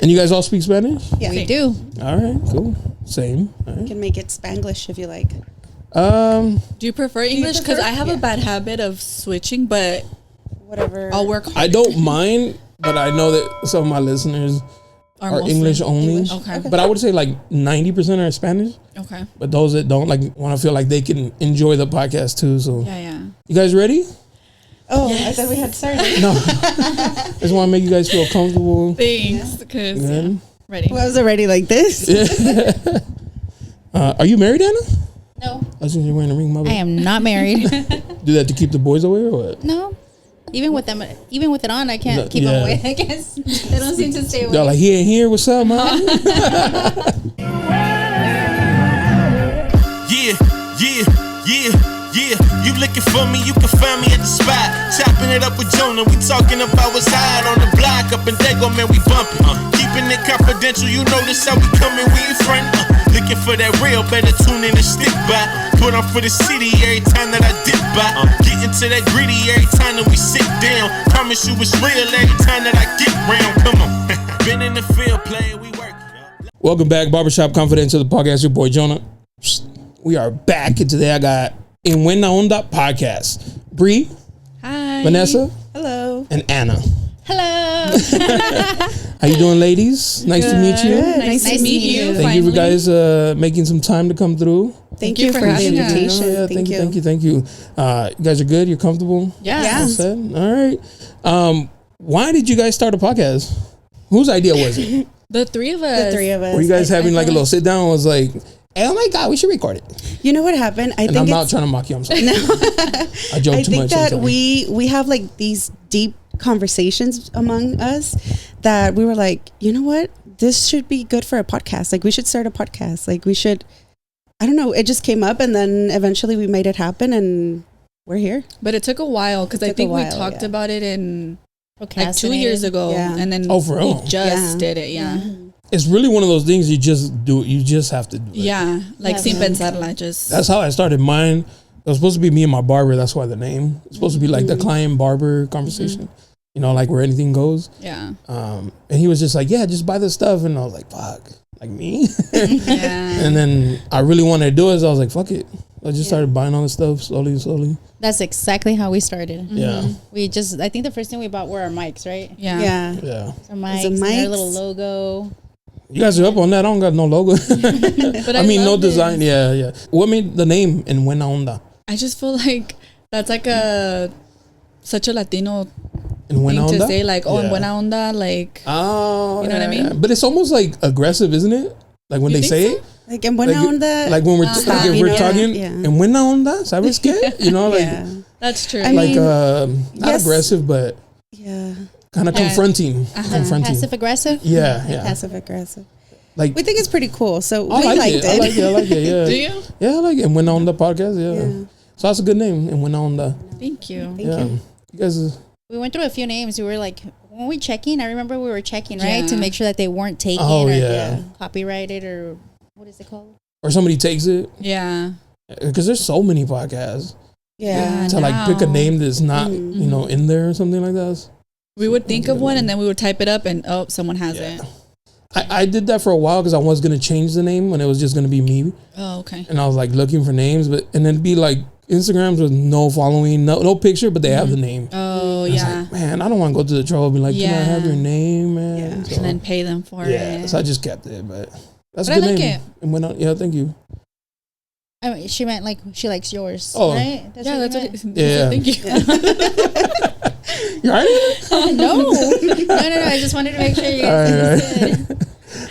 And you guys all speak Spanish? Yeah, We do. All right, cool. Same. All You right. can make it Spanglish if you like. Do you prefer English? Because prefer- I have a bad habit of switching, but Whatever. I'll work hard. I don't mind, but I know that some of my listeners are mostly English only. English. Okay. But I would say like 90% are Spanish. Okay. But those that don't like want to feel like they can enjoy the podcast too. So Yeah. you guys ready? Oh, I thought we had started. No. I just want to make you guys feel comfortable. Thanks. Because Good. ready. Well, I was already like this. Are you married, Anna? No, I think you're wearing a ring, mother. I am not married. Do that to keep the boys away or what? No, even with it on, I can't No, keep yeah. them away. I guess they don't seem to stay away. Y'all like, he ain't here. What's up, mom? Yeah. You looking for me, you can find me at the spot. Chopping it up with Jonah, we talking about what's hot on the block. Up in Dago, man, we bumping. Keeping it confidential, you know this how we coming, we in front. Looking for that real, better tune in and stick by. Put on for the city every time that I dip by. Getting to that gritty every time that we sit down. Promise you it's real every time that I get round. Come on. Been in the field playing, we work. Welcome back, Barbershop Confidential, the podcast. Your boy Jonah. We are back, and today I got En Buena Onda Podcast. Bree, Hi. Vanessa, Hello. and Anna. Hello. How you doing, ladies? Nice to meet you. Good. Nice to meet you. Thank you for guys making some time to come through. Thank you for the having us. invitation. Yeah, thank you. You guys are good? You're comfortable? Yeah. All set? All right. Why did you guys start a podcast? Whose idea was it? The three of us. The three of us. Were you guys I having like a feel little sit down and was like, hey, oh my God, we should record it? You know what happened? I And think I'm not it's, trying to mock you. I'm sorry. I joke I too think much. that sometimes. we have like these deep conversations among us that we were like, you know what? This should be good for a podcast. Like we should start a podcast. Like we should, I don't know. It just came up and then eventually we made it happen and we're here. But it took a while because I took a think we while, talked yeah. about it in like 2 Procrastinated. years ago. Yeah. And then Oh, for real? we just Yeah. did it. Yeah. It's really one of those things you just do it. You just have to do it. Yeah. Like Yeah. sin pensarla. Just. That's how I started mine. It was supposed to be me and my barber. That's why the name. It's supposed to be like the client barber conversation. You know, like where anything goes. yeah. And he was just like, yeah, just buy this stuff. And I was like, fuck, like me? Yeah. And then I really wanted to do it. So I was like, fuck it. I just started buying all this stuff slowly. That's exactly how we started. Yeah. I think the first thing we bought were our mics, right? Yeah. Yeah. Yeah. Our mics, the and their mics? little logo. You guys are up on that. I don't got no logo. But I mean, no love this. design. Yeah. What made the name En Buena Onda? I just feel like that's like such a Latino En Buena thing Onda? to say, like, oh, Yeah. en buena onda, like, Oh, You know what I mean? But it's almost like aggressive, isn't it? Like when You they think say so? it. Like en buena Like, onda. like when we're like Stop, if you we're know? talking Yeah. En Buena Onda, ¿sabes qué? You know, like yeah. that's true. I like mean, not yes. aggressive, but Yeah. kind of Yeah. confronting. Confronting. Passive aggressive. Yeah. Passive aggressive. Like We think it's pretty cool. So I we like liked it. I like it. I like it. Yeah. Do you? Yeah, I like it. En Buena Onda podcast. Yeah. Yeah. So that's a good name. En Buena Onda. Thank you. Thank Yeah. you. You guys. We went through a few names. We were like, when we checking, I remember we were checking, right? Yeah. To make sure that they weren't taken Oh or yeah. copyrighted or what is it called? Or somebody takes it Yeah. because there's so many podcasts Yeah. to like pick a Now. name that's not Mhm. you know in there or something like that. We would think of one and then we would type it up and, oh, someone has Yeah. it. I did that for a while because I was gonna change the name when it was just gonna be me, Oh, okay. and I was like looking for names, but and then be like Instagrams with no following, no picture, but they have the name. Oh, I was yeah. like, man, I don't want to go to the trouble of being like, can I Yeah. have your name, man? Yeah. So, And then pay them for yeah, it. so I just kept it, but that's But a good I like name. it. And went on, yeah, thank you. I mean, she meant like she likes yours, Oh. right? Yeah, that's what what you it, Yeah. Thank you. You all right? meant? No. I just wanted to make sure you guys understood.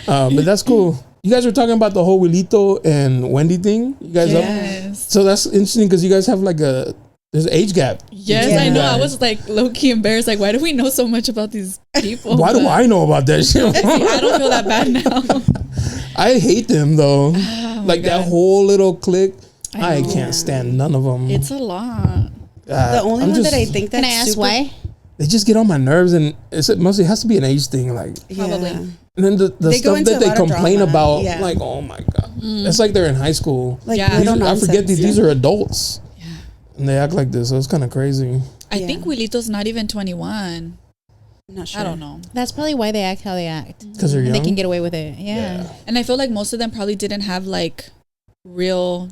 But that's cool. You guys were talking about the whole Wilito and Wendy thing. You guys up? Yes. So that's interesting because you guys have like there's an age gap. Yes, Yeah. I know. I was like low key embarrassed. Like, why do we know so much about these people? Why do But I know about that shit? I don't feel that bad now. I hate them though. Oh my Like that God. whole little clique. I know. can't stand none of them. It's a lot. The only one that I think Can that's I ask super, why? they just get on my nerves, and it mostly has to be an age thing. Like, Probably. Yeah. and then the They go stuff into that a they lot of complain drama. about, Yeah. like, oh my god, it's like they're in high school. Like Yeah. little I forget nonsense. these are adults, Yeah. and they act like this. So it's kind of crazy. I Yeah. think Wilito's not even 21. I'm not sure. I don't know. That's probably why they act how they act. Because they're young. They can get away with it. Yeah. And I feel like most of them probably didn't have like real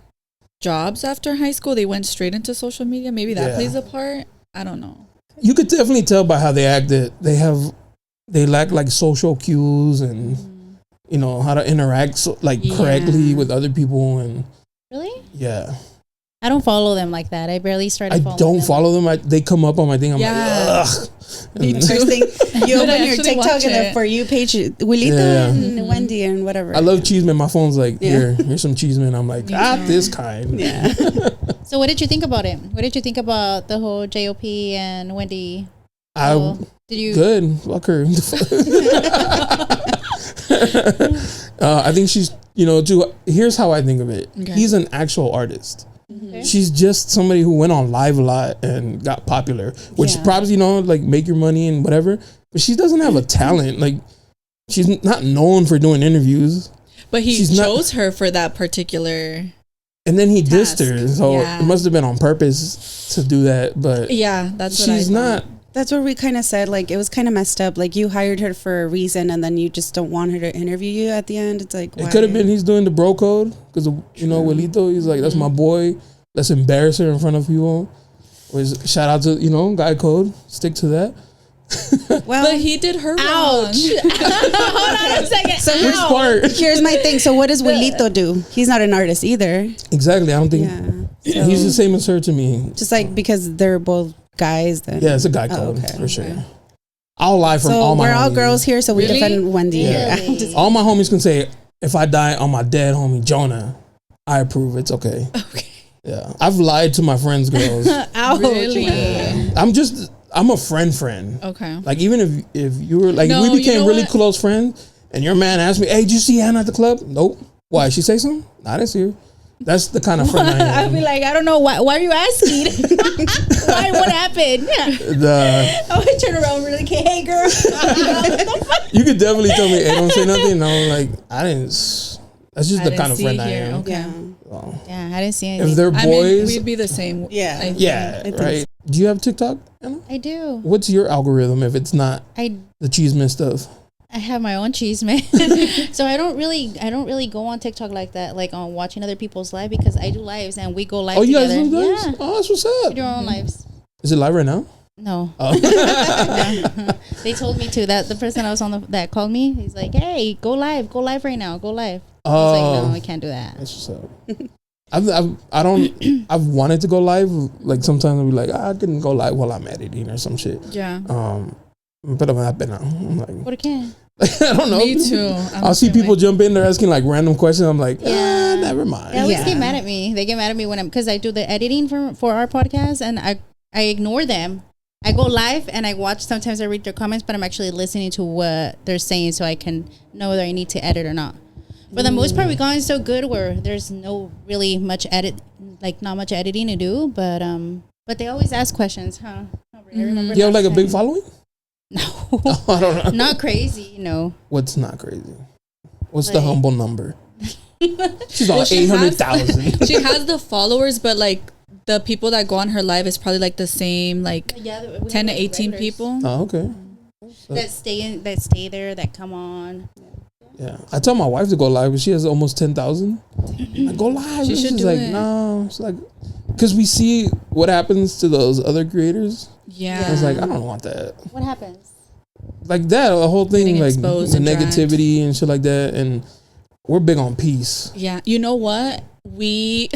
jobs after high school. They went straight into social media. Maybe that plays a part. I don't know. You could definitely tell by how they act that they lack like social cues and you know how to interact correctly with other people and Really? yeah. I don't follow them like that. I barely started following them. I don't follow them. They come up on my thing. I'm like, ugh. Me too. First thing, you But I open your actually TikTok watch and the it. For You page, Wilito and Wendy and whatever. I love chisme. My phone's like, here's some chisme. And I'm like, this kind. Yeah. So what did you think about it? What did you think about the whole JOP and Wendy? Did you? Good. Fuck her. I think she's, here's how I think of it. Okay. He's an actual artist. Okay. She's just somebody who went on live a lot and got popular, which probably, like make your money and whatever. But she doesn't have a talent. Like, she's not known for doing interviews. But he chose her for that particular. And then he task. dissed her. So it must have been on purpose to do that. But yeah, that's what she's not. That's what we kind of said. Like, it was kind of messed up. Like, you hired her for a reason, and then you just don't want her to interview you at the end. It's like, why? It could have been he's doing the bro code because Wilito. He's like, that's my boy. Let's embarrass her in front of people. Shout out to guy code. Stick to that. Well, but he did her wrong. Hold on a second. So Which part? here's my thing. So what does Wilito do? He's not an artist either. Exactly. I don't think he's the same as her to me. Just like because they're both guys. Then Yeah, it's a guy code for sure. Okay. I'll lie from all my we're all homies. girls here, so we defend Wendy here. Really? All my homies can say, if I die on my dead homie Jonah, I approve. It's okay. Okay. Yeah, I've lied to my friends' girls. Ouch. Really? I'm a friend. Okay. Like even if you were like No, we became you know really what? close friends, and your man asked me, "Hey, did you see Anna at the club?" Nope. Why? She say something? I didn't see her. That's the kind of friend I am. I'd be like, I don't know why are you asking? What happened? I would turn around really quick. Hey, girl. You could definitely tell me, "Hey, don't say nothing." No, like I didn't. That's just the kind of friend I am. Okay. Yeah. So, Yeah, I didn't see anything. if they're boys, we'd be the same. Yeah. I think. yeah, right. Do you have TikTok, Anna? I do. What's your algorithm if it's not I the chisme stuff? I have my own cheese, man. So I don't really go on TikTok like that, like on watching other people's live because I do lives and we go live Oh, you together. guys do lives? Yeah, Oh, that's what's we up. do our own lives. Is it live right now? No. Oh. They told me to. That the person I was on that called me, he's like, "Hey, go live right now, go live." I was like, "No, I can't do that." That's what's up. I've wanted to go live. Like sometimes I'll be like, I can go live while I'm editing or some shit. Yeah. But I'm like, What can? I don't know. Me too. I'll see people jump in. They're asking like random questions. I'm like, never mind. They always get mad at me. They get mad at me when because I do the editing for our podcast and I ignore them. I go live and I watch. Sometimes I read their comments, but I'm actually listening to what they're saying so I can know whether I need to edit or not. For the most part, we've gotten so good where there's no really much not much editing to do. But they always ask questions, huh? I remember You have last like a big time. following? No, I don't know. not crazy. No. What's not crazy? What's the Like- humble number? She's all Well, she has- 800,000. She has the followers, but like the people that go on her live is probably like the same, like Yeah, 10 to 18 people. Oh, okay. that stay there, that come on. Yeah, I tell my wife to go live, but she has almost 10,000. I go live. She and should she's do like, it. no. It's like, because we see what happens to those other creators. Yeah. I was like, I don't want that. What happens? Like that, the whole thing, Getting like exposed the and dragged. negativity and shit like that. And we're big on peace. Yeah. You know what? We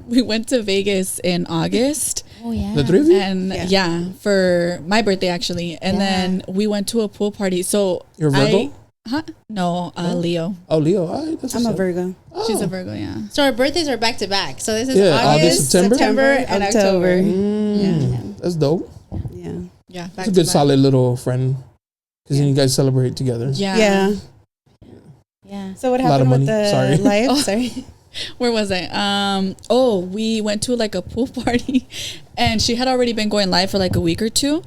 went to Vegas in August. Oh yeah. The three of you? And for my birthday actually. And then we went to a pool party. So You're Virgo? No, Leo. Oh, Leo. All right, that's I'm a what's up. Virgo. Oh. She's a Virgo, yeah. So our birthdays are back to back. So this is Yeah, August, September? and October. That's dope. Yeah. Yeah. It's a good solid little friend. Because then you guys celebrate together. Yeah. Yeah. Yeah. So what A lot of happened with money. the Sorry. live? Oh. Sorry. Where was I? We went to like a pool party and she had already been going live for like a week or two.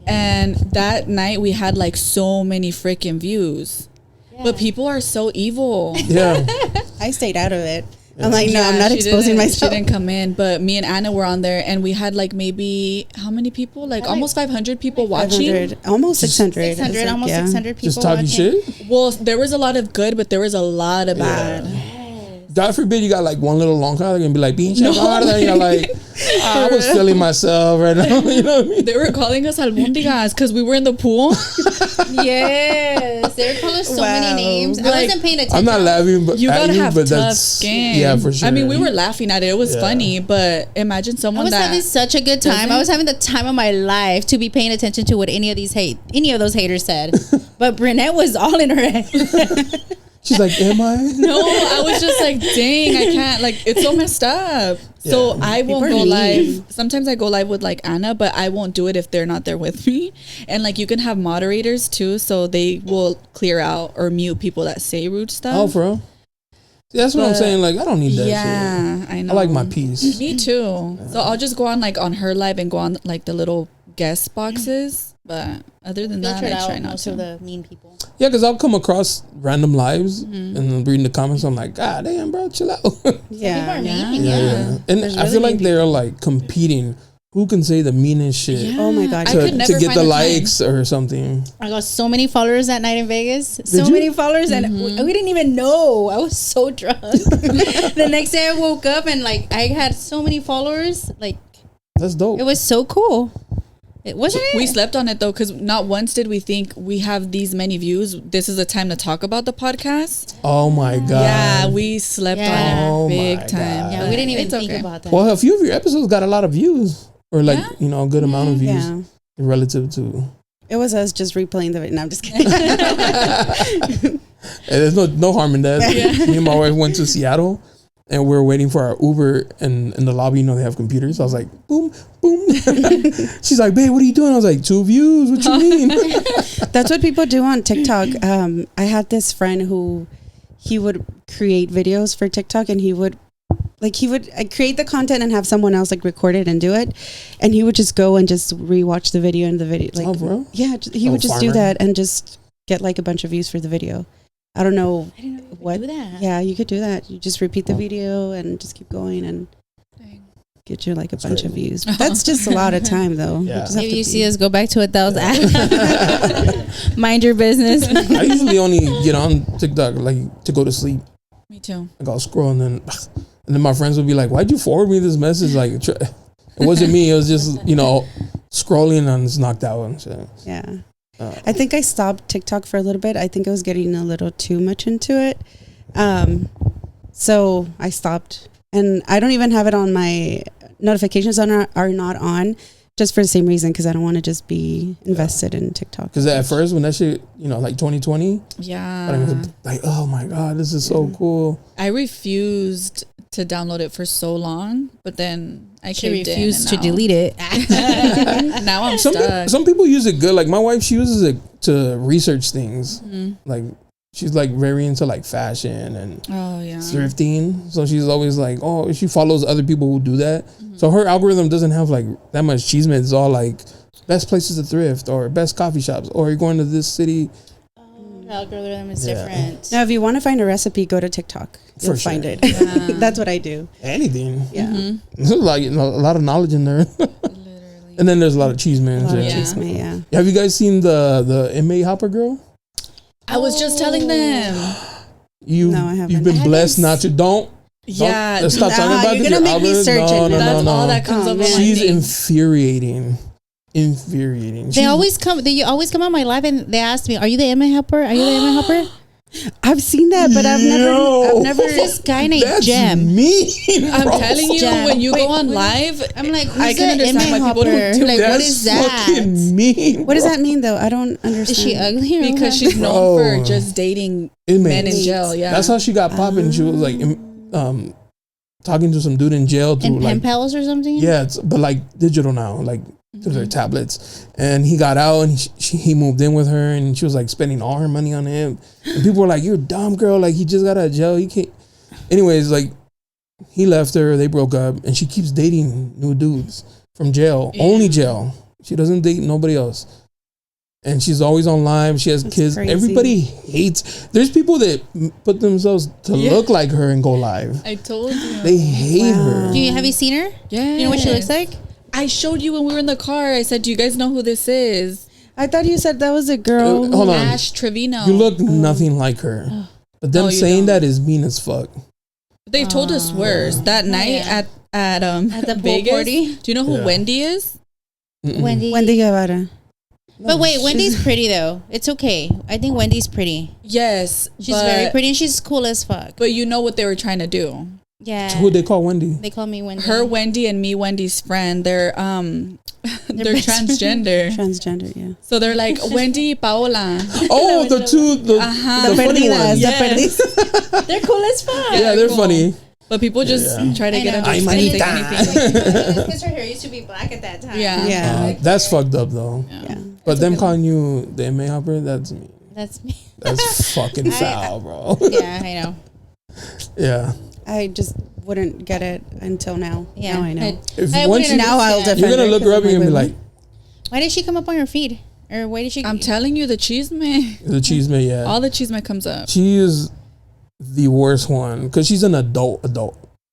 And that night we had like so many freaking views. But people are so evil. Yeah. I stayed out of it. I'm like, no, I'm not exposing myself. She didn't come in, but me and Anna were on there, and we had like maybe how many people? Like almost 500 people watching. Almost 600. 600, almost 600 people just talking watching. shit. Well, there was a lot of good, but there was a lot of bad. God forbid you got like one little long car and be like, pinche gorda. And you're like, I was feeling myself right now. You know what I mean? They were calling us albondigas because we were in the pool. Yes, they were calling us so many names. I wasn't paying attention. I'm not laughing, but You gotta have tough that's skin. Yeah, for sure. I mean, we were laughing at it. It was funny, but imagine someone I was having such a good time. I was having the time of my life to be paying attention to what any of those haters said. But Brunette was all in her head. She's like, am I? No, I was just like, dang, I can't. Like, it's so messed up. Yeah. So I won't go mean. live. Sometimes I go live with like Anna, but I won't do it if they're not there with me. And like, you can have moderators too, so they will clear out or mute people that say rude stuff. Oh, for real? See, that's what I'm saying. Like, I don't need that shit. Yeah, I know. I like my peace. Me too. So I'll just go on like on her live and go on like the little guest boxes. But other than that, I try not most to. of the mean people. Yeah, because I'll come across random lives and then reading the comments. I'm like, God damn, bro, chill out. Yeah. Yeah. And I feel like they're like competing. Who can say the meanest shit Yeah. Oh my God. I could to never get find the time. likes or something? I got so many followers that night in Vegas. you? Many followers, and we didn't even know. I was so drunk. The next day I woke up and like I had so many followers. Like That's dope. it was so cool. It wasn't it? We slept on it though, because not once did we think we have these many views. This is a time to talk about the podcast. Oh my God. Yeah, we slept Oh on it my big God. time. Yeah, we didn't even It's think okay. about that. Well, a few of your episodes got a lot of views, or like a good amount of views Yeah. relative to. It was us just replaying the video. No, I'm just kidding. And there's no harm in that. Me and my wife went to Seattle, and we were waiting for our Uber, and in the lobby, you know, they have computers. So I was like, boom, boom. She's like, babe, what are you doing? I was like, 2 views. What you mean? That's what people do on TikTok. I had this friend who he would create videos for TikTok, and he would create the content and have someone else like record it and do it, and he would just go and just rewatch the video and the video like bro. yeah, he would just do farmer. that and just get like a bunch of views for the video. I don't know I didn't know you could what. do that. Yeah, you could do that. You just repeat the video and just keep going and get you like a bunch of views. That's just a lot of time though. Yeah. just have If to you be- see us go back to 1,000, mind your business. I usually only get on TikTok like to go to sleep. Me too. Like I'll scroll and then my friends would be like, "Why'd you forward me this message?" Like it wasn't me. It was just scrolling and it's knocked out and shit. Yeah. I think I stopped TikTok for a little bit. I think I was getting a little too much into it. So I stopped. And I don't even have it on my notifications are not on just for the same reason, because I don't want to just be invested in TikTok. Because at first when that shit, like 2020, Yeah. I was like, oh my God, this is so cool. I refused to download it for so long, but then I She caved in, refused to and delete it. Now I'm Some stuck. some people use it good. Like my wife, she uses it to research things. Like she's like very into like fashion and Oh yeah. thrifting. So she's always like, oh, she follows other people who do that. So her algorithm doesn't have like that much chisme. It's all like best places to thrift or best coffee shops or you're going to this city. The algorithm is Yeah. different. Now, if you want to find a recipe, go to TikTok. You'll For sure. find it. Yeah. That's what I do. Anything. Yeah. There's like a lot of knowledge in there. Literally. And then there's a lot of chisme. A lot of Yeah. chisme, yeah. Have you guys seen the inmate hopper girl? I was just telling them. No, I haven't. You've been I blessed haven't not to. Don't. Yeah. Let's stop talking about you're this. gonna Your make me algorithm- search it. That's all that comes Oh, up man. on my She's feed. infuriating. They always come on my live and they ask me, "Are you the inmate helper? Are you the inmate helper?" I've seen that, but I've never. This guy named That's Jem. mean. I'm bro. telling you, Jem. when you Wait, go on wait. live, I'm like, I who's can the understand inmate why people don't helper? do Like, that. what That's is that? fucking mean. What does bro. that mean, though? I don't understand. Is she ugly? Or because what? she's known Bro. for just dating Inmates. men in jail. Yeah. That's how she got popping. She was like, talking to some dude in jail through in pen like, pals or something. yeah, but like digital now, like to their tablets. And he got out and he moved in with her, and she was like spending all her money on him. And people were like, "You're a dumb girl. Like he just got out of jail. He can't." Anyways, like he left her. They broke up, and she keeps dating new dudes from jail. Yeah. Only jail. She doesn't date nobody else. And she's always on live. She has kids. crazy. Everybody hates. There's people that put themselves to look like her and go live. I told you. They hate her. Have you seen her? Yeah. You know what she looks like? I showed you when we were in the car. I said, "Do you guys know who this is?" I thought you said that was a girl. Hold on. Ash Trevino. You look nothing like her. But them No, you saying don't. that is mean as fuck. They told us worse that night at the pool Vegas. party. Do you know who Yeah. Wendy is? Wendy. Wendy Guevara. But wait, Wendy's pretty though. It's okay. I think Wendy's pretty. Yes, She's very pretty and she's cool as fuck. But you know what they were trying to do? Yeah. Who they call Wendy? They call me Wendy. Her Wendy and me Wendy's friend. They're they're best friends. transgender. Transgender, yeah. So they're like Wendy Paola. Oh, the two, the funny perdidas, ones. the perdidas. They're cool as fuck. Yeah, they're cool. funny. But people just try to I get know. into Ay, anything. manita. Because her hair used to be black at that time. Yeah. Yeah. That's fucked up though. Yeah. But them calling you the MA hopper, that's me. That's me. That's fucking foul, bro. Yeah, I know. Yeah. I just wouldn't get it until now. Yeah. Now I know. If I once wouldn't Now I'll understand. you're gonna defend look her up and you're gonna be wait, like, Why did she come up on your feed? Or why did she? I'm telling you, the chisme. the chisme, yeah. All the chisme comes up. She is the worst one because she's an adult.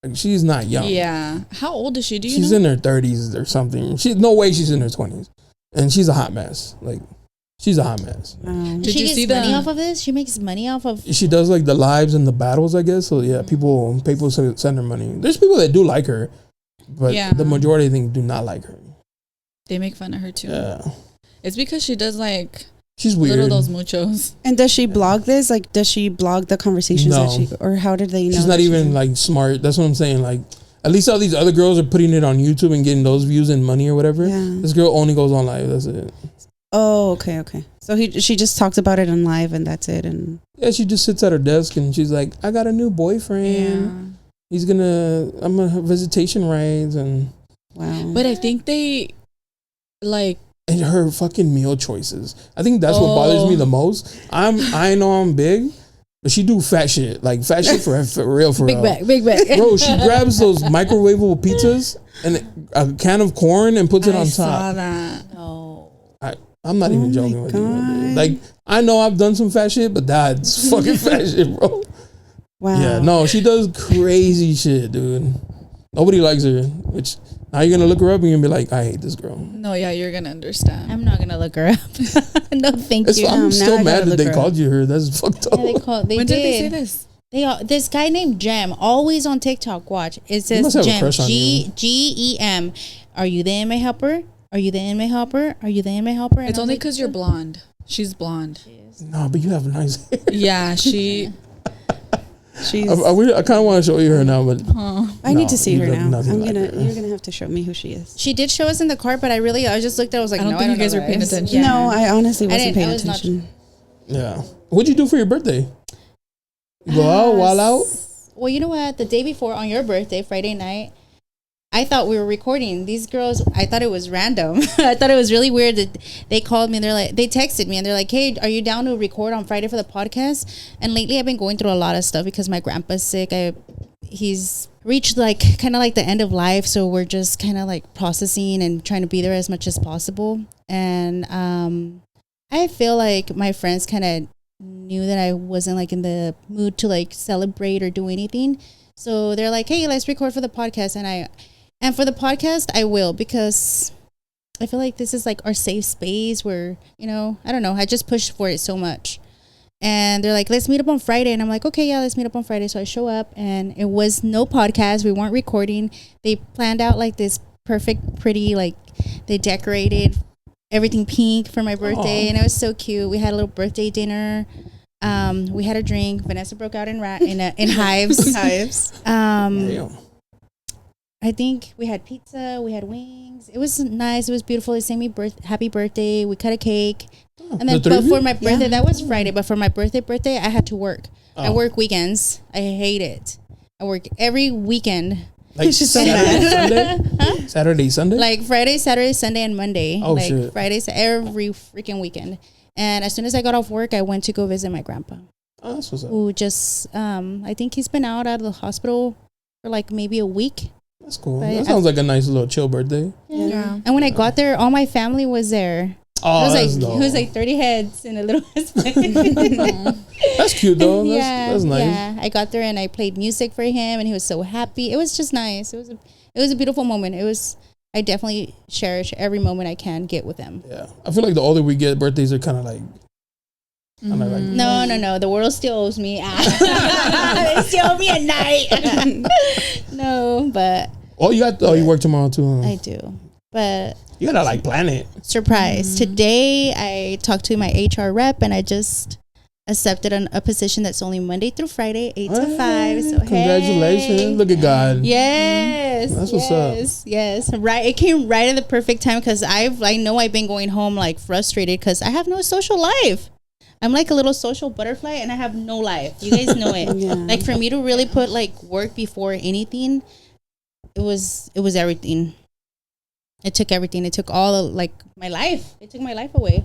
Like, she's not young. Yeah. How old is she? Do you She's know? in her 30s or something. No way she's in her 20s. And she's a hot mess. Like, she's a hot mess. Did she you gets see money the- off of this? She makes money off of. She does like the lives and the battles, I guess. So yeah, people send her money. There's people that do like her, but Yeah. the majority I think do not like her. They make fun of her too. Yeah, It's because she does like she's weird. little those muchos. And does she blog this? Like, does she blog the conversations No. that she, or how did they know? She's that not even in- like smart. That's what I'm saying. Like, at least all these other girls are putting it on YouTube and getting those views and money or whatever. Yeah. This girl only goes on live. That's it. Oh, okay. So she just talks about it on live and that's it. And Yeah, she just sits at her desk and she's like, I got a new boyfriend. I'm a visitation rights and wow. But I think they like her fucking meal choices. I think that's what bothers me the most. I know I'm big, but she do fat shit. Like fat shit for real. Big bag. Bro, she grabs those microwavable pizzas and a can of corn and puts it on saw top. that. No. I'm not even my joking with you. God. Like, I know I've done some fat shit, but that's fucking fat shit, bro. Wow. Yeah, no, she does crazy shit, dude. Nobody likes her. Which now you're gonna look her up and you're gonna be like, I hate this girl. No, yeah, you're gonna understand. I'm not gonna look her up. No, thank you. I'm now still I gotta mad that look they her called you her. That's fucked up. Yeah, they When did they say did. this? This guy named Jem, always on TikTok. Watch, it must says have a Jem, crush on you. GEM. Are you the MA helper? Are you the MA helper? Are you the MA helper? And It's I was only like, because you're blonde. She's blonde. No, but you have nice hair. Yeah, she. She's. I kind of want to show you her now, but I need no, to see you her look now. nothing like her. You're gonna have to show me who she is. She did show us in the car, but I just looked at it. I was like, I don't no, think I you guys know were paying guys. attention. Yeah. No, I honestly wasn't didn't- paying I was not- attention. yeah. What'd you do for your birthday? You go out, wild out? Well, you know what? The day before, on your birthday, Friday night, I thought we were recording. These girls, I thought it was random. I thought it was really weird that they called me and they texted me and they're like, hey, are you down to record on Friday for the podcast? And lately I've been going through a lot of stuff because my grandpa's sick. He's reached kind of like the end of life. So we're just kind of like processing and trying to be there as much as possible. And I feel like my friends kind of knew that I wasn't like in the mood to like celebrate or do anything. So they're like, hey, let's record for the podcast. And for the podcast, I will, because I feel like this is like our safe space where, I don't know, I just pushed for it so much. And they're like, let's meet up on Friday. And I'm like, okay, yeah, let's meet up on Friday. So I show up and it was no podcast. We weren't recording. They planned out like this perfect, pretty, like they decorated everything pink for my birthday. Aww. And it was so cute. We had a little birthday dinner. We had a drink. Vanessa broke out in hives. Damn. I think we had pizza, we had wings. It was nice. It was beautiful. They sang me happy birthday. We cut a cake. And then, but for my birthday, that was Friday. But for my birthday, I had to work. I work weekends. I hate it. I work every weekend. Like She's so Sunday? Saturday, Sunday? Like Friday, Saturday, Sunday, and Monday. Oh, like shit. Friday, every freaking weekend. And as soon as I got off work, I went to go visit my grandpa, Oh, that's what's up. who just, I think he's been out of the hospital for like maybe a week. That's cool. But That sounds like a nice little chill birthday. Yeah. And when I got there, all my family was there. Oh, it was like 30 heads in a little split. That's cute though. That's nice. Yeah, I got there and I played music for him, and he was so happy. It was just nice. It was a beautiful moment. I definitely cherish every moment I can get with them. Yeah, I feel like the older we get, birthdays are kind of like. No. The world still owes me. They still owe me a night. No, but. Oh, you work tomorrow too. Huh? I do, but. You gotta like plan it. Surprise! Today I talked to my HR rep, and I just accepted a position that's only Monday through Friday, 8 to 5. So congratulations! Hey. Look at God. Yes, that's what's up. Yes, right. It came right at the perfect time because I know I've been going home like frustrated because I have no social life. I'm like a little social butterfly, and I have no life. You guys know it. Yeah. Like for me to really put like work before anything, it was everything. It took everything. It took all like my life. It took my life away.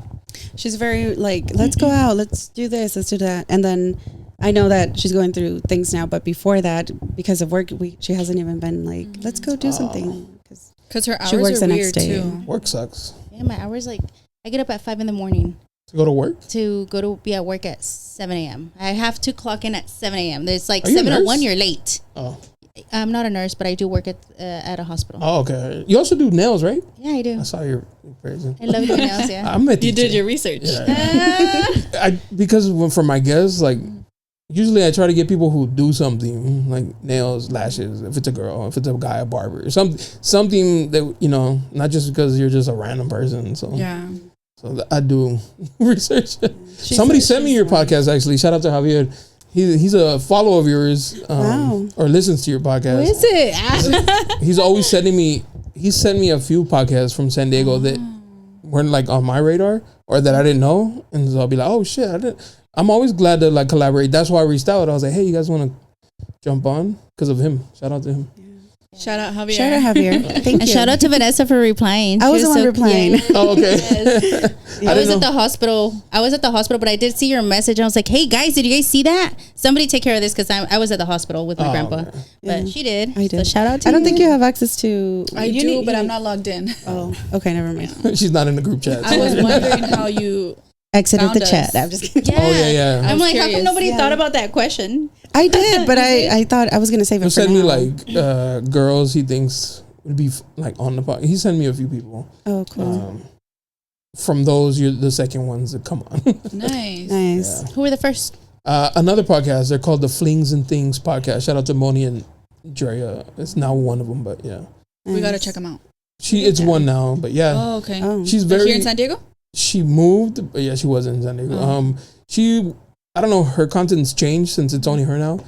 She's very like, let's go out, let's do this, let's do that. And then I know that she's going through things now, but before that, because of work, she hasn't even been like, let's go do something. Because her hours she works are the weird next day. too. Work sucks. Yeah, my hours like I get up at 5 a.m. To go to work? To go to be at work at 7 a.m. I have to clock in at 7 a.m. There's like Are you a 7:01. nurse? You're late. Oh. I'm not a nurse, but I do work at a hospital. Oh, okay. You also do nails, right? Yeah, I do. I saw your praising. I love doing nails. Yeah. I'm a teacher. You did your research. Yeah. Because for my guests, like usually I try to get people who do something like nails, lashes. If it's a girl, if it's a guy, a barber, something that not just because you're just a random person. So Yeah. So I do research. Somebody sent me your podcast. Actually, shout out to Javier. He's a follower of yours, Wow. or listens to your podcast. Who is it? He's always sending me. He sent me a few podcasts from San Diego that weren't like on my radar or that I didn't know, and so I'll be like, "Oh shit!" I'm always glad to like collaborate. That's why I reached out. I was like, "Hey, you guys want to jump on?" Because of him. Shout out to him. Shout out Javier. Shout out Javier. Thank you. And shout out to Vanessa for replying. I was the one replying. Oh, okay. Yes. I was at the hospital. But I did see your message. I was like, "Hey guys, did you guys see that? Somebody take care of this because I was at the hospital with my grandpa." Okay. But she did. I did. So shout out to I don't you. think you have access to. I do, but I'm not logged in. Oh, okay, never mind. She's not in the group chat. I was wondering how you Exited found the chat. us. I'm just kidding. Yeah. Oh, yeah. I'm was like, how come curious. nobody Yeah. thought about that question? I did, but I thought I was gonna save it He for sent me now. like girls he thinks would be like on the podcast. He sent me a few people. Oh, cool. From those, you're the second ones that come on. nice. Nice. Yeah. Who were the first? Another podcast. They're called the Flings and Things podcast. Shout out to Moni and Drea. It's now one of them, but yeah, We gotta Nice. check them out. it's one now, but yeah, Oh, okay. Oh, she's They're very. here in San Diego? She moved, but yeah, she was in San Diego. Oh. I don't know. Her content's changed since it's only her now.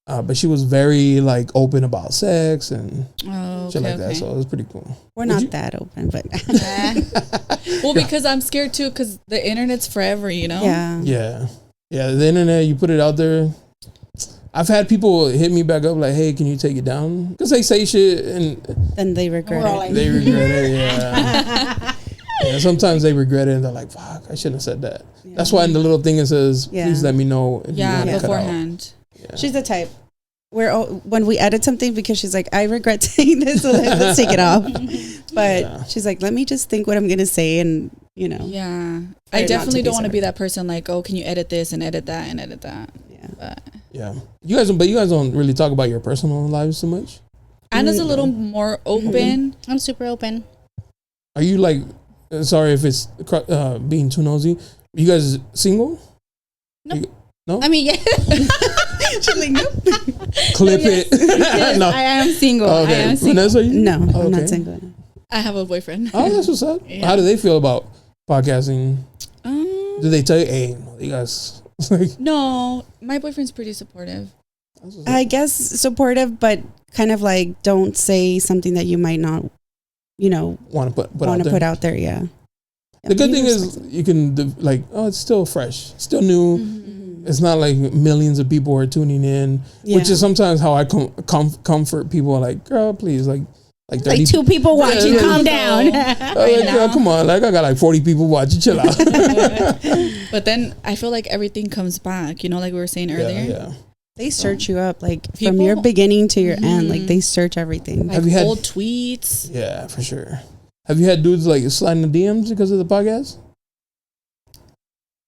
But she was very like open about sex and Oh, shit okay, like that. okay. So it was pretty cool. we're Would not you- that open, but Well, because I'm scared too, because the internet's forever, you know? yeah. Yeah. The internet, you put it out there. I've had people hit me back up like, "Hey, can you take it down?" Because they say shit and Then they regret We're all it. like- they regret it. Yeah. Yeah. Sometimes they regret it and they're like, "Fuck, I shouldn't have said that." Yeah. That's why in the little thing it says, Yeah. "Please let me know if you Yeah, want to cut out." beforehand. Yeah. She's the type. When we edit something, because she's like, I regret saying this, so let's take it off. But Yeah. she's like, let me just think what I'm gonna say, and Yeah. Try I not to definitely be don't want to sorry. be that person like, oh, can you edit this and edit that and edit that? yeah. But Yeah. You guys don't really talk about your personal lives so much. Anna's a little more open. I'm super open. Are you like, sorry if it's being too nosy, you guys single? No. You- no? I mean, yeah. She's like, nope. Clip Yes. it. Yes, No. I am single. Oh, okay. I am single. Vanessa, you? No, Oh, I'm okay. not single. I have a boyfriend. Oh, that's what's up. Yeah. How do they feel about podcasting? Um, Do they tell you, hey, no, you guys, like, no, my boyfriend's pretty supportive. that's what's up. I guess supportive, but kind of like don't say something that you might not, want to put out want to there? put out there. Yeah. The good He thing is respects it. you can it's still fresh, still new. Mhm. It's not like millions of people are tuning in, which Yeah. is sometimes how I comfort people. Like, girl, please, like 30 Like 2 people watching. Yeah. Calm down. like, girl, come on, like I got like 40 people watching. Chill out. But then I feel like everything comes back, like we were saying earlier. Yeah. They search you up like from People- your beginning to your end. Mhm. Like they search everything. Like Have you had- old tweets. Yeah, for sure. Have you had dudes like sliding the DMs because of the podcast?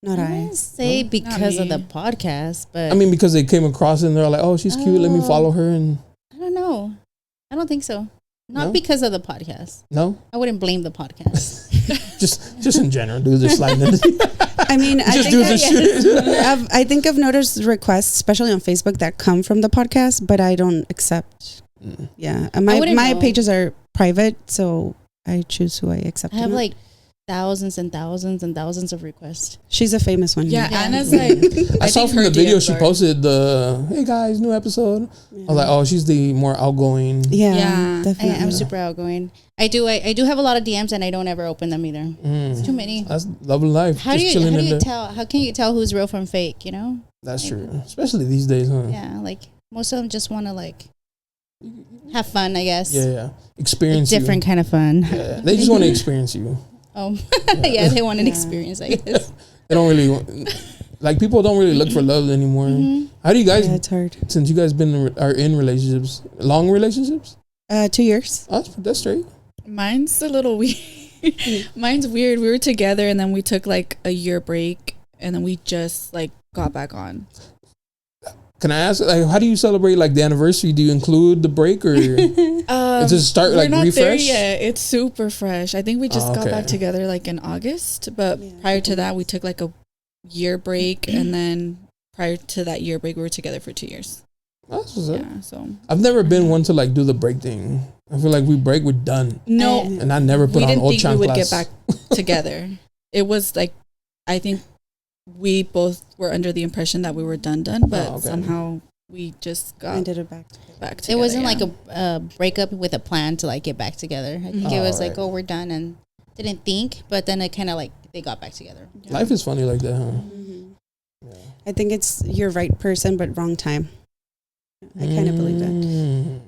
Not I I. wouldn't say Not because of me. the podcast, but I mean, because they came across it and they're like, oh, she's cute. Let me follow her. And I don't know. I don't think so. Not No? because of the podcast. no, I wouldn't blame the podcast. just in general, dudes are sliding in. I mean, I Just think, dudes and shit. I think I've noticed requests, especially on Facebook, that come from the podcast, but I don't accept. Yeah, and my wouldn't know. pages are private, so I choose who I accept. I have or not. like thousands and thousands and thousands of requests. She's a famous one. Yeah, Yeah. Anna's like. I saw think from her the video DMs she are- posted the, hey guys, new episode. I was like, oh, she's the more outgoing. Yeah, Yeah. definitely. I'm super outgoing. I do have a lot of DMs and I don't ever open them either. It's too many. That's love of life. How do Just you chilling in there. tell? How can you tell who's real from fake? You know? That's true. Especially these days, huh? Yeah, like most of them just want to like have fun. I guess. Yeah. Experience you. Different kind of fun. Yeah. They just want to experience you. Oh, yeah, they want an experience. I guess. They don't really, like, people don't really look for love anymore. How do you guys, Yeah, it's hard. since you guys are in relationships, long relationships? 2 years. Oh, that's straight. Mine's a little weird. Mine's weird. We were together and then we took like a year break and then we just like got back on. Can I ask, like, how do you celebrate, like, the anniversary? Do you include the break or it just start, We're like, not there refresh? yet. It's super fresh. I think we just got Okay. back together like in August, but prior to that we took like a year break and then prior to that year break we were together for 2 years. That's what's up. Yeah, so I've never been one to, like, do the break thing. I feel like we break, we're done. no, And I never put we on didn't old think we would chanclas. get back together. It was like, I think we both were under the impression that we were done, but okay. somehow we just got Ended it back. back together. It wasn't yeah. like a breakup with a plan to like get back together. I think it was like, right. oh, we're done, and didn't think, but then it kind of like they got back together. Life is funny like that, huh? I think it's your right person, but wrong time. I kind of believe that. Mm.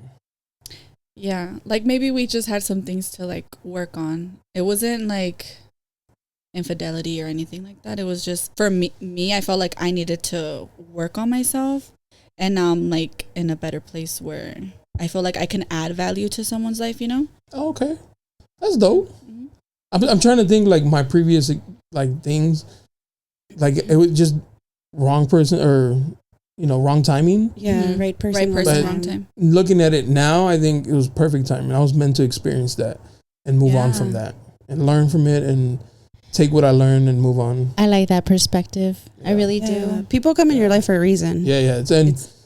Yeah, like maybe we just had some things to like work on. It wasn't like infidelity or anything like that. It was just for me I felt like I needed to work on myself, and now I'm like in a better place where I feel like I can add value to someone's life, you know? Oh, okay. That's dope. I'm trying to think, like, my previous, like, things. Like, it was just wrong person or, you know, wrong timing. Yeah, Mhm. right person. Right person, But- wrong time. Looking at it now, I think it was perfect timing. I was meant to experience that and move on from Yeah. that and learn from it and take what I learned and move on. I like that perspective. I really Yeah. do. People come in your life for a reason. Yeah. It's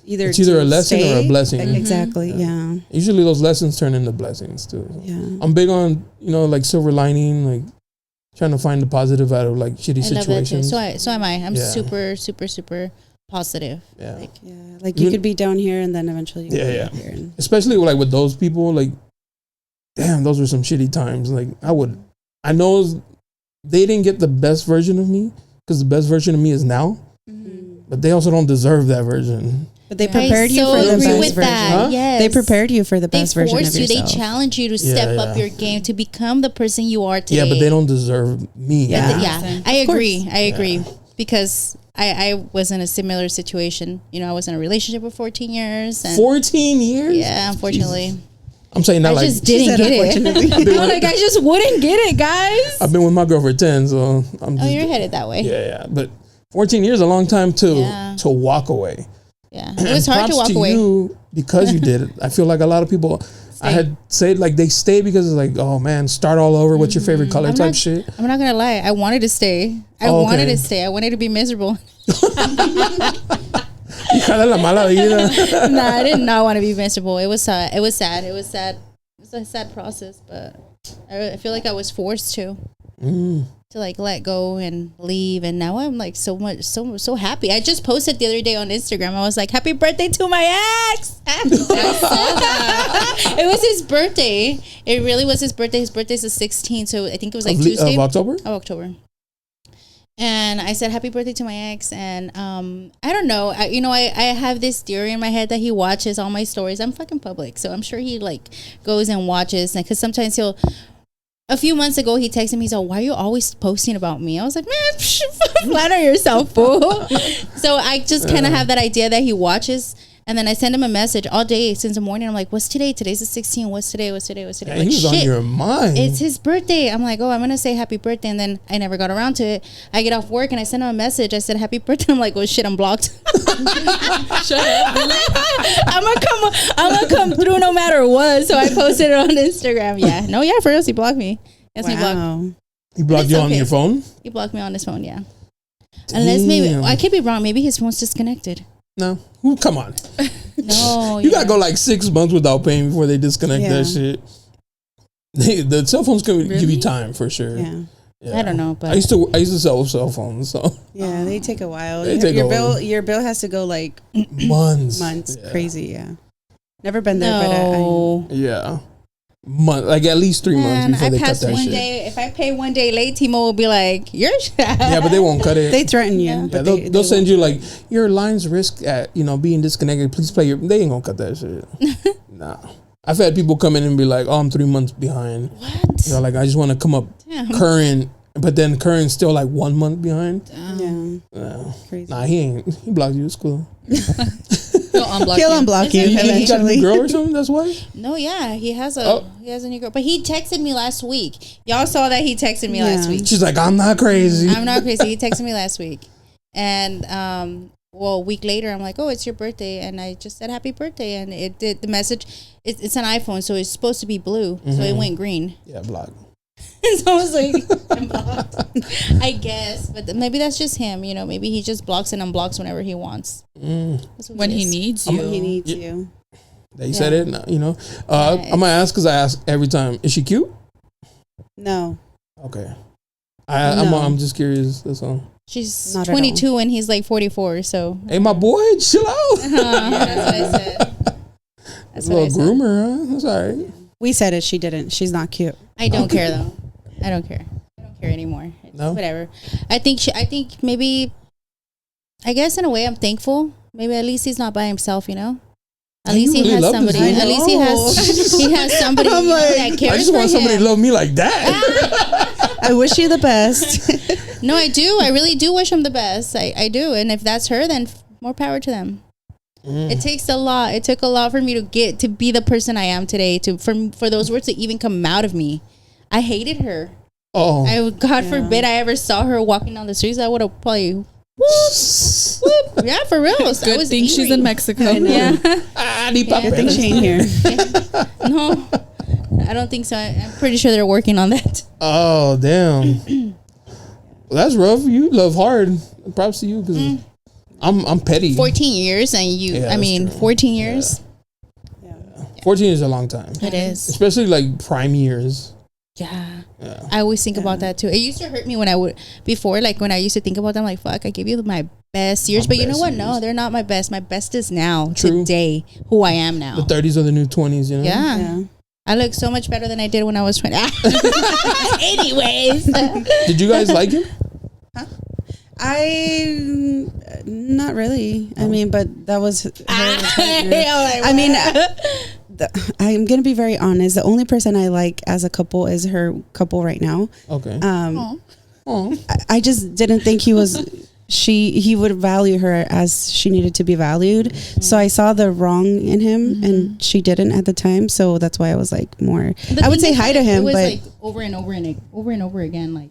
either it's either to a lesson or a stay- blessing. Exactly. Yeah. Usually those lessons turn into blessings too. Yeah. I'm big on, you know, like, silver lining, like trying to find the positive out of, like, shitty I love that too. situations. So am I. I'm Yeah. super, super, super positive. Yeah. Like, Yeah. Like you Even- could be down here and then eventually you Yeah, could yeah. be here. And Especially, like, with those people, like, damn, those were some shitty times. Like, I know they didn't get the best version of me because the best version of me is now, but they also don't deserve that version. But they I prepared you so for the agree best with version. that. Huh? Yes. They prepared you for the They best version of forced you. yourself. They challenge you to step up your game to become the person you are today. Yeah, but they don't deserve me. Yeah. Yeah, I agree. I agree because I was in a similar situation. You know, I was in a relationship for 14 years. And 14 years? yeah, unfortunately, I'm saying that, I like, just didn't get it. I'm like, I just wouldn't get it, guys. I've been with my girl for 10, so I'm just. Oh, you're headed that way. Yeah. But 14 years is a long time Yeah. to walk away. Yeah, it was hard to Props walk away. You because you did it. I feel like a lot of people, I had said, like, they stay because it's like, oh man, start all over. What's your favorite color type shit? I'm not gonna lie. I wanted to stay. I Oh, wanted okay. to stay. I wanted to be miserable. Hija de la mala vida. No, I did not want to be miserable. It was sad. It was sad. It was a sad process, but I feel like I was forced to like let go and leave. And now I'm like so happy. I just posted the other day on Instagram. I was like, "Happy birthday to my ex!" It was his birthday. It really was his birthday. His birthday's the 16th, so I think it was like Tuesday Of October? of October. And I said happy birthday to my ex, and I don't know, I have this theory in my head that he watches all my stories. I'm fucking public, so I'm sure he like goes and watches, because sometimes a few months ago he texted me, he's like, "Why are you always posting about me?" I was like, "Man, flatter yourself, fool." So I just kind of have that idea that he watches And then I send him a message all day since the morning. I'm like, what's today? Today's the 16th. What's today? Yeah, Like, he was on your mind. it's his birthday. I'm like, I'm going to say happy birthday. And then I never got around to it. I get off work and I send him a message. I said, happy birthday. I'm like, oh shit, I'm blocked. Shut up. I'm gonna come through no matter what. So I posted it on Instagram. Yeah. No, yeah, for real, he blocked me. Yes, he blocked. Wow. He blocked It's you on okay. your phone? He blocked me on his phone, yeah. Unless maybe, I could be wrong. Maybe his phone's disconnected. No. Ooh, come on. No. You gotta go like 6 months without paying before they disconnect that shit. The cell phones can give you time for sure. Yeah. Yeah. I don't know, but I used to sell cell phones, so Yeah, they take a while. They take Your bill has to go like months. months. Crazy, yeah. Never been there, no. Yeah. Like at least 3 months Man, before I they cut passed that one shit. day. If I pay one day late, T-Mobile will be like, "You're." Yeah, but they won't cut it. they threaten you. Yeah. But they'll send you like your lines risk at being disconnected. Please play your. They ain't gonna cut that shit. Nah, I've had people come in and be like, "Oh, I'm 3 months behind." What? Like I just want to come up Damn. current, but then current's still like 1 month behind. Yeah, Yeah. crazy. Nah, he blocked you. It's cool. He'll unblock He'll you. unblock you It's okay. He got a eventually. new girl or something. That's why. No, yeah, he has a Oh. new girl, but he texted me last week. Y'all saw that he texted me last week. She's like, I'm not crazy. I'm not crazy. He texted me last week, and a week later, I'm like, oh, it's your birthday, and I just said happy birthday, and it did the message. It's an iPhone, so it's supposed to be blue, so it went green. Yeah, block. So I was like, I'm blocked. I guess, but maybe that's just him. Maybe he just blocks and unblocks whenever he wants. That's what When it he is. needs you. He needs you. They said it. I'm gonna ask because I ask every time. Is she cute? No. Okay. No. I'm just curious. That's all. She's Not at 22 and he's like 44. So Hey, my boy, chill out. that's what I said. That's A what I little said. groomer, huh? That's all right. We said it. She didn't. She's not cute. I don't care though. I don't care. I don't care anymore. It's No? whatever. I think maybe. I guess in a way I'm thankful. Maybe at least he's not by himself. At least he really has love this somebody. dude. At least he has somebody I'm like, that cares I just want for somebody to him. love me like that. I wish you the best. No, I do. I really do wish him the best. I do. And if that's her, then more power to them. It takes a lot. It took a lot for me to get to be the person I am today. For those words to even come out of me. I hated her. Oh, God forbid I ever saw her walking down the streets. I would have probably whoop. Yeah, for real. Good thing she's in Mexico. Yeah. Good thing she ain't here. No, I don't think so. I'm pretty sure they're working on that. Oh, damn. Well, that's rough. You love hard. Props to you because I'm petty. 14 years and Yeah, that's 14 years. 14 is a long time. It is. Especially like prime years. Yeah. Yeah. I always think about that too. It used to hurt me when I used to think about them, like, fuck, I gave you my best years. But you know what? No, they're not my best. My best is now, True. today, who I am now. The 30s are the new 20s, you know? Yeah. Yeah. I look so much better than I did when I was 20. Anyways. Did you guys like him? Not really. I mean, but that was her partner. I I mean, I'm gonna be very honest. The only person I like as a couple is her couple right now. Okay. I just didn't think he would value her as she needed to be valued. So I saw the wrong in him, and she didn't at the time. So that's why I was like more. I would say hi to him, it was but like over and over again. Like,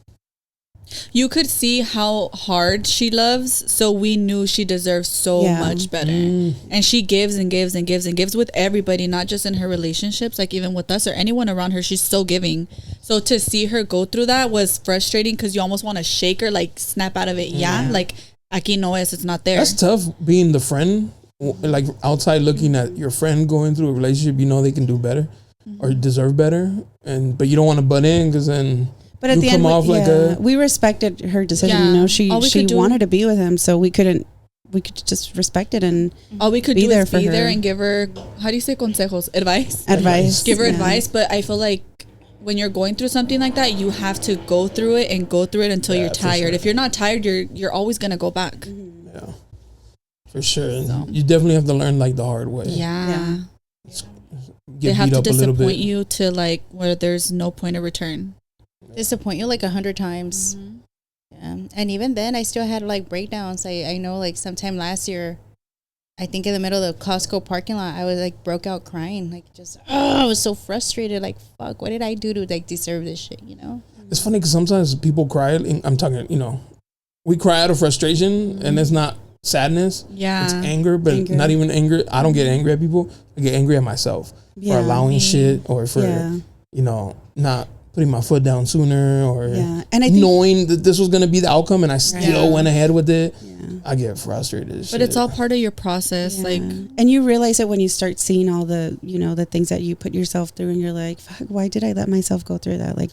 You could see how hard she loves, so we knew she deserves so much better. And she gives and gives and gives and gives with everybody, not just in her relationships, like even with us or anyone around her. She's still giving. So to see her go through that was frustrating because you almost want to shake her, like snap out of it. Yeah, like aquí no es, it's not there. That's tough being the friend, like outside looking at your friend going through a relationship. You know they can do better or deserve better, but you don't want to butt in because then. But at you the come end, off like we respected her decision. Yeah. You know, All we she could do- wanted to be with him, so we could just respect it and all we could be do there is for be there her. and give her, how do you say consejos? Advice? advice. Give her Yeah. advice, but I feel like when you're going through something like that, you have to go through it until you're for tired. sure. If you're not tired, you're always gonna go back. Yeah, for sure. And you definitely have to learn like the hard way. Yeah. Get They have beat to up a little disappoint bit. you to like where there's no point of return. disappoint you like 100 times. Yeah. And even then I still had like breakdowns. I know like sometime last year I think in the middle of the Costco parking lot, I was like broke out crying. Like just, I was so frustrated. Like, fuck, what did I do to like deserve this shit, you know? It's funny because sometimes people cry. I'm talking, you know, we cry out of frustration and it's not sadness. Yeah. It's anger, but not even anger. I don't get angry at people. I get angry at myself for allowing shit or for, you know, not putting my foot down sooner or and I think, knowing that this was going to be the outcome and I still went ahead with it. I get frustrated. But it's all part of your process. Like, and you realize it when you start seeing all the, you know, the things that you put yourself through and you're like, fuck, why did I let myself go through that? Like,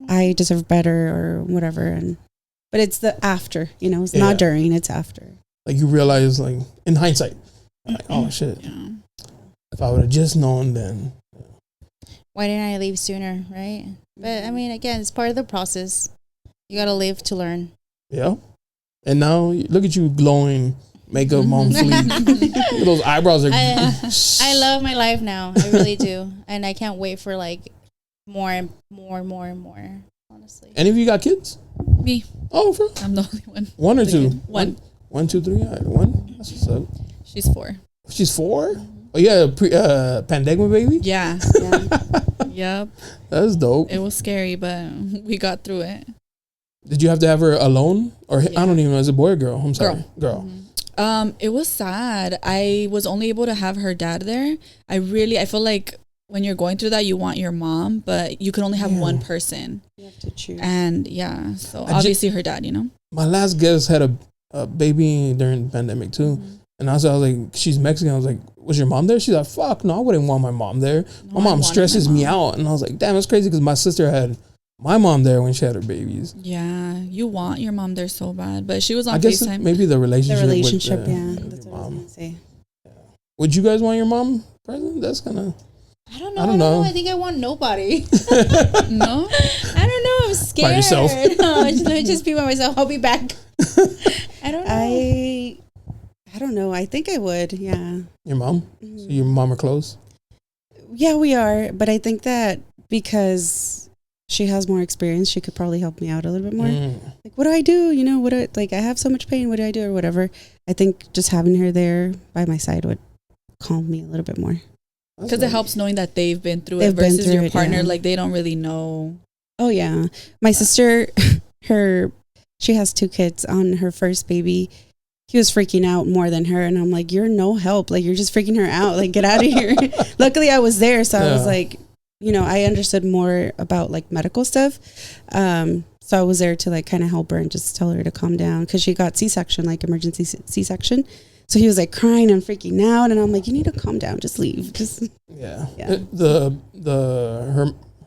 I deserve better or whatever. But it's the after, you know, it's not during, it's after. Like you realize, like in hindsight, like, oh shit, if I would have just known then. Why didn't I leave sooner, right? But I mean, again, it's part of the process. You gotta live to learn. Yeah. And now look at you glowing, makeup on fleek. Those eyebrows are. I love my life now. I really do, and I can't wait for like more, honestly. Any of you got kids? Me. Oh, for I'm the only one. One or two? One. 1, 2, 3. All right, one. That's what's up. She's 4. She's 4? Oh yeah, pandemic baby. Yeah. Yep. That's dope. It was scary, but we got through it. Did you have to have her alone, or I don't even know, is it boy or girl? I'm sorry, girl. It was sad. I was only able to have her dad there. I feel like when you're going through that, you want your mom, but you can only have one person. You have to choose. And so obviously her dad, you know. My last guest had a baby during the pandemic too. And I was like, she's Mexican. I was like, was your mom there? She's like, fuck, no, I wouldn't want my mom there. My mom stresses me out. And I was like, damn, that's crazy because my sister had my mom there when she had her babies. Yeah, you want your mom there so bad. But she was on I guess FaceTime. maybe the relationship. That's what I was going to say. Would you guys want your mom present? That's kind of... I don't know. I think I want nobody. No? I don't know. I'm scared. By yourself? No, let me just be by myself. I'll be back. I don't know. I don't know. I think I would. Yeah. Your mom? Mm-hmm. So your mom are close? Yeah, we are. But I think that because she has more experience, she could probably help me out a little bit more. Like, what do I do? You know, I have so much pain. What do I do or whatever? I think just having her there by my side would calm me a little bit more. Because it helps knowing that they've been through it versus your partner. Like, they don't really know. Oh, yeah. My sister, she has 2 kids. On her first baby, he was freaking out more than her. And I'm like, you're no help. Like, you're just freaking her out. Like, get out of here. Luckily, I was there. So I was like, you know, I understood more about, like, medical stuff. So I was there to, like, kind of help her and just tell her to calm down. Because she got C-section, like, emergency C-section. So he was like crying and freaking out, and I'm like, "You need to calm down. Just leave."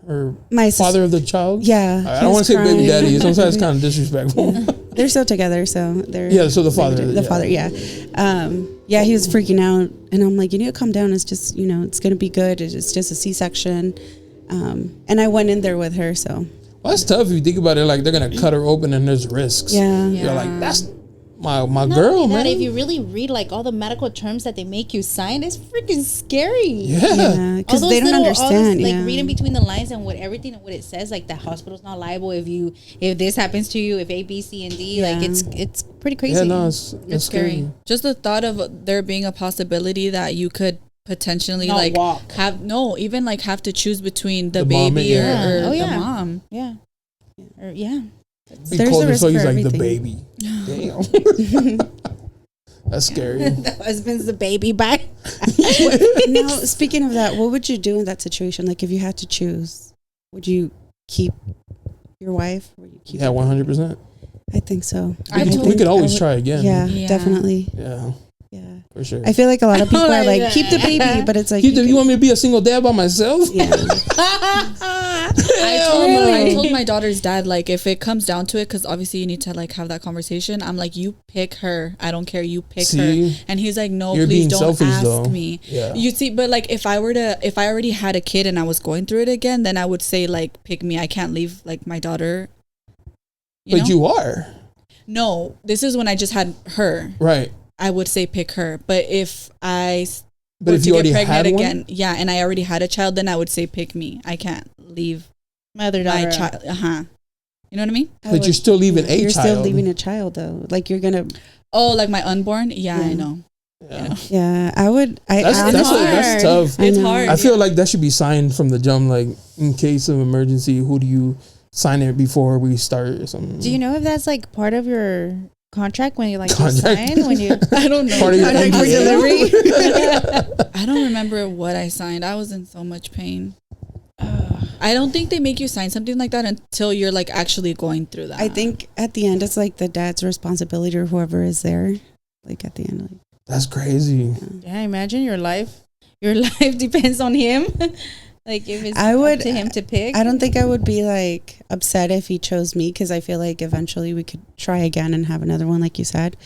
Her my father of the child. Yeah, I don't want to say baby daddy. Sometimes it's kind of disrespectful. They're still together, so they're So the father. The father, yeah. He was freaking out, and I'm like, "You need to calm down. It's just, you know, it's gonna be good. It's just a C-section." And I went in there with her, so. Well, that's tough if you think about it. Like, they're gonna cut her open, and there's risks. Yeah. You're like, that's my girl, man. If you really read like all the medical terms that they make you sign, it's freaking scary. Yeah, because they don't understand. Like reading between the lines and what it says, like the hospital's not liable if this happens to you, if A, B, C, and D. Like it's pretty crazy. Yeah, no, it's scary. Just the thought of there being a possibility that you could potentially have to choose between the baby or the mom. Yeah. There's a risk for he's everything. Like the baby. Damn. That's scary. The husband's the baby. Bye. Now, speaking of that, what would you do in that situation? Like, if you had to choose, would you keep your wife? Or would you keep 100%. I think so. We could always try again. Yeah, definitely. Yeah. Yeah, for sure. I feel like a lot of people are like, keep the baby, but it's like, you want me to be a single dad by myself? Yeah. I told my daughter's dad, like, if it comes down to it, because obviously you need to like have that conversation. I'm like, you pick her. I don't care. You pick her. And he's like, no, please don't ask me. Yeah. You see, but like, if I already had a kid and I was going through it again, then I would say like, pick me. I can't leave like my daughter. But you are. No, this is when I just had her. Right. I would say pick her. But if if you already had again, and I already had a child, then I would say pick me. I can't leave my other daughter. My child. You know what I mean? But you're still leaving a child. You're still leaving a child though. Like you're gonna. Oh, like my unborn? Yeah, I know. Yeah. Yeah, I would. That's tough. I It's know. hard. I feel like that should be signed from the jump. Like, in case of emergency, who do you sign it before we start or something? Do you know if that's like part of your contract when you like you Contract? sign when you? I don't know. Part of your Contract for NDA? delivery. I don't remember what I signed. I was in so much pain. I don't think they make you sign something like that until you're like actually going through that. I think at the end it's like the dad's responsibility or whoever is there. Like at the end, like That's crazy. Yeah, imagine your life. Your life depends on him. Like if it's I would- up to him to pick. I don't think I would be like upset if he chose me because I feel like eventually we could try again and have another one, like you said.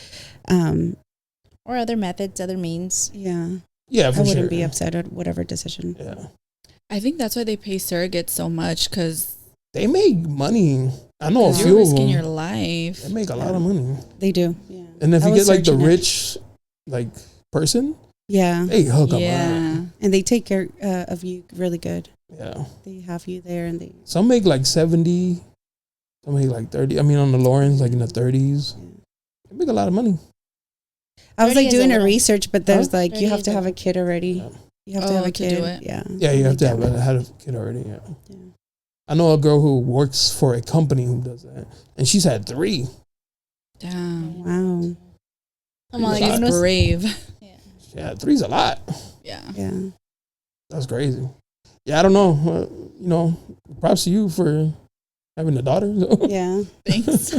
Or other methods, other means. Yeah, Yeah, I for wouldn't sure. be upset at whatever decision. Yeah. I think that's why they pay surrogates so much because They make money. I know a you're few of risking them. your life. They make a lot of money. They do. Yeah. And if I you was get like the searching it. rich, like person, Yeah, they hook them Yeah. up. and they take care of you really good. Yeah. They have you there, and they. Some make like 70. Some make like 30. I mean, on the Lawrence, like in the 30s. They make a lot of money. I was 30 like is a doing a little. research, but there's 30 you have is to a- have a kid already. Yeah. You have to have a to kid. do it? Yeah. Yeah, you have to have Like had a kid already. Yeah. Yeah. I know a girl who works for a company who does that, and she's had 3. Damn. Wow. I'm all She's like, She's you know, brave. Yeah, 3's a lot. Yeah. Yeah. That's crazy. Yeah, I don't know. Props to you for having a daughter. So. Yeah. Thanks.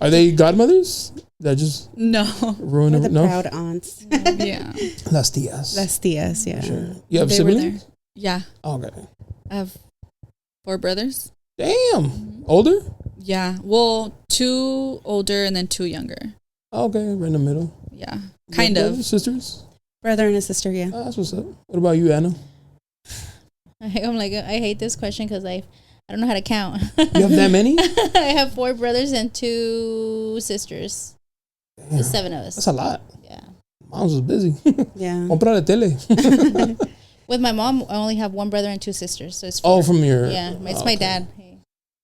Are they godmothers? That just No. ruin We're the it? No, proud aunts. Yeah. that's TS. That's TS. Yeah. For sure. You have They were siblings? there. Yeah. Okay. I have 4 brothers. Damn. Older? Yeah. Well, 2 older and then 2 younger. Okay, right in the middle. Yeah. You Kind have of. brothers, sisters? Brother and a sister. Yeah. Oh, that's what's up. What about you, Anna? I'm like, I hate this question because I don't know how to count. You have that many? I have 4 brothers and 2 sisters. Damn. There's 7 of us. That's a lot. Yeah. Mom's was busy. Yeah. Comprale tele. With my mom, I only have 1 brother and 2 sisters. So it's 4. Oh, from your... Yeah, it's oh, my okay. dad.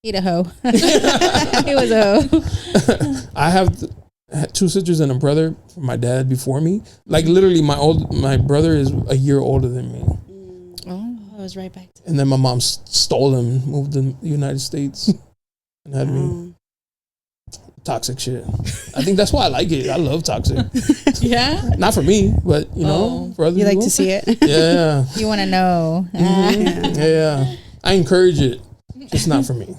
He'd a hoe. He was a hoe. I had 2 sisters and a brother from my dad before me. Like literally, my brother is a year older than me, Oh. I was right back to and then my mom stole him, moved to the United States, and had me. Um, Toxic shit. I think that's why I like it. I love toxic. Yeah. Not for me, but Oh. for other you like people. to see it? Yeah. You want to know. Mhm. Yeah. I encourage it. It's not for me.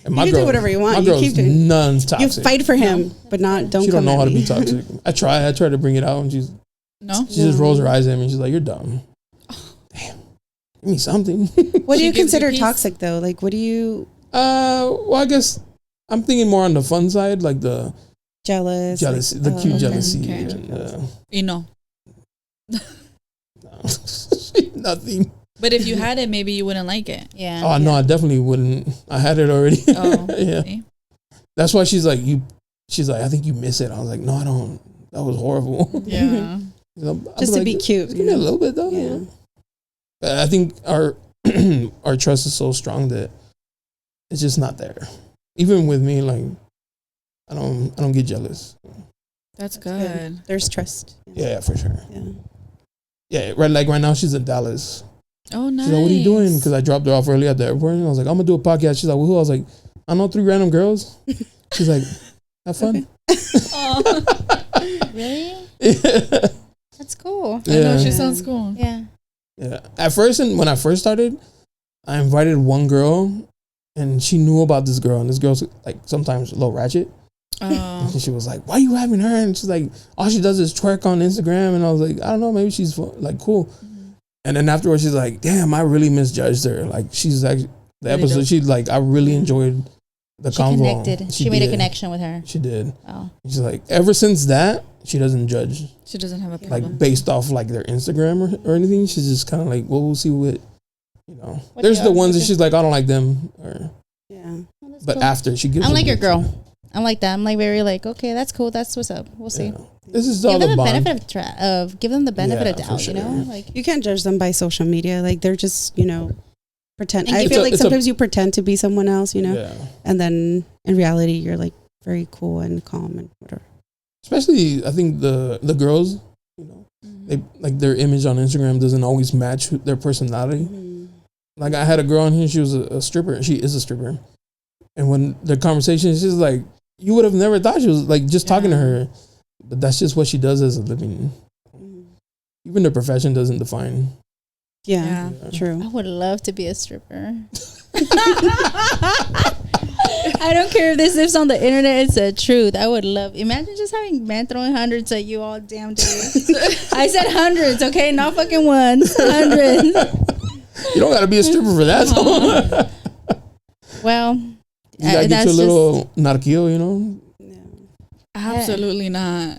And You can do whatever you want. My You girl's keep doing- none You toxic. fight for him, but don't. She don't come know at how to me. be toxic. I try to bring it out, and she No. just rolls her eyes at me. She's like, "You're dumb." Damn. Give me something. What do She you gives you consider peace. toxic though? Like, what do you Well, I guess I'm thinking more on the fun side, like the jealous? jealousy, like, the cute okay. jealousy, Okay. and You know. nothing. But if you had it, maybe you wouldn't like it. Yeah. Oh no, I definitely wouldn't. I had it already. Oh. Yeah. See? That's why she's like, I think you miss it. I was like, no, I don't. That was horrible. Yeah. You know, I'd Just to be like, cute. Give me a little bit though. Yeah. I think our our trust is so strong that it's just not there. Even with me, like I don't get jealous. That's good. There's trust. Yeah, for sure. Yeah. Yeah, right. Like right now, she's in Dallas. Oh, nice. She's like, "What are you doing?" Because I dropped her off early at the airport, and I was like, "I'm gonna do a podcast." She's like, "Who?" I was like, "I know 3 random girls." She's like, "Have fun." Really? Yeah. That's cool. I know, Yeah. she sounds cool. Yeah. Yeah. At first, when I first started, I invited one girl, and she knew about this girl, and this girl's like sometimes a little ratchet. Oh. And she was like, "Why are you having her?" And she's like, "All she does is twerk on Instagram." And I was like, "I don't know, maybe she's like cool." And then afterwards, she's like, "Damn, I really misjudged her. Like she's actually the Really episode. dope. She like I really enjoyed the She convo. connected. She made a did. connection with her. She did. Oh. She's like, ever since that, she doesn't judge She doesn't have a like problem. based off like their Instagram or anything. She's just kind of like, well, we'll see what you know. What There's they the are. ones that she's like, I don't like them. Or Yeah. Oh, that's but cool. after she gives. I'm them like your the- girl. I'm like that. I'm like very like, okay, that's cool. That's what's up. We'll see. Yeah. This is all Give the them the bond. benefit of give them the benefit Yeah, of for doubt. sure. You know, like You can't judge them by social media. Like they're just, pretend. And I give feel it- like it's a- sometimes you pretend to be someone else, Yeah. and then in reality you're like very cool and calm and whatever. Especially, I think the girls, you know, they like their image on Instagram doesn't always match their personality. Like I had a girl on here, she was a stripper. She is a stripper, and when the conversation, she's like, you would have never thought she was like just talking to her, but that's just what she does as a living. Even the profession doesn't define. Yeah, true. I would love to be a stripper. I don't care if this is on the internet. It's the truth. I would love. Imagine just having men throwing hundreds at you all damn day. I said hundreds, okay, not fucking ones. Hundreds. You don't got to be a stripper for that. Well, you gotta get your little narquillo, you know. Absolutely not.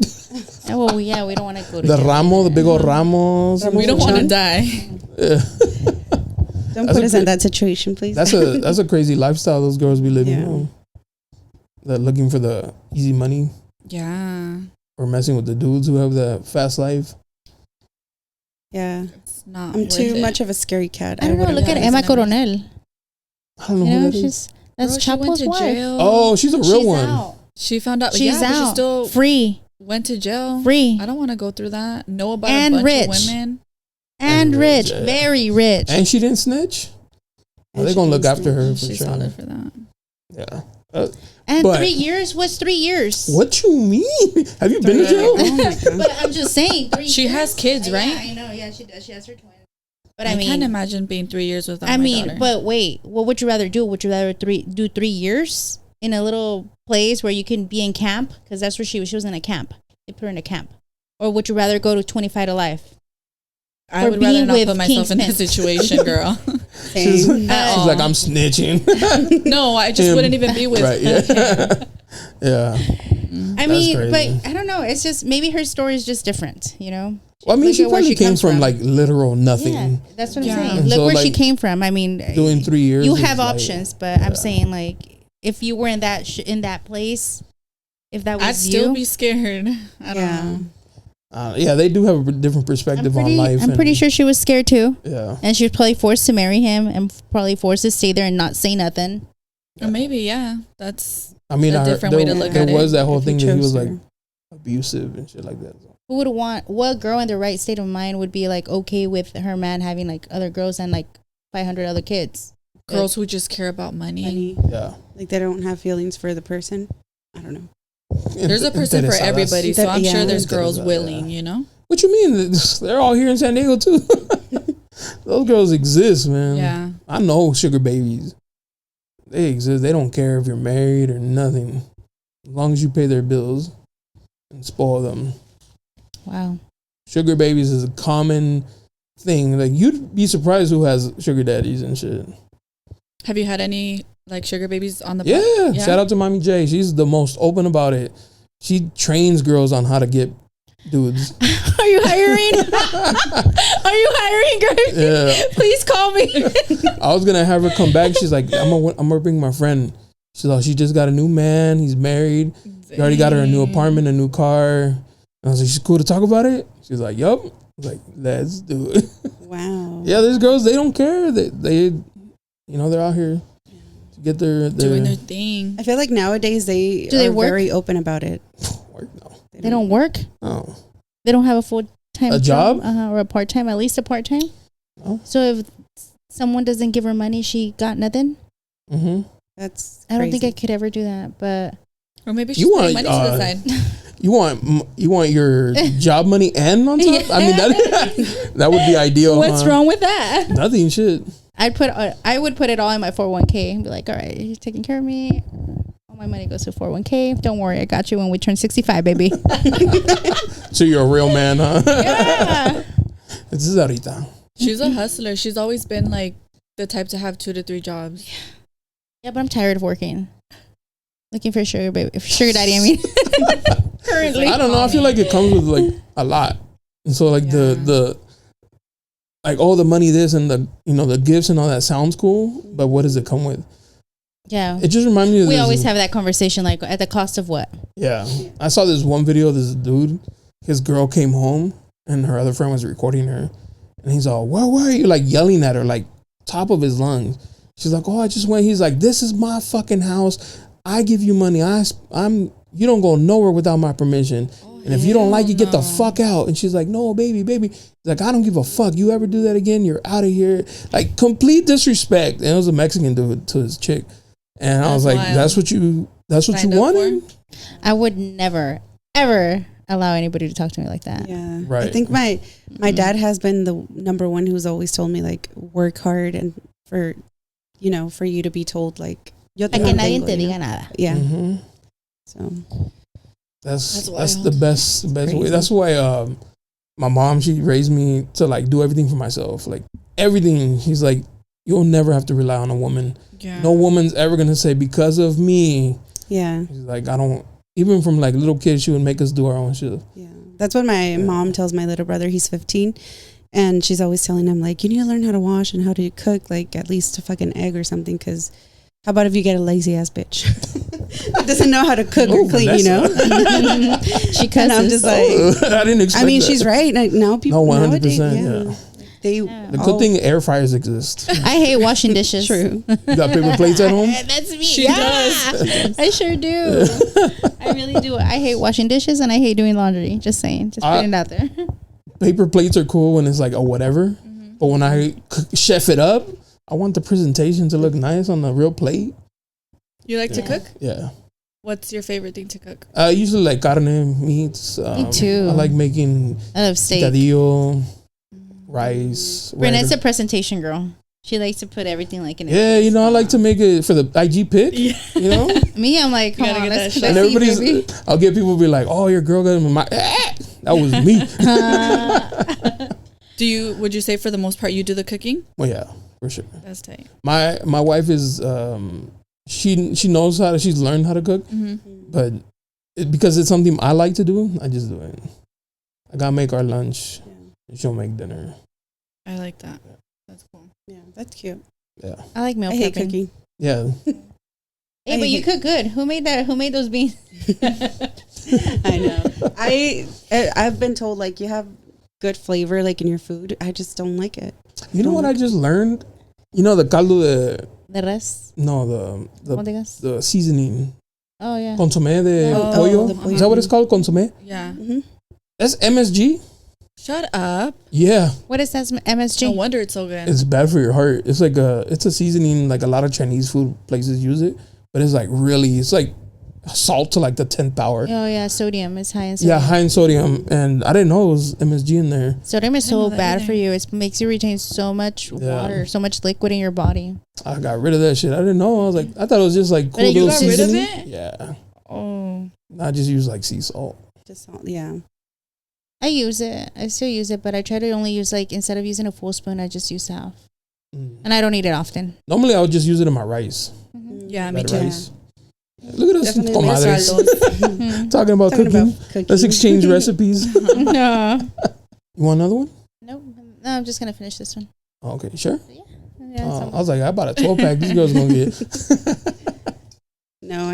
Well, yeah, we don't want to go to The jail. ramo, the big old ramos. We don't want to die. Don't put us in that situation, please. That's a crazy lifestyle those girls be living. You know? They're looking for the easy money. Yeah. Or messing with the dudes who have the fast life. Yeah. It's not. I'm worth too it. much of a scary cat. I don't know. Look at Emma Coronel. I don't know You who know, that is. that's Bro, she went Chapo's to wife. jail. Oh, she's a real She's one. out. She found out. She's but out. she still Free. went to jail. Free. I don't want to go through that. Know about And a bunch rich. of women. And rich. yeah. Very rich. And she didn't snitch. And They're she gonna look didn't after her for She's sure. solid for that. Yeah. And but- 3 years was 3 years. What you mean? Have you been to jail? Oh my God. But I'm just saying. 3 She years. has kids, right? Yeah, I know. Yeah, she does. She has her twin. But I I mean, can't imagine being 3 years without I my mean, daughter. but wait, what would you rather do? Would you rather do 3 years in a little place where you can be in camp? Because that's where she was. She was in a camp. They put her in a camp. Or would you rather go to 25 to life? I for would rather being not with put myself in that Kingston. situation, girl. She's Same. like, I'm snitching. No, I just Him. wouldn't even be with Right, yeah. Yeah. I mean, crazy. but I don't know. It's just maybe her story is just different, you know? Well, I mean, Look she at where probably came comes from like literal nothing. Yeah, that's what I'm Yeah. saying. And Look so, where she like, came from. I mean, Doing 3 years. you is have like- options, but I'm saying like if you were in that in that place, if that was I'd still you, be scared. I don't know. Yeah, they do have a different perspective on life. I'm pretty sure she was scared too. Yeah. And she was probably forced to marry him and probably forced to stay there and not say nothing. Or maybe, yeah. That's I mean, a different way to look at there was it. that whole If he thing that he was chose like her. abusive and shit like that. Who would what girl in the right state of mind would be like okay with her man having like other girls and like 500 other kids? girls who just care about money. Money. Yeah. Like they don't have feelings for the person. I don't know. There's a person for everybody, so I'm Yeah. sure there's girls Yeah. willing, you know? What you mean? They're all here in San Diego too. Those girls exist, man. Yeah. I know sugar babies. They exist. They don't care if you're married or nothing. As long as you pay their bills and spoil them. Wow. Sugar babies is a common thing. Like, you'd be surprised who has sugar daddies and shit. Have you had any like sugar babies on the Yeah. Yeah. Shout out to Mommy J. She's the most open about it. She trains girls on how to get dudes. Are you hiring? Are you hiring, girl? Yeah. Please call me. I was gonna have her come back. She's like, I'm gonna bring my friend. She's like, she just got a new man. He's married. He already got her a new apartment, a new car. And I was like, she's cool to talk about it. She's like, yup. I was like, let's do it. Wow. Yeah, there's girls, they don't care. They you know, they're out here to get their doing their thing. I feel like nowadays they Do they are work? very open about it. work. No. They don't work. Oh. They don't have a full-time A job? or a part-time, at least a part-time. No. So if someone doesn't give her money, she got nothing. Mm-hmm. That's I don't think I crazy. could ever do that, but Or maybe she's You putting want, money to the side. You want your job money and on top? I mean, that would be ideal. what's huh? wrong with that? Nothing. Shit. I would put it all in my 401k and be like, all right, he's taking care of me. All my money goes to 401k. Don't worry, I got you when we turn 65, baby. So you're a real man, huh? Yeah. This is ahorita. She's a hustler. She's always been like the type to have 2 to 3 jobs. Yeah, but I'm tired of working. Looking for a sugar baby, sugar daddy. I mean, currently. I don't know. I feel like it comes with like a lot, and so like the like all the money, this and the the gifts and all that sounds cool, but what does it come with? Yeah. It just reminds me of We this, always have that conversation, like at the cost of what? Yeah, I saw this one video of this dude. His girl came home and her other friend was recording her, and he's all, "Where were you?" Like yelling at her, like top of his lungs. She's like, "Oh, I just went." He's like, "This is my fucking house. I give you money. I'm you don't go nowhere without my permission. And if you don't like it, get the fuck out. And she's like, no, baby. She's like, I don't give a fuck. You ever do that again, you're out of here. Like, complete disrespect. And it was a Mexican dude to his chick. And I was like, wild. That's what you wanted? I would never, ever allow anybody to talk to me like that. Yeah. Right. I think my dad has been the number one who's always told me, like, work hard and for you to be told, like, yo te que nadie mantengo, te diga nada. Yeah. Mm-hmm. So that's the best way. That's why my mom, she raised me to like do everything for myself. Like everything. She's like, you'll never have to rely on a woman. Yeah. No woman's ever gonna say because of me. Yeah. She's like, I don't. Even from like little kids, she would make us do our own shit. Yeah. That's what my mom tells my little brother. He's 15. And she's always telling him, like, you need to learn how to wash and how to cook, like, at least a fucking egg or something. Because how about if you get a lazy ass bitch that doesn't know how to cook or clean, Vanessa. you know? She cusses. And I'm just like, I didn't expect. I mean, that. she's right. Like, now people, 100%. The good thing air fryers exist. I hate washing dishes. True. You got paper plates at home? That's me. She does. I sure do. I really do. I hate washing dishes and I hate doing laundry. Just saying. Just putting it out there. Paper plates are cool when it's like a whatever. Mm-hmm. But when I chef it up, I want the presentation to look nice on the real plate. You like to cook? Yeah. What's your favorite thing to cook? I usually like carne, meats. Me too. I like making I love steak. Picadillo, rice. Brunette's a presentation girl. She likes to put everything like in it. Yeah, you know, I like to make it for the IG pic. Yeah. You know? Me, I'm like, come on, let's and everybody's, I'll get people be like, oh, your girl got my, that was me. Would you say for the most part you do the cooking? Well, yeah, for sure. That's tight. My wife is, she knows she's learned how to cook, but because it's something I like to do, I just do it. I gotta make our lunch. And she'll make dinner. I like that. That's cool. Yeah, that's cute. Yeah. I like meal I prepping. hate cooking. Yeah. Hey, but you cook good. Who made that? Who made those beans? I know. I've been told, like, you have good flavor, like, in your food. I just don't like it. You know what I just learned? You know the caldo de... The res? No, the seasoning. Oh, yeah. Consomé de pollo. The pollo. Is that what it's called? Consomé? Yeah. Mm-hmm. That's MSG? Shut up. Yeah. What is that MSG? No wonder it's so good. It's bad for your heart. It's like it's a seasoning, like a lot of Chinese food places use it, but it's like it's like salt to like the 10th power. Oh yeah, sodium is high in sodium. Yeah, high in sodium, and I didn't know it was MSG in there. Sodium is so bad for you. It makes you retain so much water, so much liquid in your body. I got rid of that shit. I didn't know. I thought it was just like cool. But you got seasoning. Rid of it? Yeah. Oh. I just use like sea salt. Just salt, yeah. I use it. I still use it, but I try to only use instead of using a full spoon, I just use half. And I don't eat it often. Normally, I would just use it in my rice. Mm-hmm. Yeah, me too. Rice. Look at us, comadres. Talking about cooking. Let's exchange recipes. No. You want another one? Nope. No, I'm just gonna finish this one. Oh, okay, sure. Yeah. I was like, I bought a 12-pack. These girls gonna get. No,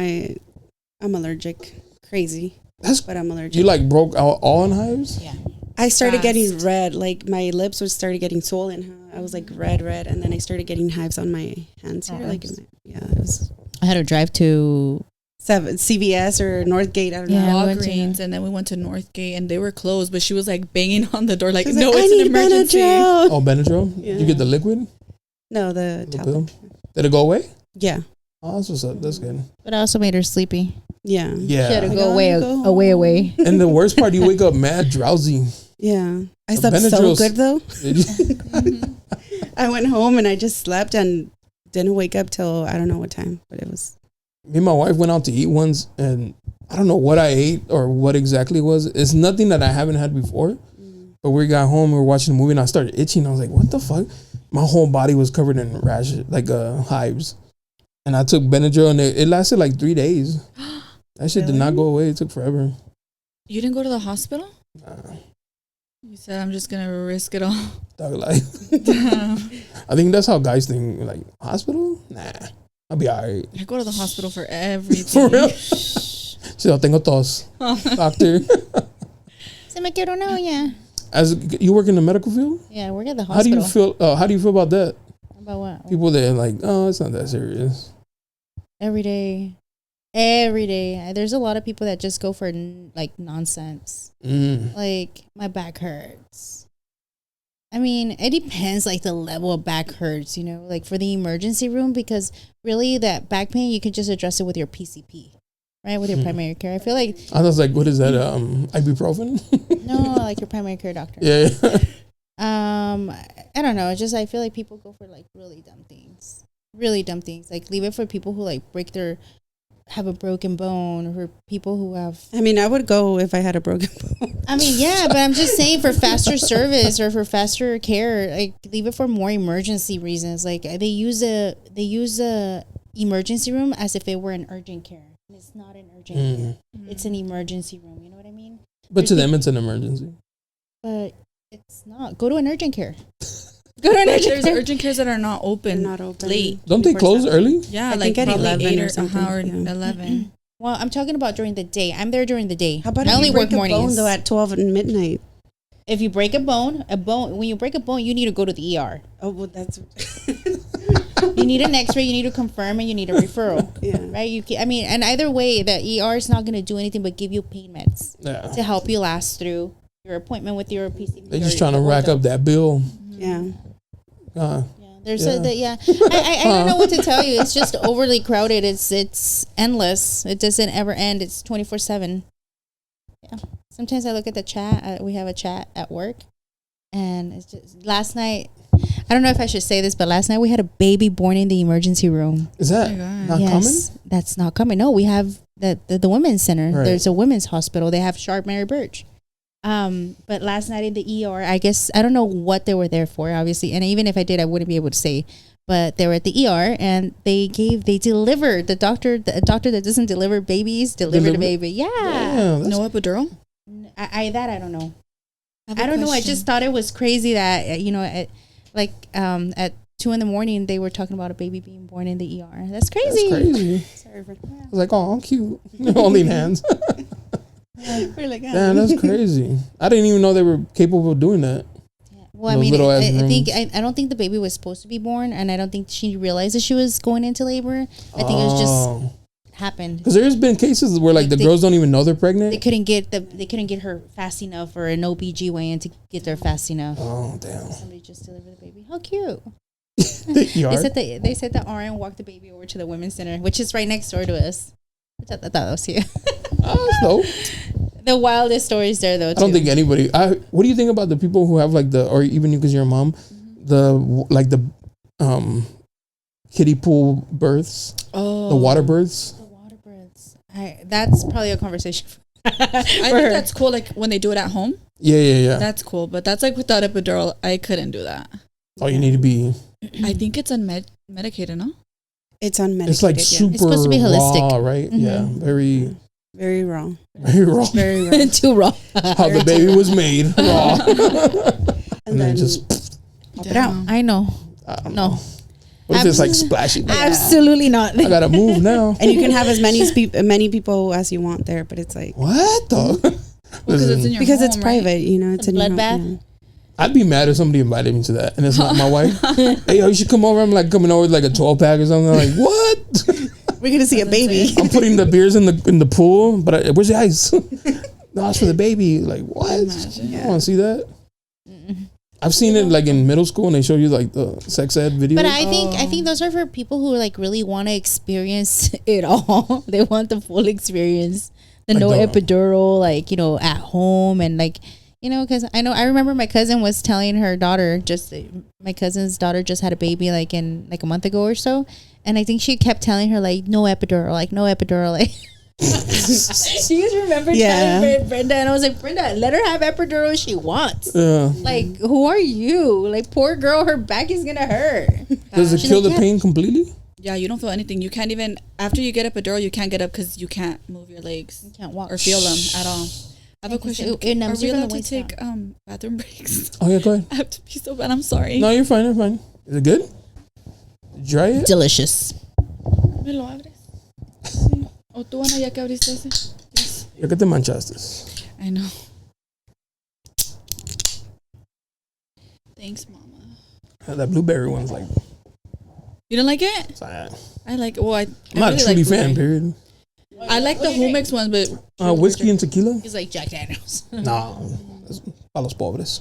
I'm allergic. Crazy. But I'm allergic. You like broke out all in hives? Yeah. I started getting red. Like my lips started getting swollen. I was like red, and then I started getting hives on my hands here. I had to drive to CVS or Northgate. I don't know. Walgreens, and then we went to Northgate, and they were closed. But she was like banging on the door, like, no, it's an emergency. Benadryl. Oh, Benadryl. Yeah. You get the liquid? No, the tablet. Did it go away? Yeah. Oh, that's what's up. That's good. But I also made her sleepy. Yeah. Yeah. She had to go away. And the worst part, you wake up mad drowsy. Yeah. I slept so good though. Did you? I went home and I just slept and didn't wake up till I don't know what time, but it was. Me and my wife went out to eat once, and I don't know what I ate or what exactly it was. It's nothing that I haven't had before. But we got home, we were watching the movie, and I started itching. I was like, what the fuck? My whole body was covered in rashes, like hives. And I took Benadryl, and it lasted like 3 days. That shit did not go away. It took forever. You didn't go to the hospital? Nah. You said, I'm just going to risk it all. Dog life. I think that's how guys think. Like, hospital? Nah. I'll be all right. I go to the hospital for everything. For real? Sí, tengo tos. Doctor. Se me quiero una uña. As you work in the medical field? Yeah, I work at the How do hospital. you feel? How do you feel about that? About what? People that are like, oh, it's not that serious. Every day. Every day. There's a lot of people that just go for like nonsense. Like, my back hurts. I mean, it depends, like, the level of back hurts, you know, like for the emergency room, because really that back pain, you can just address it with your PCP, right? With your primary care. I feel like. I was like, what is that? Ibuprofen? No, like your primary care doctor. Yeah. I don't know. It's just, I feel like people go for like really dumb things. Really dumb things. Like, leave it for people who like have a broken bone, or for people who have. I mean, I would go if I had a broken bone. I mean, yeah, but I'm just saying, for faster service or for faster care, like, leave it for more emergency reasons. Like, they use a emergency room as if it were an urgent care. And it's not an urgent care. It's an emergency room. You know what I mean? But to them, it's an emergency. But it's not. Go to an urgent care. Go to an urgent There's care. urgent cares that are not open. Not open. Late. Don't they close early? Yeah, I like think at probably 11 8 or or something. or Yeah. 11. Well, I'm talking about during the day. I'm there during the day. How about I if only you work break a bone mornings. though at 12 at midnight? If you break a bone, when you break a bone, you need to go to the ER. Oh, well, that's. You need an X-ray, you need to confirm, and you need a referral. Yeah. Right? I mean, and either way, the ER is not going to do anything but give you pain meds to help you last through your appointment with your PCP. They're just trying to rack up that bill. Yeah. There's I don't know what to tell you. It's just overly crowded. It's endless. It doesn't ever end. It's 24/7. Yeah. Sometimes I look at the chat. We have a chat at work, and it's just last night. I don't know if I should say this, but last night we had a baby born in the emergency room. Is that not common? That's not common. No, we have the women's center. Right. There's a women's hospital. They have Sharp Mary Birch. But last night in the ER, I guess I don't know what they were there for, obviously, and even if I did, I wouldn't be able to say. But they were at the ER, and they delivered. The doctor that doesn't deliver babies delivered a baby. Yeah. No epidural? I don't know. I don't know. I just thought it was crazy that at 2 a.m. they were talking about a baby being born in the ER. That's crazy. That's crazy. Sorry for that. I was like, oh, cute. Holding hands. We're like, Damn, that's crazy. I didn't even know they were capable of doing that. Well, I Those mean, little ass I don't think the baby was supposed to be born, and I don't think she realized that she was going into labor. I think it was just happened. Because there's been cases where like the girls don't even know they're pregnant. They couldn't get her fast enough, or an OBGYN to get there fast enough. Oh damn! Somebody just delivered the baby. How cute! They said the RN walked the baby over to the women's center, which is right next door to us. I thought that was cute. No. The wildest stories there, though. I don't think anybody. What do you think about the people who have like or even you because you're a mom, the kiddie pool births, the water births. The water births. That's probably a conversation. I think that's cool. Like when they do it at home. Yeah. That's cool, but that's like without epidural, I couldn't do that. Oh, you need to be. I think it's medicated, no? It's unmedicated. It's like super It's supposed to be holistic, raw, right? Mm-hmm. Yeah, very raw. very raw. Very raw. Too raw. How the baby was made raw, and then just pop it out. I know. I don't No. know. What if it's like splashing? Absolutely not. I gotta move now. And you can have as many people as you want there, but it's like What the? Because it's in your because home, it's right? private, you know. It's A in your blood bath? home, I'd be mad if somebody invited me to that and it's not my wife. Hey, yo, you should come over. I'm like coming over with like a 12-pack or something. I'm like, what? yeah. We're gonna see a baby. I'm putting the beers in the pool, but where's the ice? No, it's for the baby. Like what? I want to see that. I've seen it like in middle school and they show you like the sex ed videos. But I think those are for people who like really want to experience it all. They want the full experience. The no epidural, like, you know, at home, and like, you know, because I remember my cousin was telling her daughter, my cousin's daughter just had a baby like in like a month ago or so, and I think she kept telling her like no epidural, like. She just remembered telling Brenda, and I was like, Brenda, let her have epidural if she wants. Like, who are you? Like, poor girl, her back is gonna hurt. Does it kill the pain completely? Yeah, you don't feel anything. You can't even after you get epidural, you can't get up because you can't move your legs. You can't walk or feel them at all. I have a question. It numbs Are we you from allowed the to waist take down. bathroom breaks? Oh yeah, go ahead. I have to pee so bad. I'm sorry. No, you're fine. You're fine. Is it good? Did you try it? Delicious. ¿Me lo abres? Sí. O tú, Ana, ya que abriste ese. Yes. Ya que te manchaste. I know. Thanks, Mama. That blueberry one's like. You don't like it? It's like I like it. Well, I'm not a truly fan, blueberry. period. I like the home mix one, but Whiskey and tequila? He's like Jack Daniels. Nah, para los pobres.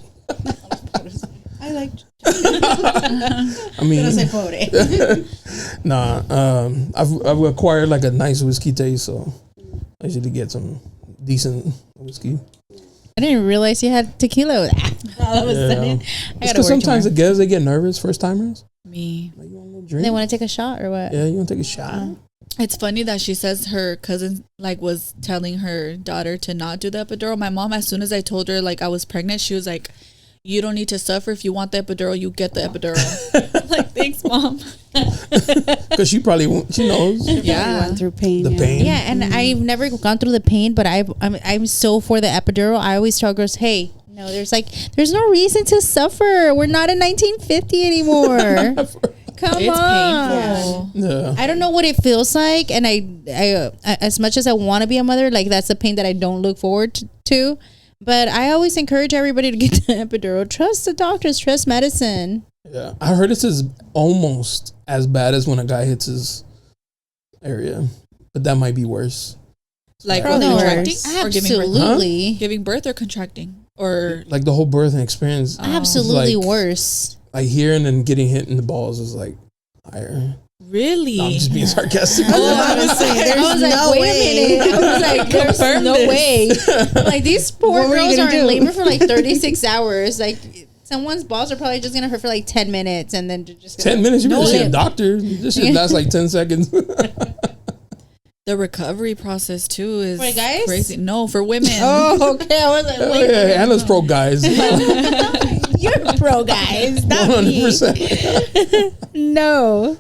I like. I mean, Pero soy pobre. nah. I've acquired like a nice whiskey taste, so I usually get some decent whiskey. I didn't realize you had tequila all of a sudden. It's because sometimes the guests, they get nervous, first timers. me. Like, you want a little drink? They want to take a shot or what? Yeah, you want to take a shot? It's funny that she says her cousin like was telling her daughter to not do the epidural. My mom, as soon as I told her like I was pregnant, she was like, "You don't need to suffer. If you want the epidural, you get the epidural." I'm like, thanks, mom. Because she knows Yeah, Went through pain. the pain. Yeah, and I've never gone through the pain, but I'm so for the epidural. I always tell girls, hey, no, there's no reason to suffer. We're not in 1950 anymore. Come it's on. painful. Yeah. I don't know what it feels like, and I as much as I want to be a mother, like that's the pain that I don't look forward to. But I always encourage everybody to get the epidural. Trust the doctors. Trust medicine. Yeah, I heard this is almost as bad as when a guy hits his area, but that might be worse. Like Probably contracting worse. or giving birth. Absolutely, Giving birth or contracting or Like the whole birthing experience, absolutely like- worse. like here and then getting hit in the balls is like higher. really. No, I'm just being sarcastic. I was like, no wait way. a minute. I was like, there's Confirm no this. way. Like these poor What were you girls gonna are in do? labor for like 36 hours. Like someone's balls are probably just gonna hurt for like 10 minutes, and then they're just 10 minutes, you better see a live. doctor. This shit lasts like 10 seconds. The recovery process too is For guys? crazy. No, for women. Oh, okay. I was like, Oh, wait, yeah, Anna's pro guys. you're pro, guys. Not me. 100%. No.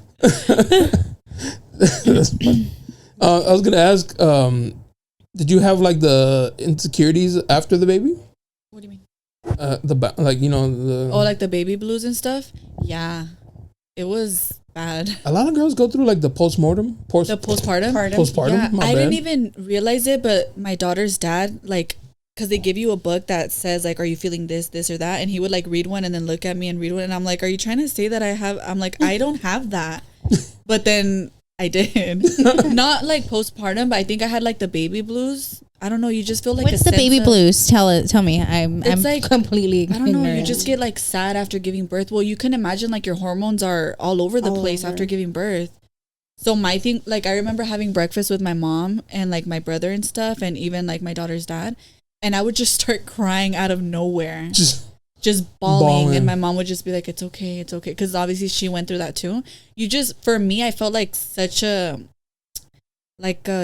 That's fun. I was gonna ask, did you have like the insecurities after the baby? What do you mean? The Oh, like the baby blues and stuff. Yeah, it was bad. a lot of girls go through like the postpartum. The postpartum. Postpartum. Yeah, My I bad. didn't even realize it, but my daughter's dad, like, because they give you a book that says, like, are you feeling this, this, or that? And he would, like, read one and then look at me and read one. And I'm like, are you trying to say that I have? I'm like, I don't have that. But then I did. Not, like, postpartum, but I think I had, like, the baby blues. I don't know. You just feel like What's a the sense baby of- blues? Tell me. I'm like- completely I don't know. You ignorant. just get, like, sad after giving birth. Well, you can imagine, like, your hormones are all over the All place over. after giving birth. So my thing, like, I remember having breakfast with my mom and, like, my brother and stuff, and even, like, my daughter's dad. And I would just start crying out of nowhere, just bawling. And my mom would just be like, it's okay. Because obviously she went through that too. For me, I felt like such a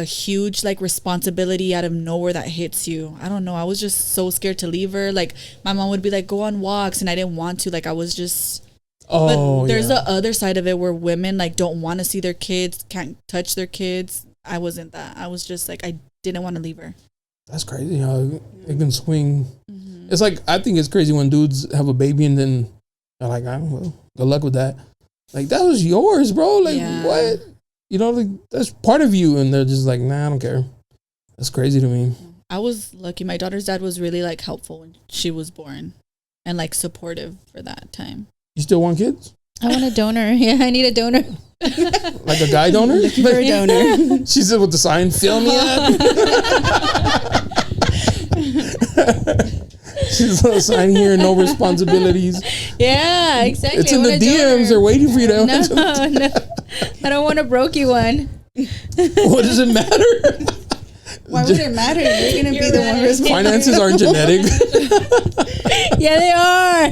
huge, like, responsibility out of nowhere that hits you. I don't know. I was just so scared to leave her. Like, my mom would be like, go on walks. And I didn't want to. Like, I was just... But there's the other side of it where women, like, don't want to see their kids, can't touch their kids. I wasn't that. I was just like, I didn't want to leave her. That's crazy how it can swing. Mm-hmm. It's like, I think it's crazy when dudes have a baby and then they're like, oh, well, good luck with that. Like, that was yours, bro. Like, Yeah. what? You know, like, that's part of you. And they're just like, nah, I don't care. That's crazy to me. I was lucky. My daughter's dad was really, like, helpful when she was born and, like, supportive for that time. You still want kids? I want a donor. Yeah, I need a donor. Like a guy donor? Looking for a donor. She said with the sign, fill me up. She's on a sign here, no responsibilities. Yeah, exactly. It's in the DMs. They're waiting for you to No, no. I don't want a brokey one. What does it matter? Why would it matter? You're gonna be the one responsible. Finances aren't genetic. Yeah, they are.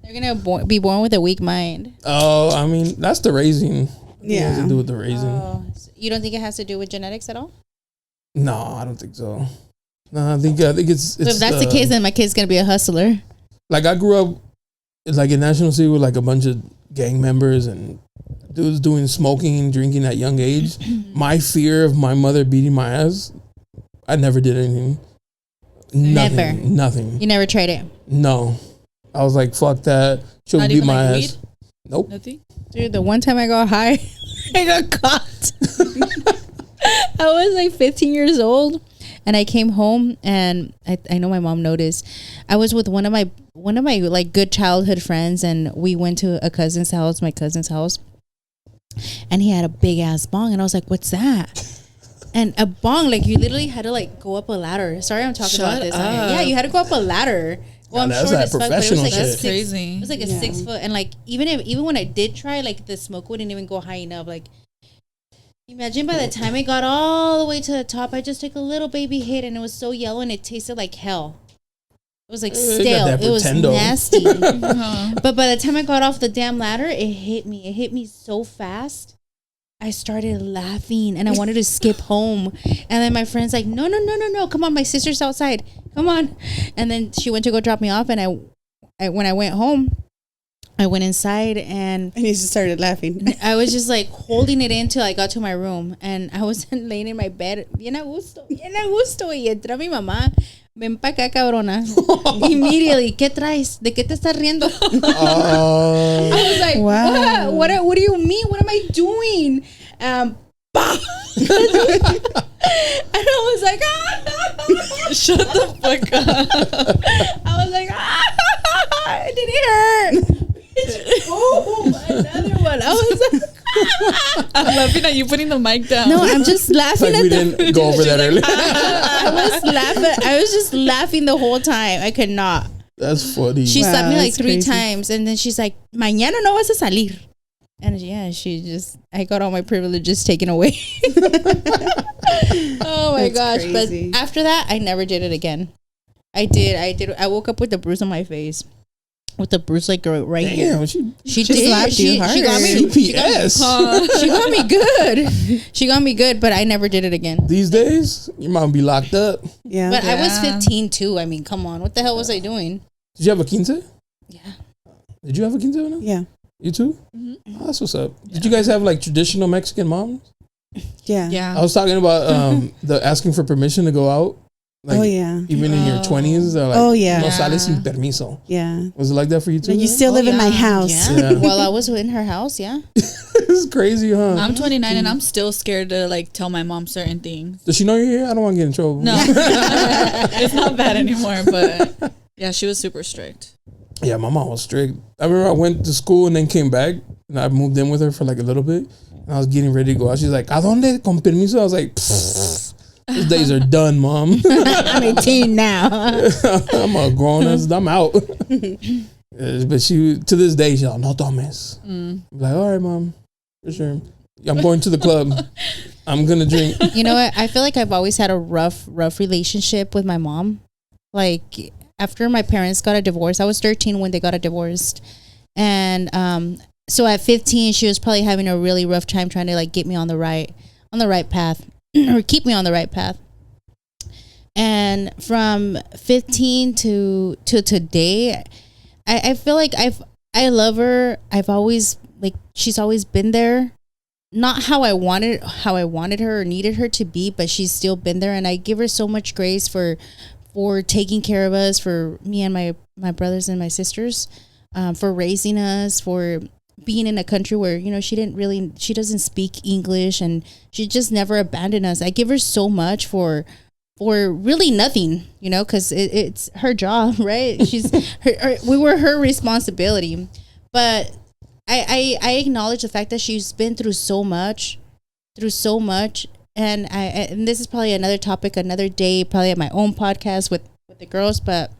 They're gonna be born with a weak mind. Oh, I mean, that's the raising. It has Yeah. to do with the raising. Oh, you don't think it has to do with genetics at all? No, I don't think so. No, I think it's So if that's the case, then my kid's gonna be a hustler. like I grew up like in National City with like a bunch of gang members and dudes doing smoking and drinking at young age. My fear of my mother beating my ass, I never did anything. Never. Nothing. You never tried it, No. I was like, fuck that. She'll Not beat even, my like, ass. Nope. Nothing? dude. The one time I got high, I got caught. I was like 15 years old, and I came home, and I know my mom noticed. I was with one of my like good childhood friends, and we went to my cousin's house, and he had a big ass bong, and I was like, "What's that?" And a bong, like you literally had to like go up a ladder. Sorry, I'm talking about this. Yeah, you had to go up a ladder. Well, I'm that's short that as fuck, but it was professional like shit. That's crazy. It was like a 6 foot, and like even when I did try, like the smoke wouldn't even go high enough. Like, imagine by the time it got all the way to the top, I just took a little baby hit, and it was so yellow, and it tasted like hell. It was like stale. It was nasty. But by the time I got off the damn ladder, it hit me. It hit me so fast. I started laughing and I wanted to skip home. And then my friend's like, no. Come on, my sister's outside. Come on. And then she went to go drop me off. And I when I went home, I went inside and he just started laughing. I was just like holding it in till I got to my room. And I was laying in my bed, bien a gusto. Y entra mi mamá. Ven pa' acá, cabrona. Immediately, ¿qué traes? ¿De qué te estás riendo? I was like, wow. What do you mean? What am I doing? And I was like, Shut the fuck up. I was like, did it hurt? Boom, another one. I was like, I'm laughing at you putting the mic down. no, I'm just laughing Like at we didn't go over that earlier. I was just laughing the whole time. I could not. That's funny. She slapped me like that's 3 crazy. times, and then she's like, "Mañana no vas a salir." And yeah, I got all my privileges taken away. Oh my That's gosh. crazy. But after that, I never did it again. I did. I woke up with a bruise on my face. With the bruise like right here. Damn, She did. slapped you hard. She got me. CPS. She got me good. She got me good, but I never did it again. These days, your mom be locked up. Yeah. But I was Yeah. 15 too. I mean, come on. What the hell was I doing? Did you have a quince? Yeah. Did you have a quince? No? Yeah. You too? Oh, that's what's up. Did you guys have like traditional Mexican moms? Yeah. Yeah. I was talking about the asking for permission to go out. Like, Oh yeah. even in your 20s, they're like, Oh, yeah. no sales sin permiso. Yeah. Was it like that for you too? But you still live in my house. Yeah. Yeah. Well, I was in her house. Yeah. It's crazy, huh? I'm 29 and I'm still scared to like tell my mom certain things. Does she know you're here? I don't want to get in trouble. No, it's not bad anymore. But yeah, she was super strict. Yeah, my mom was strict. I remember I went to school and then came back, and I moved in with her for like a little bit. And I was getting ready to go out. She's like, ¿A dónde? Con permiso? I was like, these days are done, Mom. I'm 18 now. I'm a grown ass. I'm out. But she, to this day, she's like, no tomes. I'm like, all right, Mom, for sure. I'm going to the club. I'm gonna drink. You know what? I feel like I've always had a rough relationship with my mom. Like after my parents got a divorce, I was 13 when they got a divorce, and so at 15, she was probably having a really rough time trying to like get me on the right path or keep me on the right path. And from 15 to today, I feel like I love her. I've always like she's always been there. Not how I wanted her or needed her to be, but she's still been there, and I give her so much grace for taking care of us, for me and my brothers and my sisters, for raising us, for being in a country where, you know, she doesn't speak English, and she just never abandoned us. I give her so much for really nothing, you know, because it's her job, right? We were her responsibility, but I acknowledge the fact that she's been through so much, and and this is probably another topic, another day, probably at my own podcast with the girls, but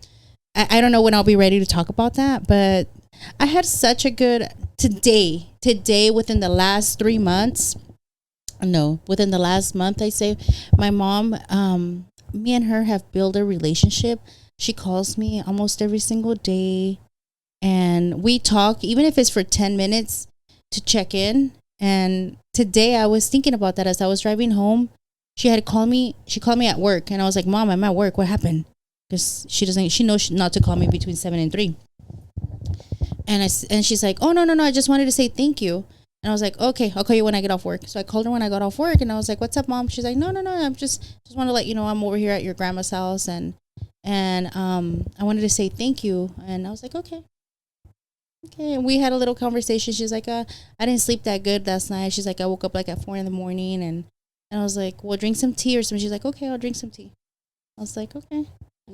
I don't know when I'll be ready to talk about that. But I had such a good today within the last 3 months. No, within the last month, I say, my mom, me and her have built a relationship. She calls me almost every single day. And we talk, even if it's for 10 minutes, to check in. And today I was thinking about that as I was driving home. She called me at work, and I was like, Mom, I'm at work. What happened? Because she knows not to call me between 7 and 3. And she's like, oh, no, I just wanted to say thank you. And I was like, okay, I'll call you when I get off work. So I called her when I got off work, and I was like, what's up, Mom? She's like, no, I'm just want to let you know I'm over here at your grandma's house, and I wanted to say thank you. And I was like, okay. And we had a little conversation. She's like, I didn't sleep that good last night. She's like, I woke up like at 4 a.m. and I was like, well, drink some tea or something. She's like, okay, I'll drink some tea. I was like, okay.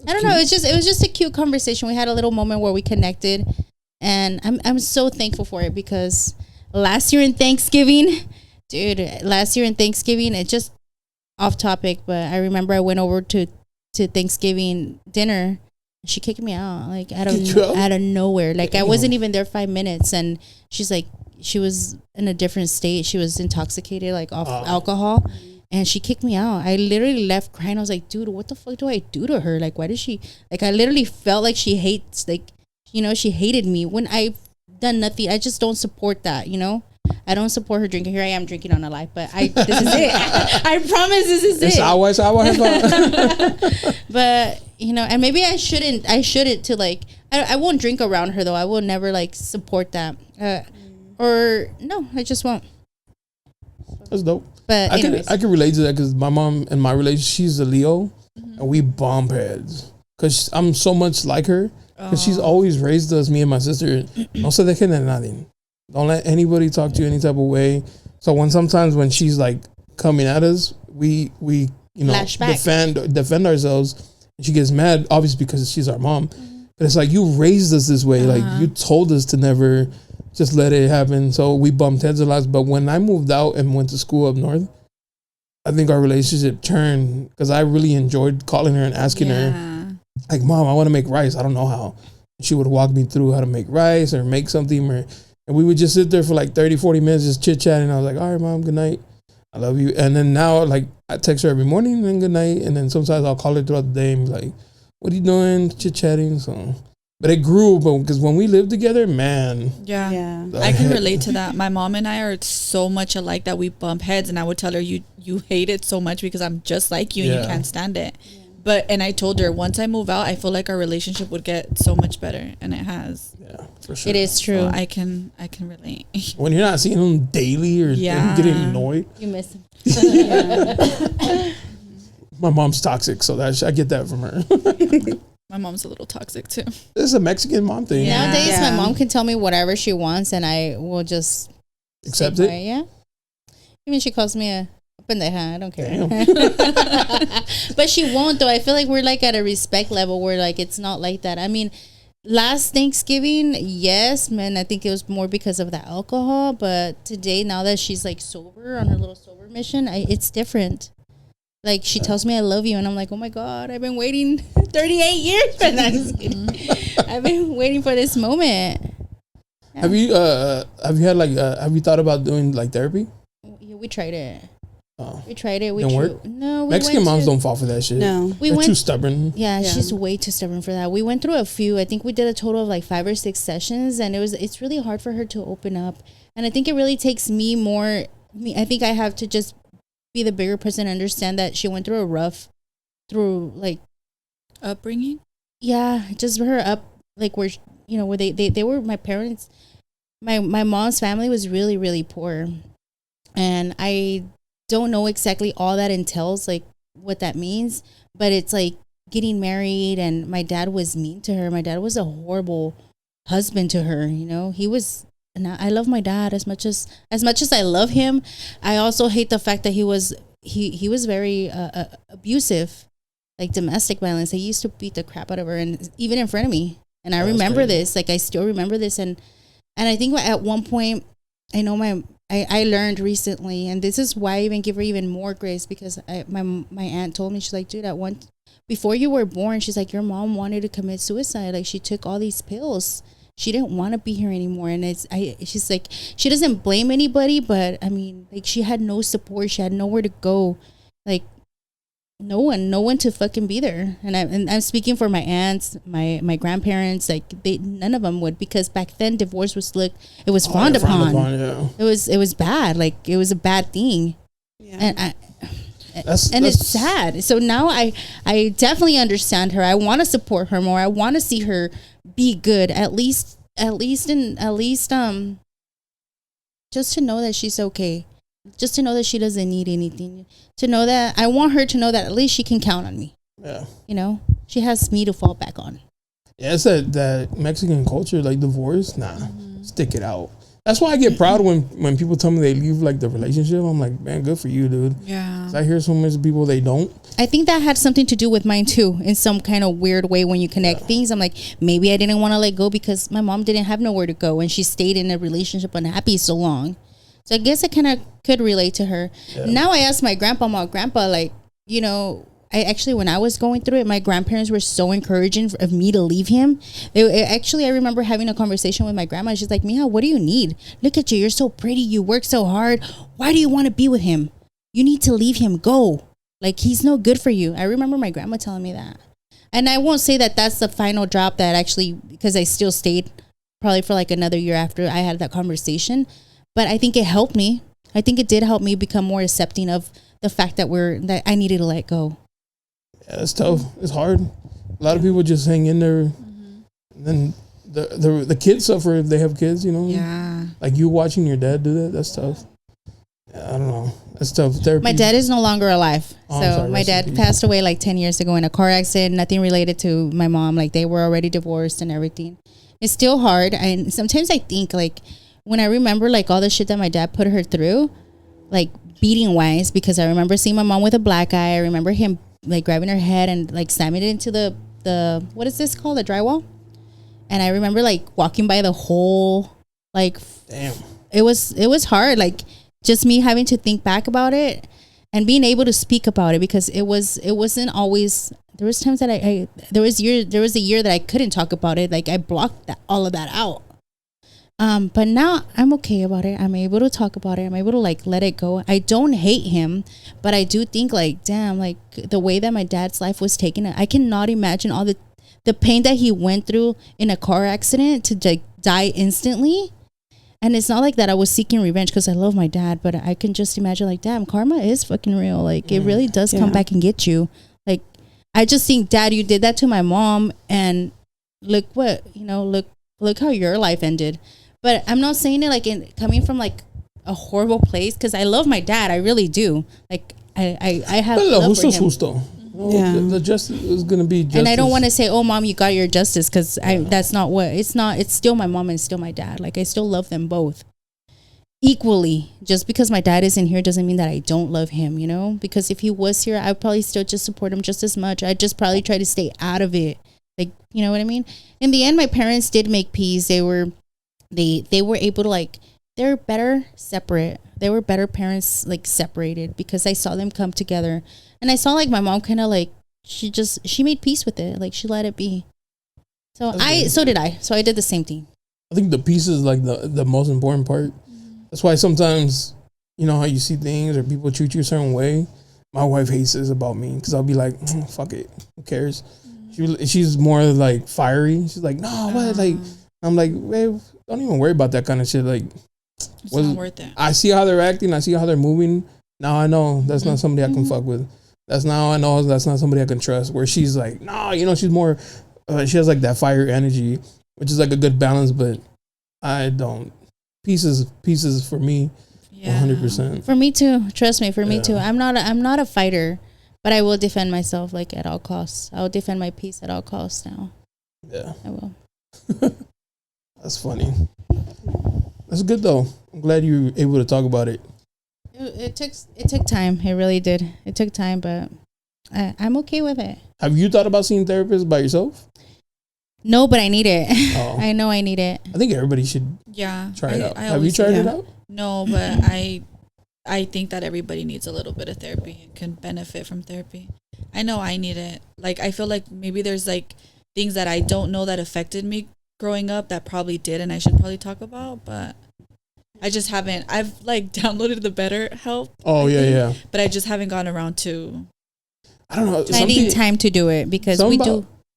I don't know. It was just a cute conversation. We had a little moment where we connected, and I'm so thankful for it, because last year in Thanksgiving, it just off topic, but I remember I went over to Thanksgiving dinner. She kicked me out like out of nowhere. Like I wasn't even there 5 minutes, and she's like, she was in a different state. She was intoxicated, like off alcohol, and she kicked me out. I literally left crying. I was like, dude, what the fuck do I do to her? Like, why does she? Like, I literally felt like she hates, like, you know, she hated me when I've done nothing. I just don't support that, you know. I don't support her drinking. Here I am drinking on a life, but this is it. I promise this is it. It's our But you know, and maybe I shouldn't to like. I won't drink around her though. I will never like support that. Or no, I just won't. That's dope. But I can relate to that because my mom and my relationship, she's a Leo, and we bump heads because I'm so much like her. Because she's always raised us, me and my sister. No se dejen de nadie. Don't let anybody talk to you any type of way. So sometimes when she's like coming at us, we you know defend ourselves. And she gets mad, obviously because she's our mom. But it's like, you raised us this way. Like you told us to never just let it happen. So we bumped heads a lot. But when I moved out and went to school up north, I think our relationship turned because I really enjoyed calling her and asking her, like, Mom, I want to make rice. I don't know how. She would walk me through how to make rice or make something. And we would just sit there for like 30, 40 minutes just chit-chatting. I was like, all right, Mom, good night. I love you. And then now, like, I text her every morning and good night. And then sometimes I'll call her throughout the day and be like, what are you doing? Chit-chatting. So, but it grew because when we lived together, man. Yeah. I can relate to that. My mom and I are so much alike that we bump heads. And I would tell her, you hate it so much because I'm just like you and you can't stand it. And I told her, once I move out, I feel like our relationship would get so much better, and it has. Yeah, for sure. It is true. So I can relate. When you're not seeing them daily or getting annoyed, you miss them. My mom's toxic, so I get that from her. My mom's a little toxic too. This is a Mexican mom thing. Nowadays, my mom can tell me whatever she wants, and I will just accept it. Yeah. Even she calls me a pendeja, I don't care. But she won't though. I feel like we're like at a respect level where like it's not like that. I mean, last Thanksgiving, yes, man, I think it was more because of the alcohol. But today, now that she's like sober on her little sober mission, it's different. Like she tells me I love you, and I'm like, oh my God, I've been waiting 38 years for that. I've been waiting for this moment. Yeah. Have you had like have you thought about doing like therapy? Yeah, we tried it. Oh. We tried it. Didn't work? No, Mexican moms don't fall for that shit. No, they're too stubborn. Yeah, she's way too stubborn for that. We went through a few. I think we did a total of like 5 or 6 sessions, and it's really hard for her to open up. And I think it really takes me more. I think I have to just be the bigger person and understand that she went through like upbringing. Yeah, just her up like where where they were my parents. My mom's family was really, really poor, and I don't know exactly all that entails, like what that means, but it's like getting married, and my dad was mean to her. My dad was a horrible husband to her. He was, and I love my dad as much as I love him. I also hate the fact that he was very abusive, like domestic violence. He used to beat the crap out of her, and even in front of me. And I remember this, like I still remember this, and I think at one point, I know I learned recently, and this is why I even give her even more grace, because my aunt told me, she's like, dude, before you were born, she's like, your mom wanted to commit suicide. Like she took all these pills. She didn't want to be here anymore. And she's like, she doesn't blame anybody, but I mean, like she had no support. She had nowhere to go. Like no one to fucking be there. And I'm speaking for my aunts, my grandparents, like none of them would, because back then divorce was frowned upon. Yeah. It was bad. Like it was a bad thing. Yeah. And it's sad. So now I definitely understand her. I want to support her more. I want to see her be good, at least just to know that she's okay. Just to know that she doesn't need anything. To know that I want her to know that at least she can count on me. Yeah. She has me to fall back on. Yeah, it's that Mexican culture, like divorce. Nah, stick it out. That's why I get proud when people tell me they leave like the relationship. I'm like, man, good for you, dude. Yeah. 'Cause I hear so many people they don't. I think that had something to do with mine too, in some kind of weird way. When you connect things, I'm like, maybe I didn't want to let go because my mom didn't have nowhere to go, and she stayed in a relationship unhappy so long. So I guess I kind of could relate to her. Yeah. Now I asked my grandpa, like, you know, I actually, when I was going through it, my grandparents were so encouraging of me to leave him. I remember having a conversation with my grandma. She's like, Mija, what do you need? Look at you. You're so pretty. You work so hard. Why do you want to be with him? You need to leave him. Go. Like, he's no good for you. I remember my grandma telling me that. And I won't say that that's the final drop that actually, because I still stayed probably for like another year after I had that conversation. But I think it helped me. I think it did help me become more accepting of the fact that I needed to let go. Yeah, it's tough. It's hard. A lot of people just hang in there. Mm-hmm. And then the kids suffer if they have kids, you know? Yeah. Like you watching your dad do that, that's tough. Yeah, I don't know. That's tough. Therapy. My dad is no longer alive. My dad passed away like 10 years ago in a car accident, nothing related to my mom. Like, they were already divorced and everything. It's still hard. And sometimes I think, like, when I remember like all the shit that my dad put her through, like beating wise, because I remember seeing my mom with a black eye. I remember him like grabbing her head and like slamming it into the what is this called, the drywall. And I remember like walking by the hole. Like, damn, it was hard. Like, just me having to think back about it and being able to speak about it, because it wasn't always. There was times that there was a year that I couldn't talk about it. Like, I blocked all of that out. But now I'm okay about it. I'm able to talk about it. I'm able to like let it go. I don't hate him, but I do think like, damn, like the way that my dad's life was taken, I cannot imagine all the pain that he went through in a car accident to like die instantly. And it's not like that I was seeking revenge, because I love my dad, but I can just imagine like, damn, karma is fucking real. Like, it really does come back and get you. Like, I just think, Dad, you did that to my mom, and look what, look how your life ended. But I'm not saying it like coming from like a horrible place, because I love my dad. I really do. Like, I have love for him. Yeah. The justice is going to be justice. And I don't want to say, oh, Mom, you got your justice, because that's not what. It's not. It's still my mom and still my dad. Like, I still love them both equally. Just because my dad isn't here doesn't mean that I don't love him, Because if he was here, I'd probably still just support him just as much. I'd just probably try to stay out of it. Like, you know what I mean? In the end, my parents did make peace. They were able to, like, they're better separate. They were better parents, like, separated, because I saw them come together. And I saw, like, my mom kind of, like, she made peace with it. Like, she let it be. So did I. So I did the same thing. I think the peace is, like, the most important part. That's why sometimes, you know how you see things or people treat you a certain way. My wife hates this about me, because I'll be like, fuck it. Who cares? She's more, like, fiery. She's like, no, what? Like, I'm like, babe, don't even worry about that kind of shit. Like, it's not worth it. I see how they're acting. I see how they're moving. Now I know that's not somebody I can fuck with. That's now I know that's not somebody I can trust. Where she's like, no, she's more, she has like that fire energy, which is like a good balance, but I don't. Pieces for me, 100%. For me too. Trust me, for me too. I'm not a fighter, but I will defend myself, like, at all costs. I will defend my peace at all costs now. Yeah. I will. That's funny. That's good though. I'm glad you were able to talk about it. It took time. It really did. It took time, but I'm okay with it. Have you thought about seeing therapists by yourself? No, but I need it. Oh. I know I need it. I think everybody should try it out. Have you tried it out? No, but I think that everybody needs a little bit of therapy and can benefit from therapy. I know I need it. Like, I feel like maybe there's like things that I don't know that affected me growing up that probably did, and I should probably talk about, but I just haven't. I've like downloaded the BetterHelp. Oh, yeah. But I just haven't gotten around to. I don't know. I need time to do it, because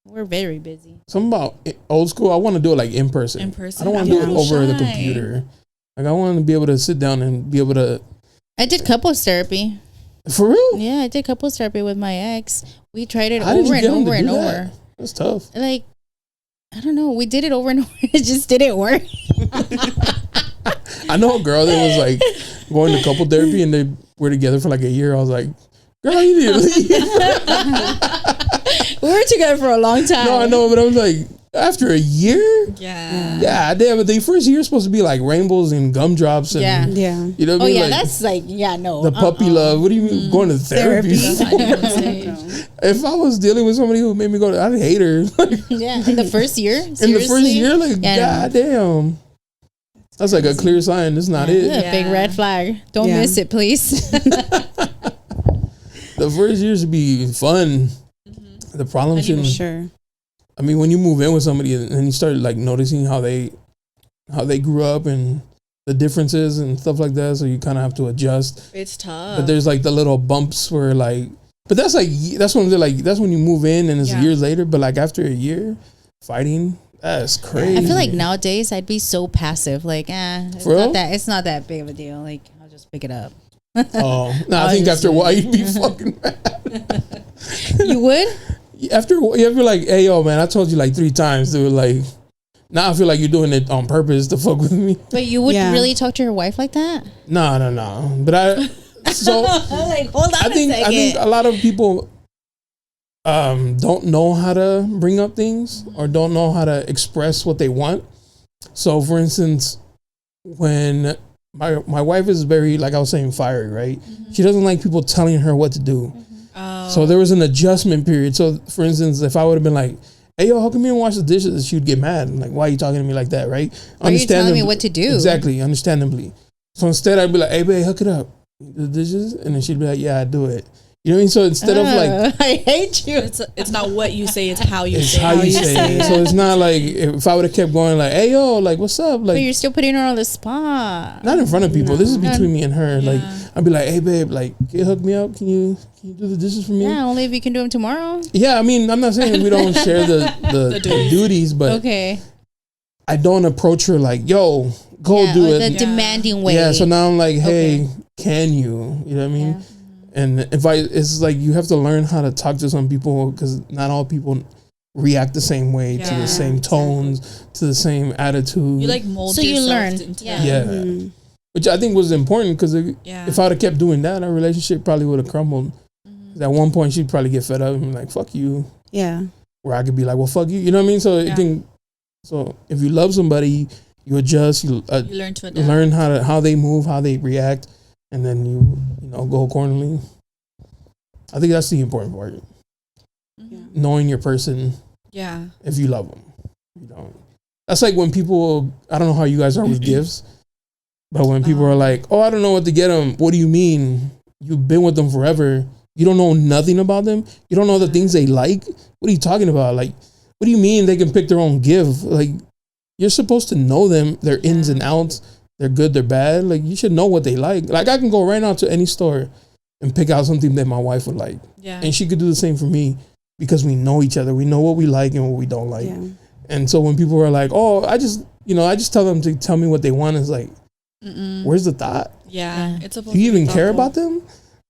we're very busy. Something about old school. I want to do it like in person. I don't want to do it over the computer. Like, I want to be able to sit down and be able to. I did couples therapy. For real? Yeah, I did couples therapy with my ex. We tried it over and over and over. That's tough. Like, I don't know. We did it over and over. It just didn't work. I know a girl that was like going to couple therapy, and they were together for like a year. I was like, girl, you need to leave. We were together for a long time. No, I know, but I was like, After a year? Yeah. Yeah, damn, but the first year is supposed to be like rainbows and gumdrops and Yeah. you know what I Oh mean? yeah, Like, that's like no. the puppy love. What do you mean going to therapy? If I was dealing with somebody who made me go, I'd hate her. Yeah, in the first year. In the first year, like Yeah, goddamn. That's like a clear sign. That's not it. A big red flag. Don't miss it, please. The first year should be fun. The problem shouldn't. Sure. I mean, when you move in with somebody and you start like noticing how they grew up and the differences and stuff like that, so you kind of have to adjust. It's tough. But there's like the little bumps where like, but that's when they're like, that's when you move in and it's years later. But like after a year, fighting, that's crazy. I feel like nowadays I'd be so passive. Like, it's not that big of a deal. Like, I'll just pick it up. Oh, no, I think after a while you'd be fucking mad. You would? After you ever like, hey yo, man, I told you like 3 times, dude. Like, now I feel like you're doing it on purpose to fuck with me. But you would really talk to your wife like that? No. But like, hold on I think a lot of people don't know how to bring up things or don't know how to express what they want. So, for instance, when my wife is very, like I was saying, fiery, right? Mm-hmm. She doesn't like people telling her what to do. Mm-hmm. Oh. So there was an adjustment period. So, for instance, if I would have been like, hey, yo, how come you don't wash the dishes? She would get mad. Like, why are you talking to me like that, right? Why are you telling me what to do? Exactly, understandably. So instead, I'd be like, hey, babe, hook it up. The dishes? And then she'd be like, yeah, I do it. You know what I mean? So instead of like, I hate you. It's not what you say, it's how you say it. It's how you say it. So it's not like, if I would have kept going like, hey, yo, like, what's up? Like, but you're still putting her on the spot. Not in front of people. No. This is between me and her. Yeah. Like, I'd be like, hey, babe, like, can you hook me up? Can you do the dishes for me? Yeah, only if you can do them tomorrow. Yeah, I mean, I'm not saying we don't share the duties, but okay. I don't approach her like, yo, go do it. The demanding way. Yeah, so now I'm like, hey, can you? You know what I mean? Yeah. And it's like you have to learn how to talk to some people because not all people react the same way to the same tones, to the same attitude. You like mold yourself. You learn. Yeah. Mm-hmm. Which I think was important because if I would have kept doing that, our relationship probably would have crumbled. Mm-hmm. At one point, she'd probably get fed up and be like, fuck you. Yeah. Where I could be like, well, fuck you. You know what I mean? So I think, so if you love somebody, you adjust. You learn to adapt. Learn how they move, how they react. And then you go accordingly. I think that's the important part. Mm-hmm. Knowing your person. Yeah. If you love them. You know. That's like when people, I don't know how you guys are with gifts, but when people are like, oh, I don't know what to get them. What do you mean? You've been with them forever. You don't know nothing about them. You don't know the things they like. What are you talking about? Like, what do you mean they can pick their own gift? Like, you're supposed to know them, their ins and outs. They're good, they're bad. Like, you should know what they like. Like, I can go right now to any store and pick out something that my wife would like. Yeah. And she could do the same for me because we know each other. We know what we like and what we don't like. Yeah. And so when people are like, oh, I just tell them to tell me what they want. It's like, where's the thought? Yeah. It's supposed. Do you even care about them?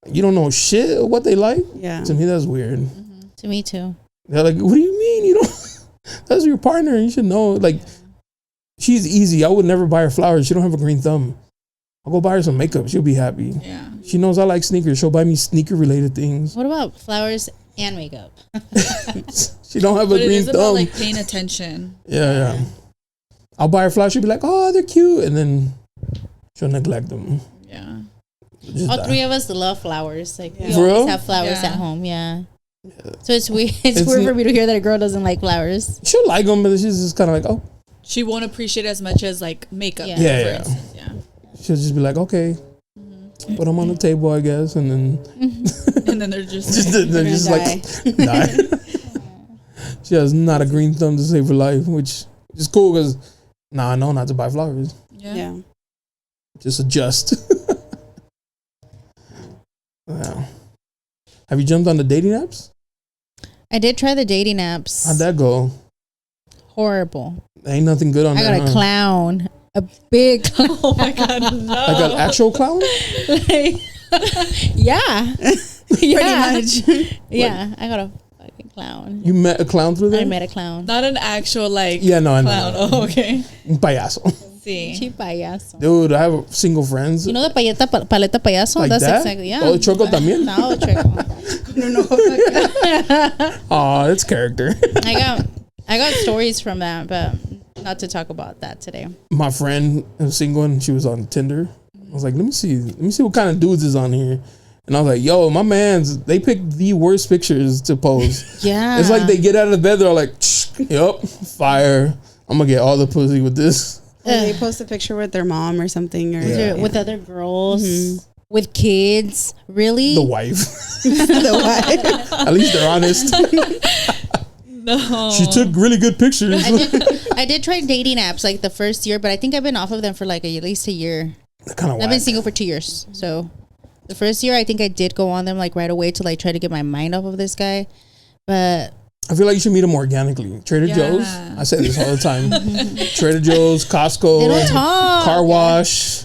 You don't know shit of what they like? Yeah. To me, that's weird. Mm-hmm. To me, too. They're like, what do you mean? You don't? That's your partner. You should know. Like, she's easy. I would never buy her flowers. She don't have a green thumb. I'll go buy her some makeup. She'll be happy. Yeah. She knows I like sneakers. She'll buy me sneaker-related things. What about flowers and makeup? She don't have a green thumb. About, like, paying attention. Yeah. I'll buy her flowers. She'll be like, oh, they're cute. And then she'll neglect them. Yeah. All 3 of us love flowers. Like, we always have flowers at home. Yeah. So it's weird. It's weird for me to hear that a girl doesn't like flowers. She'll like them, but she's just kind of like, oh. She won't appreciate as much as like makeup. Yeah. She'll just be like, okay, put them on the table, I guess, and then they're just like die. She has not a green thumb to save her life, which is cool because I know not to buy flowers. Yeah. Just adjust. Wow. Have you jumped on the dating apps? I did try the dating apps. How'd that go? Horrible. Ain't nothing good on that. I got a clown. A big clown. Oh my God, no. Like an actual clown? Yeah. Pretty much. Yeah, I got a fucking clown. You met a clown through there? I met a clown. Not an actual like clown. I know. Oh, okay. Un payaso. Sí. Payaso. Dude, I have single friends. You know the paleta payaso? Like That's that? exactly, yeah. Oh, Choco también? No, Choco. Oh, it's character. I I got stories from that, but not to talk about that today. My friend was single and she was on Tinder. I was like, let me see what kind of dudes is on here. And I was like, yo, my man's, they pick the worst pictures to post. Yeah. It's like they get out of bed, they're like, yup, fire. I'm going to get all the pussy with this. Or they post a picture with their mom or something. Or With other girls, with kids. Really? The wife. The wife. At least they're honest. No. She took really good pictures. I did try dating apps like the first year, but I think I've been off of them for like at least a year. Kind of I've been single for 2 years. So the first year, I think I did go on them like right away to like try to get my mind off of this guy. But I feel like you should meet them organically. Trader Joe's. I say this all the time. Trader Joe's, Costco, they don't talk. car wash.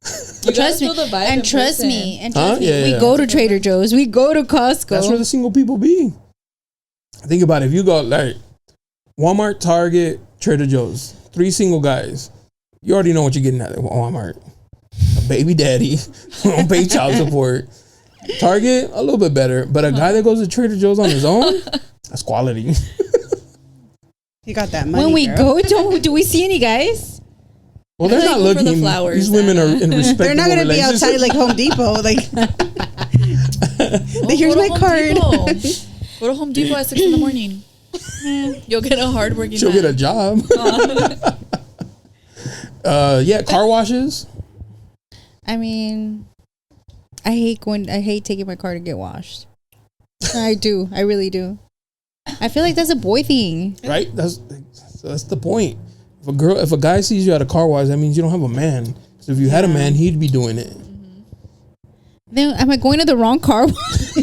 Trust me. And trust me. And trust me. Yeah, we go to Trader Joe's. We go to Costco. That's where the single people be. Think about it. If you go like Walmart, Target, Trader Joe's, 3 single guys, you already know what you're getting at Walmart. A baby daddy, don't pay child support. Target, a little bit better, but a guy that goes to Trader Joe's on his own, that's quality. You got that money. When we go, do we see any guys? Well, they're not looking. For the flowers, these women are in respectable They're not going to be outside like Home Depot. Like, here's my card. Go to Home Depot at 6 a.m. You'll get a hardworking. She'll man. get a job. Yeah, car washes. I mean, I hate taking my car to get washed. I do. I really do. I feel like that's a boy thing. Right? That's the point. If a guy sees you at a car wash, that means you don't have a man. So if you had a man, he'd be doing it. Then am I going to the wrong car wash?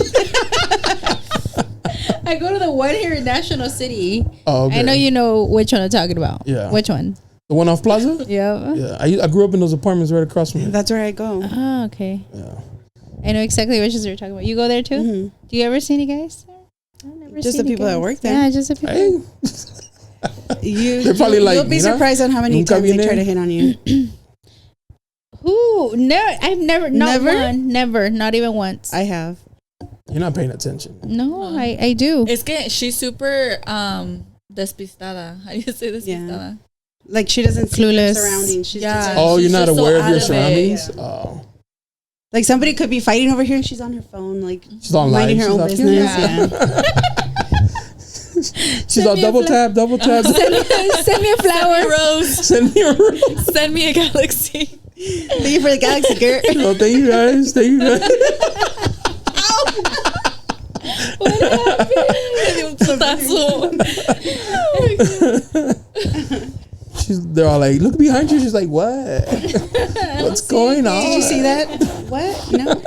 I go to the one here in National City. Oh, okay. I know you know which one I'm talking about. Yeah. Which one? The one off Plaza? Yeah. Yeah. I grew up in those apartments right across from here. That's where I go. Oh, okay. Yeah. I know exactly which ones you're talking about. You go there too? Mm-hmm. Do you ever see any guys there? I've never Just seen the people any that guys. work there. Yeah, just the people. Hey. They're probably like, you'll be surprised on how many times they try to hit on you. Who? No, I've never. Not Never? one. Never. Not even once. I have. You're not paying attention. No, I do. She's super despistada. How do you say despistada? Yeah. Like she doesn't see her Clueless. surroundings. She's Yeah. just Oh, you're She's not just so aware of out your of it. surroundings? Yeah. Oh. like somebody could be fighting over here and she's on her phone, like She's on minding live. her own She's business. Yeah. She's on double tap. Send me a flower. Send me a rose. Send me a rose. Send me a galaxy. Thank you for the galaxy, girl. Oh, thank you guys. Thank you guys. What happened? They're all like, look behind you. She's like, what? What's going on? Did you see that? What? No.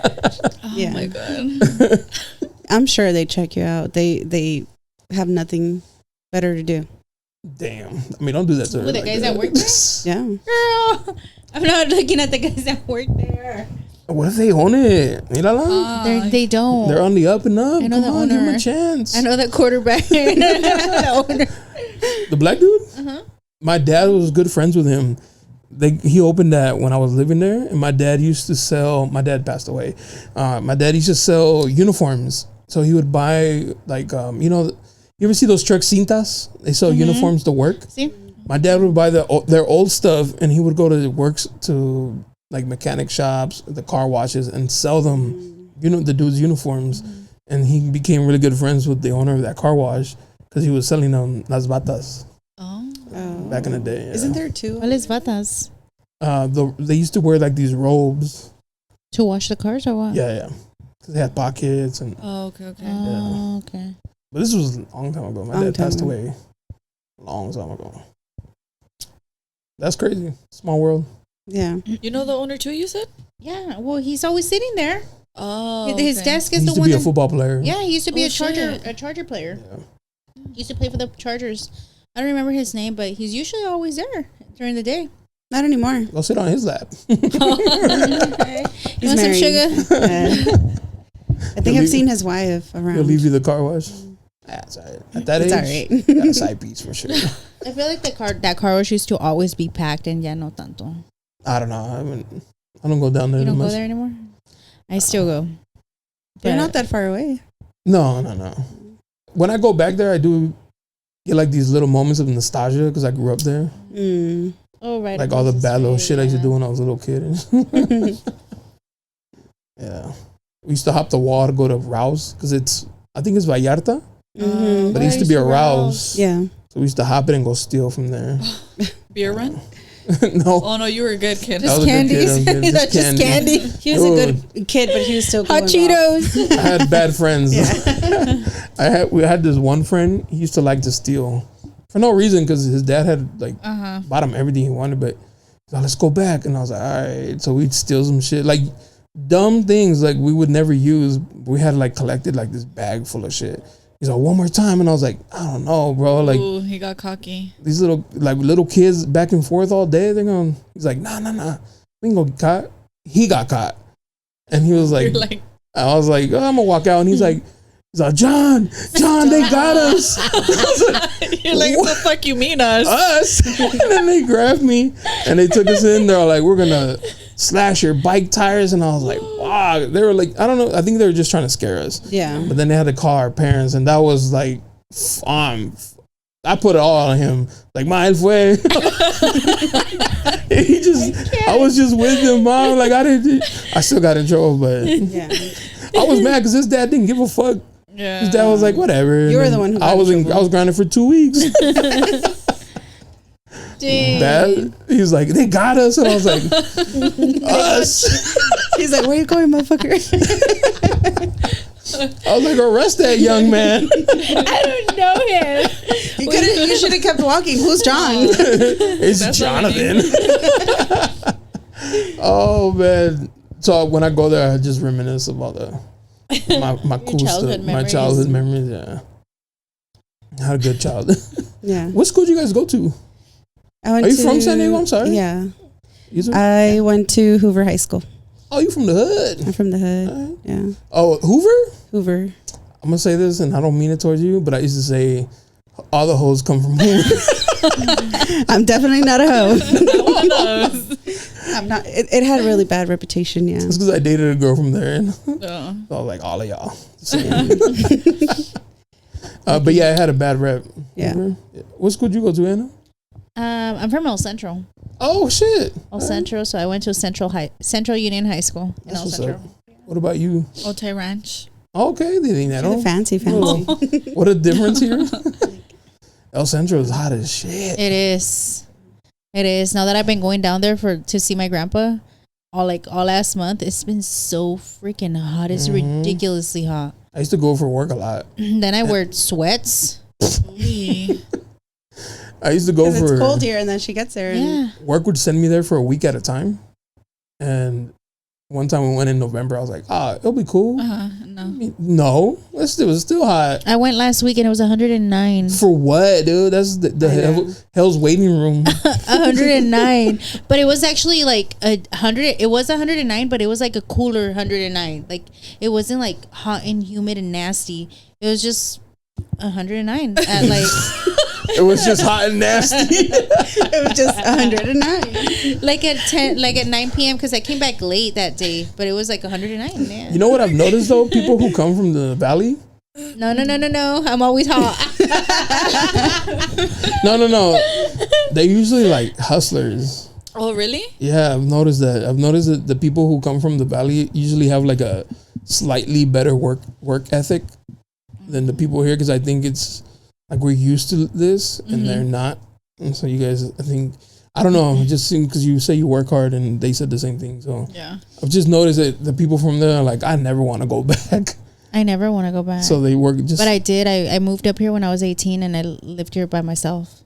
Oh my god. I'm sure they check you out. They have nothing better to do. Damn. I mean, don't do that to her. With the guys that work there? Yeah. Girl, I'm not looking at the guys that work there. What if they own it? Mírala. They don't. They're on the up and up. I know Come the on, give them owner. a chance. I know the quarterback. The owner. The black dude? My dad was good friends with him. He opened that when I was living there, and my dad used to sell. My dad passed away. My dad used to sell uniforms, so he would buy like you ever see those truck cintas? They sell uniforms to work. See? My dad would buy their old stuff, and he would go to works to like mechanic shops, the car washes, and sell them. The dude's uniforms, and he became really good friends with the owner of that car wash because he was selling them las batas. Back in the day. Yeah. Isn't there two? ¿Cuál es batas? They used to wear like these robes. To wash the cars or what? Yeah. Because they had pockets and. Oh, okay. Oh, okay. But this was a long time ago. My dad passed away a long time ago. That's crazy. Small world. Yeah. You know the owner too, you said? Yeah. Well, he's always sitting there. Oh. His okay. desk He is the used to one. be a football player. Yeah, he used to be Oh, a shit. charger player. Yeah. He used to play for the Chargers. I don't remember his name, but he's usually always there during the day. Not anymore. Go sit on his lap. You He's want some married. sugar? I think I've seen his wife around. He'll leave you the car wash. That's all right. At that It's age, all right. got a side piece for sure. I feel like that car wash used to always be packed and ya no tanto. I don't know. I don't go down there You too don't go much. there anymore? I still go. You're But- not that far away. No. When I go back there, I do get like these little moments of nostalgia because I grew up there. Oh, right. Like all the bad little shit I used to do when I was a little kid. Yeah. We used to hop the wall to go to Rouse because I think it's Vallarta. But it used to be a Rouse. Yeah. So we used to hop it and go steal from there. Beer run? No. Oh no, you were a good kid. Just candies. Just candy. He was a good kid, but he was still Hot going wrong. Cheetos. I had bad friends. We had this one friend. He used to like to steal for no reason because his dad had like bought him everything he wanted. But he's like, let's go back, and I was like, all right. So we'd steal some shit, like dumb things, like we would never use. We had like collected like this bag full of shit. He's like, one more time, and I was like, I don't know, bro. Like, ooh, he got cocky. these little kids back and forth all day. They're going. He's like, nah. We can go get caught. He got caught, and he was like, I was like, oh, I'm gonna walk out, and he's like, John, they got us. You're like, what the fuck you mean us? Us. And then they grabbed me and they took us in. They're like, we're gonna slash your bike tires, and I was like, wow. They were like, I don't know. I think they were just trying to scare us. Yeah. But then they had to call our parents, and that was like, I put it all on him. Like, ma, él fue. I was just with him, mom. Like, I still got in trouble, but Yeah. I was mad because his dad didn't give a fuck. Yeah. His dad was like, whatever. You were the one who got in trouble. I was grounded for 2 weeks. Dang. Bad. He was like, they got us. And I was like, us. He's like, where you going, motherfucker? I was like, arrest that young man. I don't know him. You should have kept walking. Who's John? It's That's Jonathan. Oh, man. So when I go there, I just reminisce about my cool stuff, my childhood memories. Yeah, I had a good childhood. Yeah. What school did you guys go to? Are you from San Diego? I'm sorry. Yeah. I went to Hoover High School. Oh, you from the hood? I'm from the hood. Yeah. Oh, Hoover? Hoover. I'm gonna say this, and I don't mean it towards you, but I used to say all the hoes come from Hoover. I'm definitely not a hoe. I'm not. It had a really bad reputation. Yeah. It's because I dated a girl from there, and so Oh. I was like, all of y'all. But yeah, I had a bad rep. Yeah. What school did you go to, Anna? I'm from El Centro. Oh shit. El Centro, so I went to Central Union High School in El Centro. What about you? Otay Ranch. Okay, they think that. The fancy. What a difference here. El Centro is hot as shit. It is. Now that I've been going down there to see my grandpa, all last month, it's been so freaking hot. It's ridiculously hot. I used to go for work a lot. Then I wear sweats. I used to go for. It's cold here, and then she gets there. Yeah. Work would send me there for a week at a time, and one time we went in November. I was like, it'll be cool. No, it was still hot. I went last week and it was 109. For what, dude? That's the hell's waiting room. 109, but it was actually like 100. It was 109, but it was like a cooler 109. Like it wasn't like hot and humid and nasty. It was just 109 at like. It was just hot and nasty. It was just 109. Like at 9 p.m. because I came back late that day, but it was like 109. Yeah. You know what I've noticed though? People who come from the valley. No. I'm always hot. No. They're usually like hustlers. Oh, really? Yeah, I've noticed that. I've noticed that the people who come from the valley usually have like a slightly better work ethic than the people here, because I think it's like we're used to this and they're not. And so you guys, I think, I don't know, it just seems because you say you work hard and they said the same thing. So yeah, I've just noticed that the people from there are like, I never want to go back. I never want to go back. So they work just. But I did. I moved up here when I was 18 and I lived here by myself.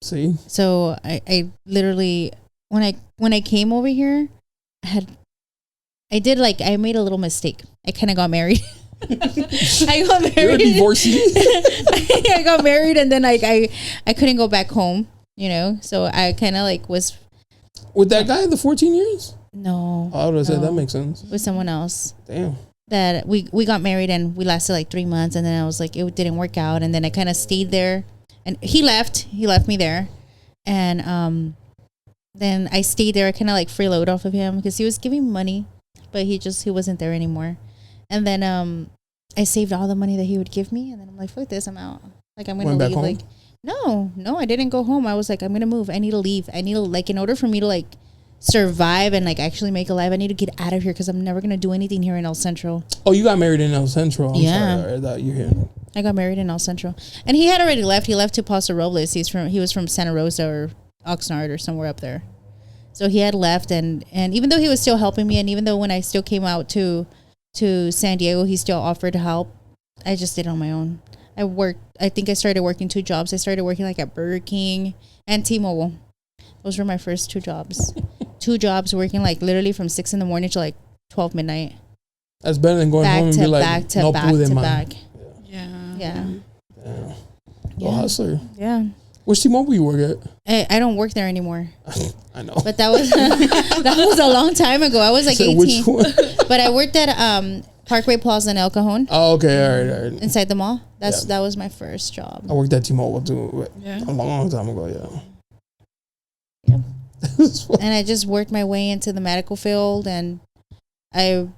See? So I literally, when I came over here, I made a little mistake. I kind of got married. I got married. You're a divorcee. I got married and then I couldn't go back home, you know? So I kind of like was. With that guy, the 14 years? No. I would have said that makes sense. With someone else. Damn. That we got married and we lasted like 3 months and then I was like, it didn't work out. And then I kind of stayed there and he left me there. And then I stayed there. I kind of like freeload off of him because he was giving me money, but he wasn't there anymore. And then I saved all the money that he would give me. And then I'm like, fuck this, I'm out. Like I'm gonna Went back leave. home? Like no, I didn't go home. I was like, I'm gonna move. I need to leave. I need to, like, in order for me to like survive and like actually make a life, I need to get out of here because I'm never gonna do anything here in El Centro. Oh, you got married in El Centro. I'm Yeah. sorry, I thought you're here. I got married in El Centro, and he had already left. He left to Paso Robles. He was from Santa Rosa or Oxnard or somewhere up there. So he had left, and even though he was still helping me, and even though when I still came out to San Diego, he still offered help. I just did it on my own. I think I started working 2 jobs. I started working like at Burger King and T-Mobile. Those were my first 2 jobs. 2 jobs working like literally from 6 a.m. to like 12 midnight. That's better than going home and be like, back to no back pude to más. back. Yeah. Yeah. Yeah. Yeah. Hustler. Yeah. Which T-Mobile you work at? I don't work there anymore. I know. But that was that was a long time ago. I was like So 18. which one? But I worked at Parkway Plaza in El Cajon Oh, okay. All right. inside the mall. Yeah. That was my first job. I worked at T-Mobile too. Yeah. A long time ago, yeah. Yep. And I just worked my way into the medical field, and I've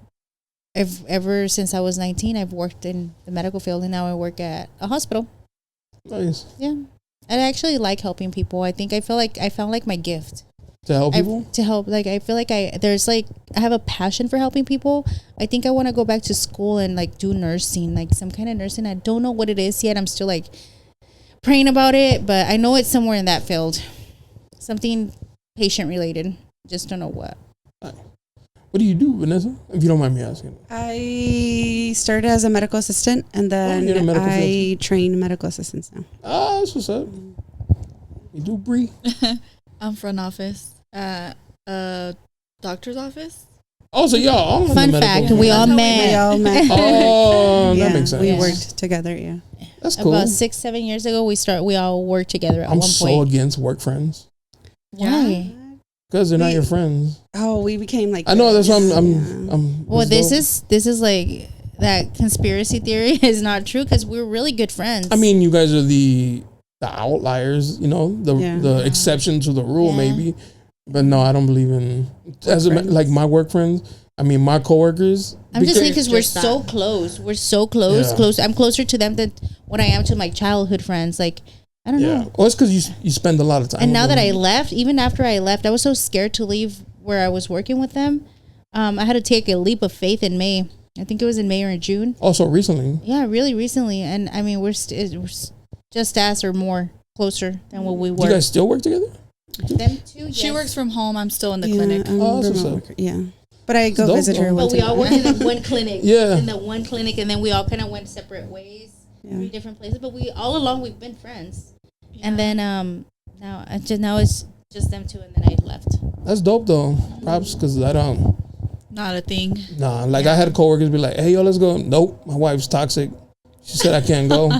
ever since I was 19, I've worked in the medical field, and now I work at a hospital. Nice. Yeah. I actually like helping people. I think I found like my gift. To help people? To help. Like, I feel like I have a passion for helping people. I think I want to go back to school and like do nursing, like some kind of nursing. I don't know what it is yet. I'm still like praying about it, but I know it's somewhere in that field. Something patient related. Just don't know what. What do you do, Vanessa? If you don't mind me asking. I started as a medical assistant, and then you're a medical I train medical assistants now. Ah, that's what's up. You do, Bree? I'm front office at a doctor's office. Oh, so y'all all in the Fun medical fact, field. we all We met all met. Oh, Yeah, that makes sense. We Yeah. worked together. Yeah. That's cool. about 6-7 years ago. We all worked together at I'm one so point. against work friends Why? because they're not your friends. Oh, we became like. I know that's why Yeah. I'm. Well, it's this dope. is like that conspiracy theory is not true because we're really good friends. I mean, you guys are the outliers, you know, the Yeah. exception to the rule, Yeah. maybe. But no, I don't believe in like my work friends. I mean, my coworkers. I'm just saying because we're Just so that. close. We're so close. Yeah. Close. I'm closer to them than what I am to my childhood friends. Like, I don't Yeah. know. Well, it's because you spend a lot of time. And with now that them. I left, even after I left, I was so scared to leave where I was working with them. I had to take a leap of faith in May. I think it was in May or in June. Also recently. Yeah, really recently. And I mean, we're just as or more closer than what we Do were. you guys still work together? Them too. She yes. works from home. I'm still in the Yeah, clinic. I'm Oh, that's what's remote up. worker. Yeah, but I go dope, visit her though. once. But we a all month. work in the one clinic. Yeah. In the one clinic, and then we all kind of went separate ways, Yeah. 3 different places. But we all along we've been friends. And then now it's just them two, and then I left. That's dope though. Props because I don't. Not a thing. Nah, like I had coworkers be like, "Hey, yo, let's go." Nope, my wife's toxic. She said I can't go.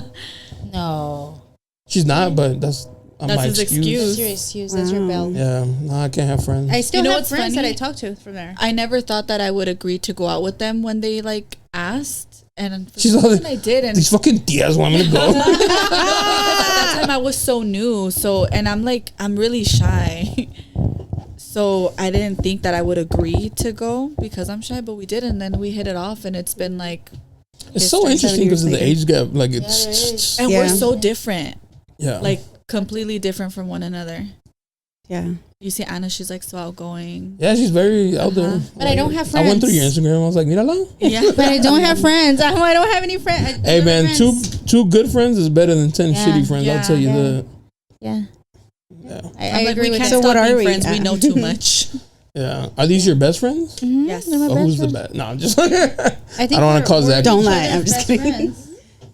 No, She's not, but that's That's my his excuse. that's your excuse. That's your bell. Yeah, no, I can't have friends. I still You know have what's friends funny? that I talk to from there. I never thought that I would agree to go out with them when they like asked, and for She's some all reason I did. And These fucking tias want me to go. at that time I was so new, and I'm really shy. So I didn't think that I would agree to go because I'm shy, but we did, and then we hit it off, and it's been like, It's so interesting because of the age gap. Like there it's is. and Yeah. we're so different, yeah. like completely different from one another. Yeah. You see Anna, she's like so outgoing. Yeah, she's very out there. But I don't have I went through your friends. Instagram. I was like, Mírala. Yeah. But I don't have friends. I don't have any friends. Hey man, two good friends is better than 10 Yeah. shitty friends. I'll tell you Yeah. that. Yeah, Yeah. I I'm like, agree we with can't that. So stop what are being we friends. We at? know too much. Yeah. Are these your best friends? Mhm, Yes. they're my Oh, best who's the friends. best? No, I'm just. I I think don't wanna we're- cause we're that. Don't each lie, other's I'm just best kidding. friends.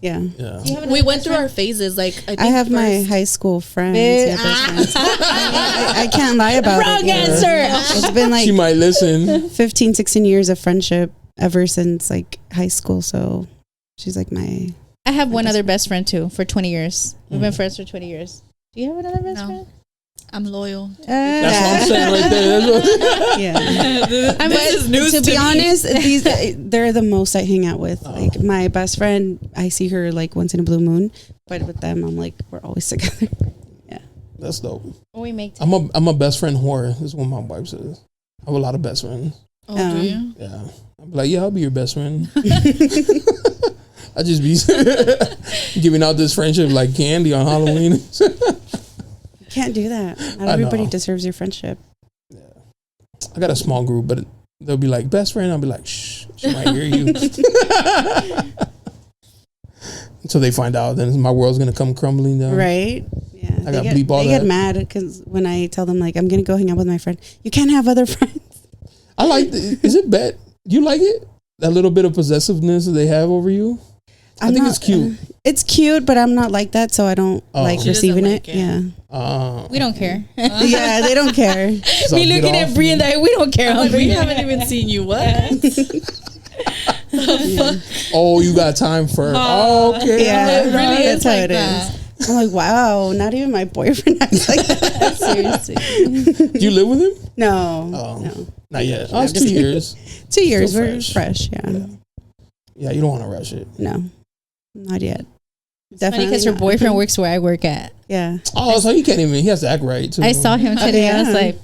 Yeah. Yeah. Do you have another We went best through our friend? phases. Like I, think I have my first- high school friends. Bitch. Yeah, best friends. I can't lie about Wrong it. answer. It's been like She might listen. 15, 16 years of friendship ever since like high school. So she's like my. I have one best other friend. best friend too for 20 years. We've been Mm. friends for 20 years. Do you have another best No. friend? I'm loyal. That's what I'm saying right there. That's what, Yeah. I This is news to be me. honest, they're the most I hang out with. Like my best friend, I see her like once in a blue moon, but with them, I'm like we're always together. that's dope. We make time. I'm a best friend whore. This is what my wife says. I have a lot of best friends. Oh, do you? Yeah. I'm like, yeah, I'll be your best friend. I just be giving out this friendship like candy on Halloween. You can't do that. Not everybody deserves your friendship. Yeah. I got a small group, but they'll be like, best friend. I'll be like, shh, she might hear you. Until they find out, then my world's going to come crumbling down. Right? Yeah. I got to bleep all that. They get mad because when I tell them, like, I'm going to go hang out with my friend, you can't have other friends. I like is it bad? Do you like it? That little bit of possessiveness that they have over you? I think it's cute. It's cute, but I'm not like that, so I don't like receiving it. Yeah. We don't care. Yeah, they don't care. Me looking at Brie and like, we don't care. Like, we haven't even seen you. What? Yeah. Oh, you got time for okay. Yeah, It really that's is how like it that. is. I'm like, wow, not even my boyfriend acts like that. Seriously. Do you live with him? No. Oh. No. Not yet. Oh, it's 2 years. 2 years. Still We're fresh. Yeah. Yeah, you don't want to rush it. No. Not yet. Funny because her boyfriend works where I work at. Yeah. Oh, so he can't even. He has to act right too. I saw him today. I was like,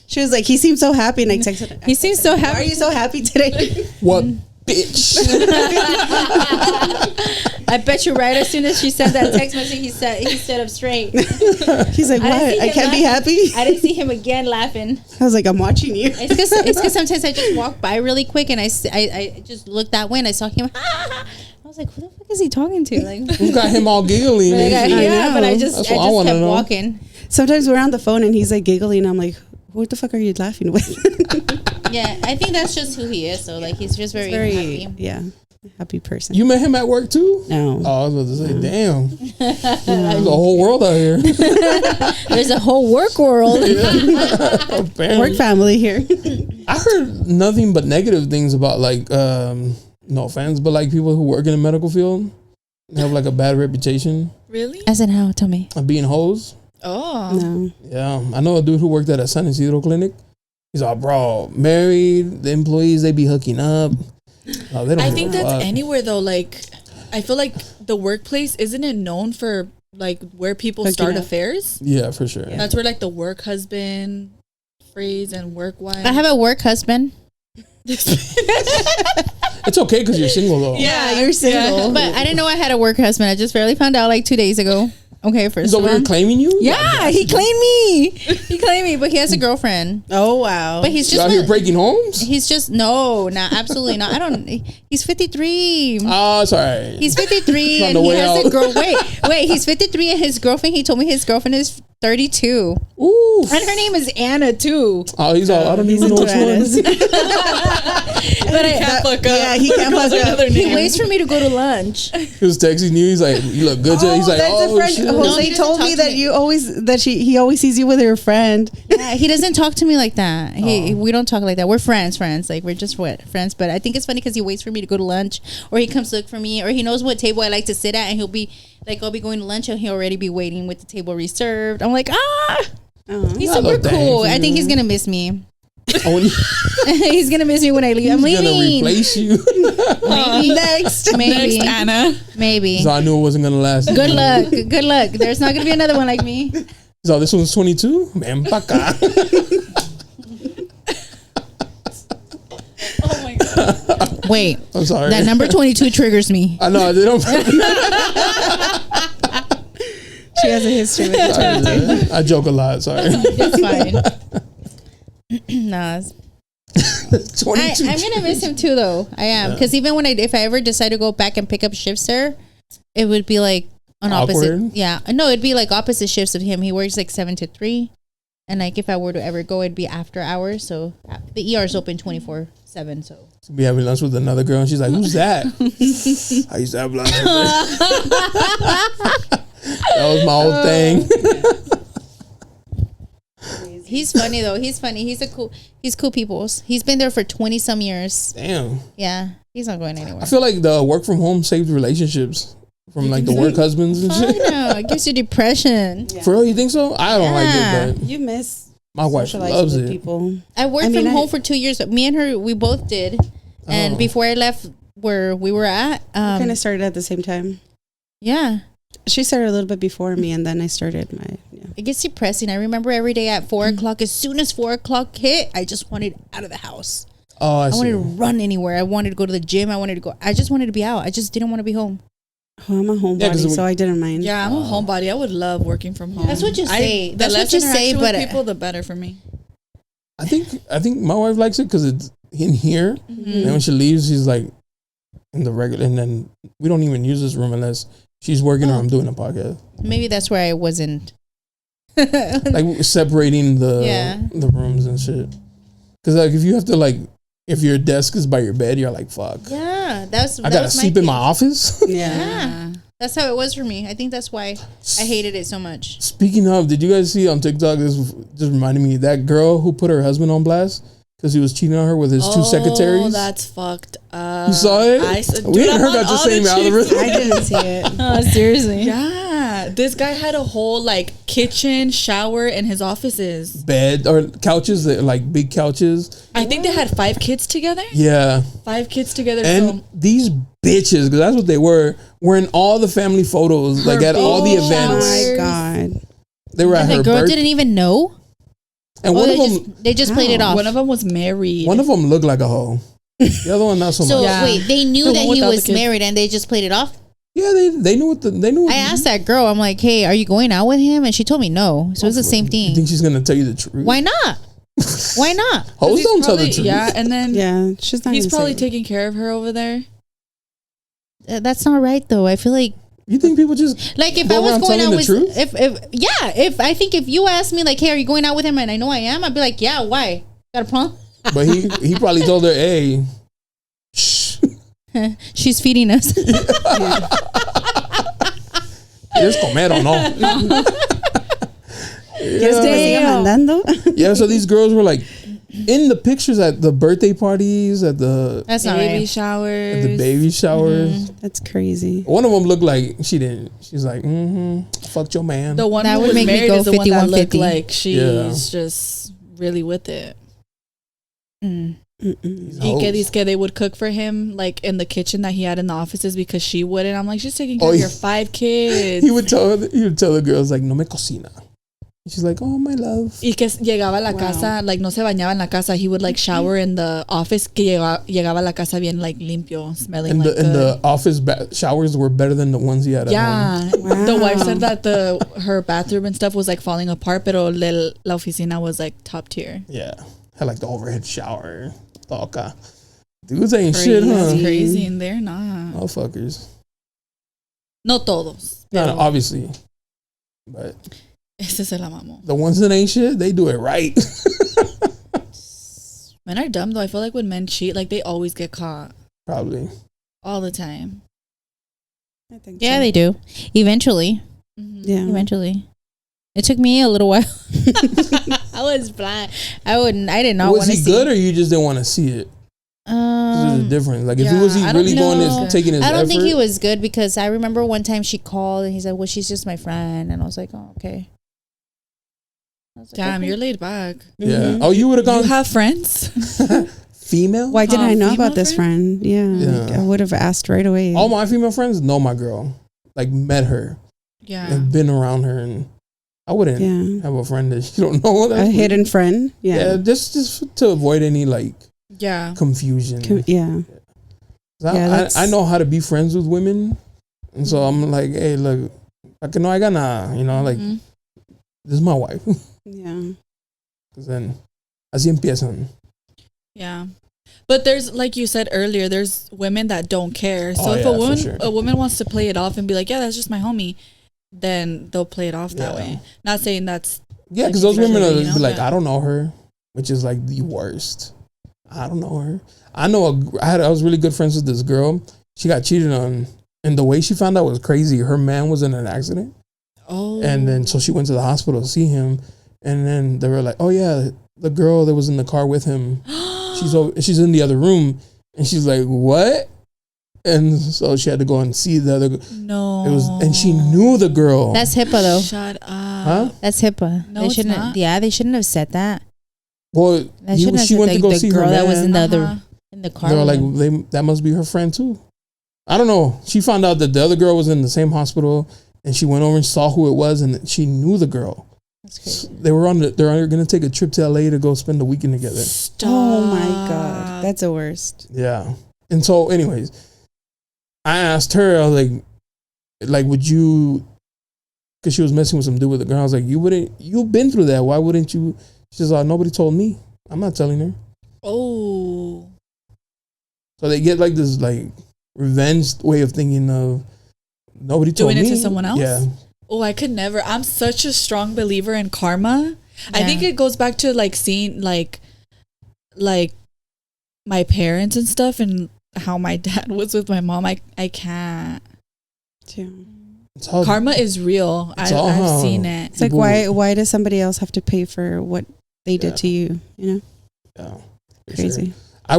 she was like, he seems so happy, and I texted her. he seems so happy. Why are you so happy today? What, bitch? I bet you right as soon as she sent that text message, he stood up straight. He's like, what? I can't be happy. I didn't see him again laughing. I was like, I'm watching you. It's because sometimes I just walk by really quick and I just looked that way and I saw him. I was like, who the fuck is he talking to? Like, Who got him all giggly? yeah, but I just kept know. walking. Sometimes we're on the phone and he's like giggling. I'm like, what the fuck are you laughing with? Yeah, I think that's just who he is. So like, he's just very happy. Yeah, happy person. You met him at work too? No. Oh, I was about to say, damn. There's a whole world out here. There's a whole work world. Work family here. I heard nothing but negative things about like, no offense, but like people who work in the medical field have like a bad reputation Really? As in how? Tell me. of being hoes. Oh. No. Yeah, I know a dude who worked at a San Isidro clinic. He's all, bro, married, the employees, they be hooking up. No, they don't I give think a that's fuck. anywhere though. Like, I feel like the workplace, isn't it known for like where people Hooking start up. affairs? Yeah, for sure. Yeah. That's where like the work husband phrase and work wife. I have a work husband, It's okay because you're single though. Yeah, you're single. but I didn't know I had a work husband. I just barely found out like 2 days ago. Okay, He's first of over all. here claiming you? Yeah, he claimed me. He claimed me, but he has a girlfriend. Oh wow. But he's You out just here breaking homes? he's just no, absolutely not. I don't. He's 53. Oh, sorry. He's 53 On and the he way has a out. girl. Wait. He's 53 and his girlfriend. He told me his girlfriend is 32, Ooh. and her name is Anna too. Oh, he's all, I don't even know which one. But I can't fuck up. Yeah, he can't fuck up. He waits for me to go to lunch. He was texting you. He's like, you look good today. He's like, that's oh, a friend. shit. Jose No, he doesn't told talk me to that me. he always sees you with your friend. Yeah, he doesn't talk to me like that. We don't talk like that. We're friends. Like we're just friends. But I think it's funny because he waits for me to go to lunch, or he comes to look for me, or he knows what table I like to sit at, and he'll be like, I'll be going to lunch, and he'll already be waiting with the table reserved. I'm like, he's I super love that cool. for I think you. he's gonna miss me. Oh, and He's gonna miss me when I leave. I'm he's gonna leaving. replace you. Maybe. Next. Maybe. Next, Anna. Maybe. So I knew it wasn't gonna last. Good luck. Good luck. There's not gonna be another one like me. So this one's 22. Man, baka. Oh my god. Wait. I'm sorry. That number 22 triggers me. I know. They don't. She has a history with it. Sorry, I joke a lot. Sorry. It's fine. Nah. 22. I'm gonna miss him too, though. I am, because even when if I ever decide to go back and pick up shifts there, it would be like on opposite. Awkward? Yeah, no, it'd be like opposite shifts of him. He works like 7 to 3, and like if I were to ever go, it'd be after hours. So the ER is open 24/7. So Be having lunch with another girl, and she's like, "Who's that?" I used to have lunch with her. That was my whole thing. he's funny though. He's funny. He's cool peoples. He's been there for 20 some years. Damn. Yeah, he's not going anywhere. I feel like the work from home saved relationships from like the work husbands and I shit. know, it gives you depression. Yeah. For real, you think so? I don't like it, but You miss my wife socializing loves with it. people. I worked from home for 2 years. Me and her, we both did. And Oh. before I left where we were at, Kind of started at the same time. yeah, She started a little bit before me, and then I started my. Yeah. it gets depressing. I remember every day at 4 o'clock, as soon as 4 o'clock hit, I just wanted out of the house. Oh, I I see. wanted to run anywhere. I wanted to go to the gym. I just wanted to be out. I just didn't want to be home. Oh, I'm a homebody, so I didn't mind. Yeah, I'm a homebody. I would love working from home. That's what you say. The That's less what you say, interaction but with people, the better for me. I think my wife likes it because it's in here, Mm-hmm. and when she leaves, she's like in the regular, and then we don't even use this room unless she's working or I'm doing a podcast. maybe that's where I wasn't. Like we're separating the rooms and shit. Because like if you have to like, if your desk is by your bed, you're like, fuck. Yeah, I gotta sleep in my office. Yeah. That's how it was for me. I think that's why I hated it so much. Speaking of, did you guys see on TikTok? This just reminded me that girl who put her husband on blast because he was cheating on her with his two secretaries. Oh, that's fucked up. You saw it? We and her got the same algorithm. I didn't see it. Oh, seriously? Yeah, this guy had a whole like kitchen, shower in his offices. Bed or couches, like big couches. I think they had 5 kids together. Yeah. 5 kids together. And these bitches, because that's what they were in all the family photos, like at all the Oh events. my God. They were at And her the girl birth. didn't even know. And one of them, They just played it off. One of them was married. one of them looked like a hoe. The other one not so So much. Yeah. wait, they knew The that one he without the was kids. married and they just played it off. Yeah, they knew what they knew. What I asked that girl, I'm like, hey, are you going out with him? And she told me no. So it's the same You thing. think she's gonna tell you the truth? Why not? Why not? Hoes He's don't tell the probably- truth. Yeah, and then Yeah, she's not. he's gonna probably say it. taking care of her over there. That's not right though. I feel like You think people just if go I was around going telling out the with truth? if I think if you asked me like, hey, are you going out with him? And I know I am, I'd be like, yeah, why? Got a problem? But he probably told her, hey, shh. She's feeding us. Just comer o no. ¿Quieres que me siga mandando? Yeah, so these girls were like in the pictures at the birthday parties, at the That's not Baby right. showers. baby showers. That's crazy. One of them looked like she didn't. She's like, fucked your man. The one That who would was make me married go is the one that looked 51-50. like she's Yeah. just really with it. Mm. These Y que hoes. dice que they would cook for him like in the kitchen that he had in the offices because she wouldn't. I'm like, she's taking care Oh, of yeah. your 5 kids. He would tell the girls like, no me cocina. She's like, oh my love. Y que llegaba a la Wow. casa, like no se bañaba en la casa. He would like shower in the office. Que llegaba a la casa bien like limpio, smelling And like the good. the office showers were better than the ones he had at home. Yeah, Wow. the wife said that her bathroom and stuff was like falling apart, pero la oficina was like top tier. Yeah. Had like the overhead shower. Toca. Dudes ain't shit, That's huh? crazy, and they're not. Motherfuckers. No todos. No, pero obviously. But ese se la mamó. the ones that ain't shit, they do it right. Men are dumb though. I feel like when men cheat, like they always get caught Probably. all the time. I think Yeah, so. they do. Eventually. Yeah. Eventually. It took me a little while. I was blind. I did not want Was to he see. good or you just didn't want to see it? There's a difference. Like if he was I don't really going know. taking his I don't effort. think he was good because I remember one time she called and he's like, well, she's just my friend. And I was like, oh, okay. I was like, Damn, okay. you're laid back. Yeah. Mhm. Oh, you would have You gone have friends? female? Why didn't I know female about this friend? Yeah, like, Yeah. I would have asked right away. All my female friends know my girl. Like met her. Yeah. Have been around her, and I wouldn't Yeah, have a friend that you don't know. a hidden friend. Yeah, Yeah, just to avoid any like Yeah. confusion. Yeah. Yeah, that's- I know how to be friends with women, and so I'm like, hey, look, I can know I got nah, you know, like Mhm. this is my wife. Yeah. Because then, así empiezan. Yeah. But there's, like you said earlier, there's women that don't care. So Oh, if yeah, for sure. a woman wants to play it off and be like, yeah, that's just my homie, then they'll play it off that Yeah. way. Not saying that's Yeah, Like because those women usually, are you just know, be like, yeah. I don't know her, which is like the worst. I don't know her. I know I was really good friends with this girl. She got cheated on, and the way she found out was crazy. Her man was in an accident, and then so she went to the hospital to see him, and then they were like, oh yeah, the girl that was in the car with him, she's in the other room, and she's like, what? And so she had to go and see the other. No. It was, and she knew the girl. That's HIPAA though. Shut up. Huh? That's HIPAA. No, they it's shouldn't. not. Yeah, they shouldn't have said that. Well, That shouldn't have she said went to go the see girl her that was in man. the Uh-huh. other in the car. They were with like, him. that must be her friend too. I don't know. She found out that the other girl was in the same hospital, and she went over and saw who it was, and she knew the girl. That's crazy. They're gonna take a trip to LA to go spend the weekend together. Stop. Oh my God. That's the worst. Yeah. And so, anyways, I asked her, I was like, would you? Because she was messing with some dude with a girl. I was like, you've been through that. Why wouldn't you? She's like, nobody told me. I'm not telling her. Oh. So they get like this like revenge way of thinking of nobody told me. Doing it to someone else? Yeah. Oh, I could never. I'm such a strong believer in karma. I Yeah. think it goes back to like seeing like my parents and stuff and how my dad was with my mom. I can't. Yeah. It's all, Karma is real. I've seen it. It's like, why does somebody else have to pay for what they did to you? You know? Yeah. for Crazy. sure. I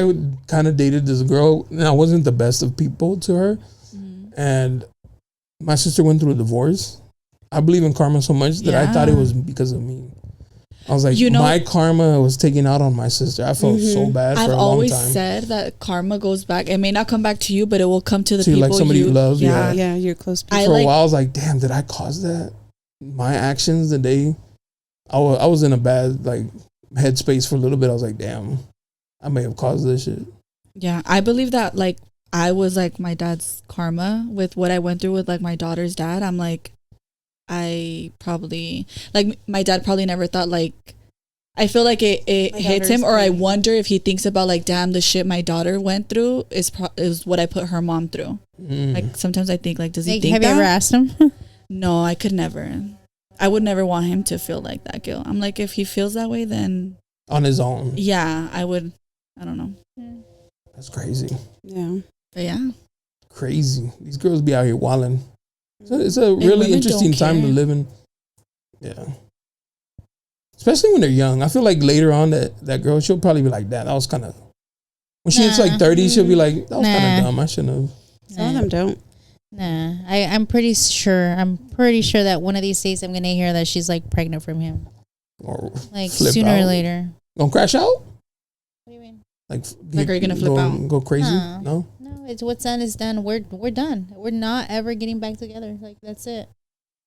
would kind of dated this girl, and I wasn't the best of people to her. And my sister went through a divorce. I believe in karma so much that I thought it was because of me. I was like, my karma was taken out on my sister. I felt so bad for a long time. I've always said that karma goes back. It may not come back to you, but it will come to the people like somebody you love. Yeah, you're close people. For a while, I was like, damn, did I cause that? My actions the day I was in a bad like headspace for a little bit. I was like, damn, I may have caused this shit. Yeah, I believe that like I was like my dad's karma with what I went through with like my daughter's dad. I'm like, I probably like my dad probably never thought like I feel like it hits him, or I wonder if he thinks about like, damn, the shit my daughter went through is what I put her mom through. Like sometimes I think like, does he think have that? you ever asked him? No, I could never. I would never want him to feel like that guilt. I'm like, if he feels that way, then on his own. Yeah, I would. I don't know. That's crazy. Yeah. But yeah. Crazy. These girls be out here wilding. So it's a really interesting time to live in. Yeah. Especially when they're young. I feel like later on that girl, she'll probably be like, that was kind of... When she hits like 30, she'll be like, that was kind of dumb. I shouldn't have. Some of them don't. Nah. I'm pretty sure that one of these days I'm going to hear that she's like pregnant from him. Or like sooner or later. Gonna crash out? What do you mean? Like are you going to flip out? Go crazy? No? No, it's what's done is done. We're done. We're not ever getting back together. Like, that's it.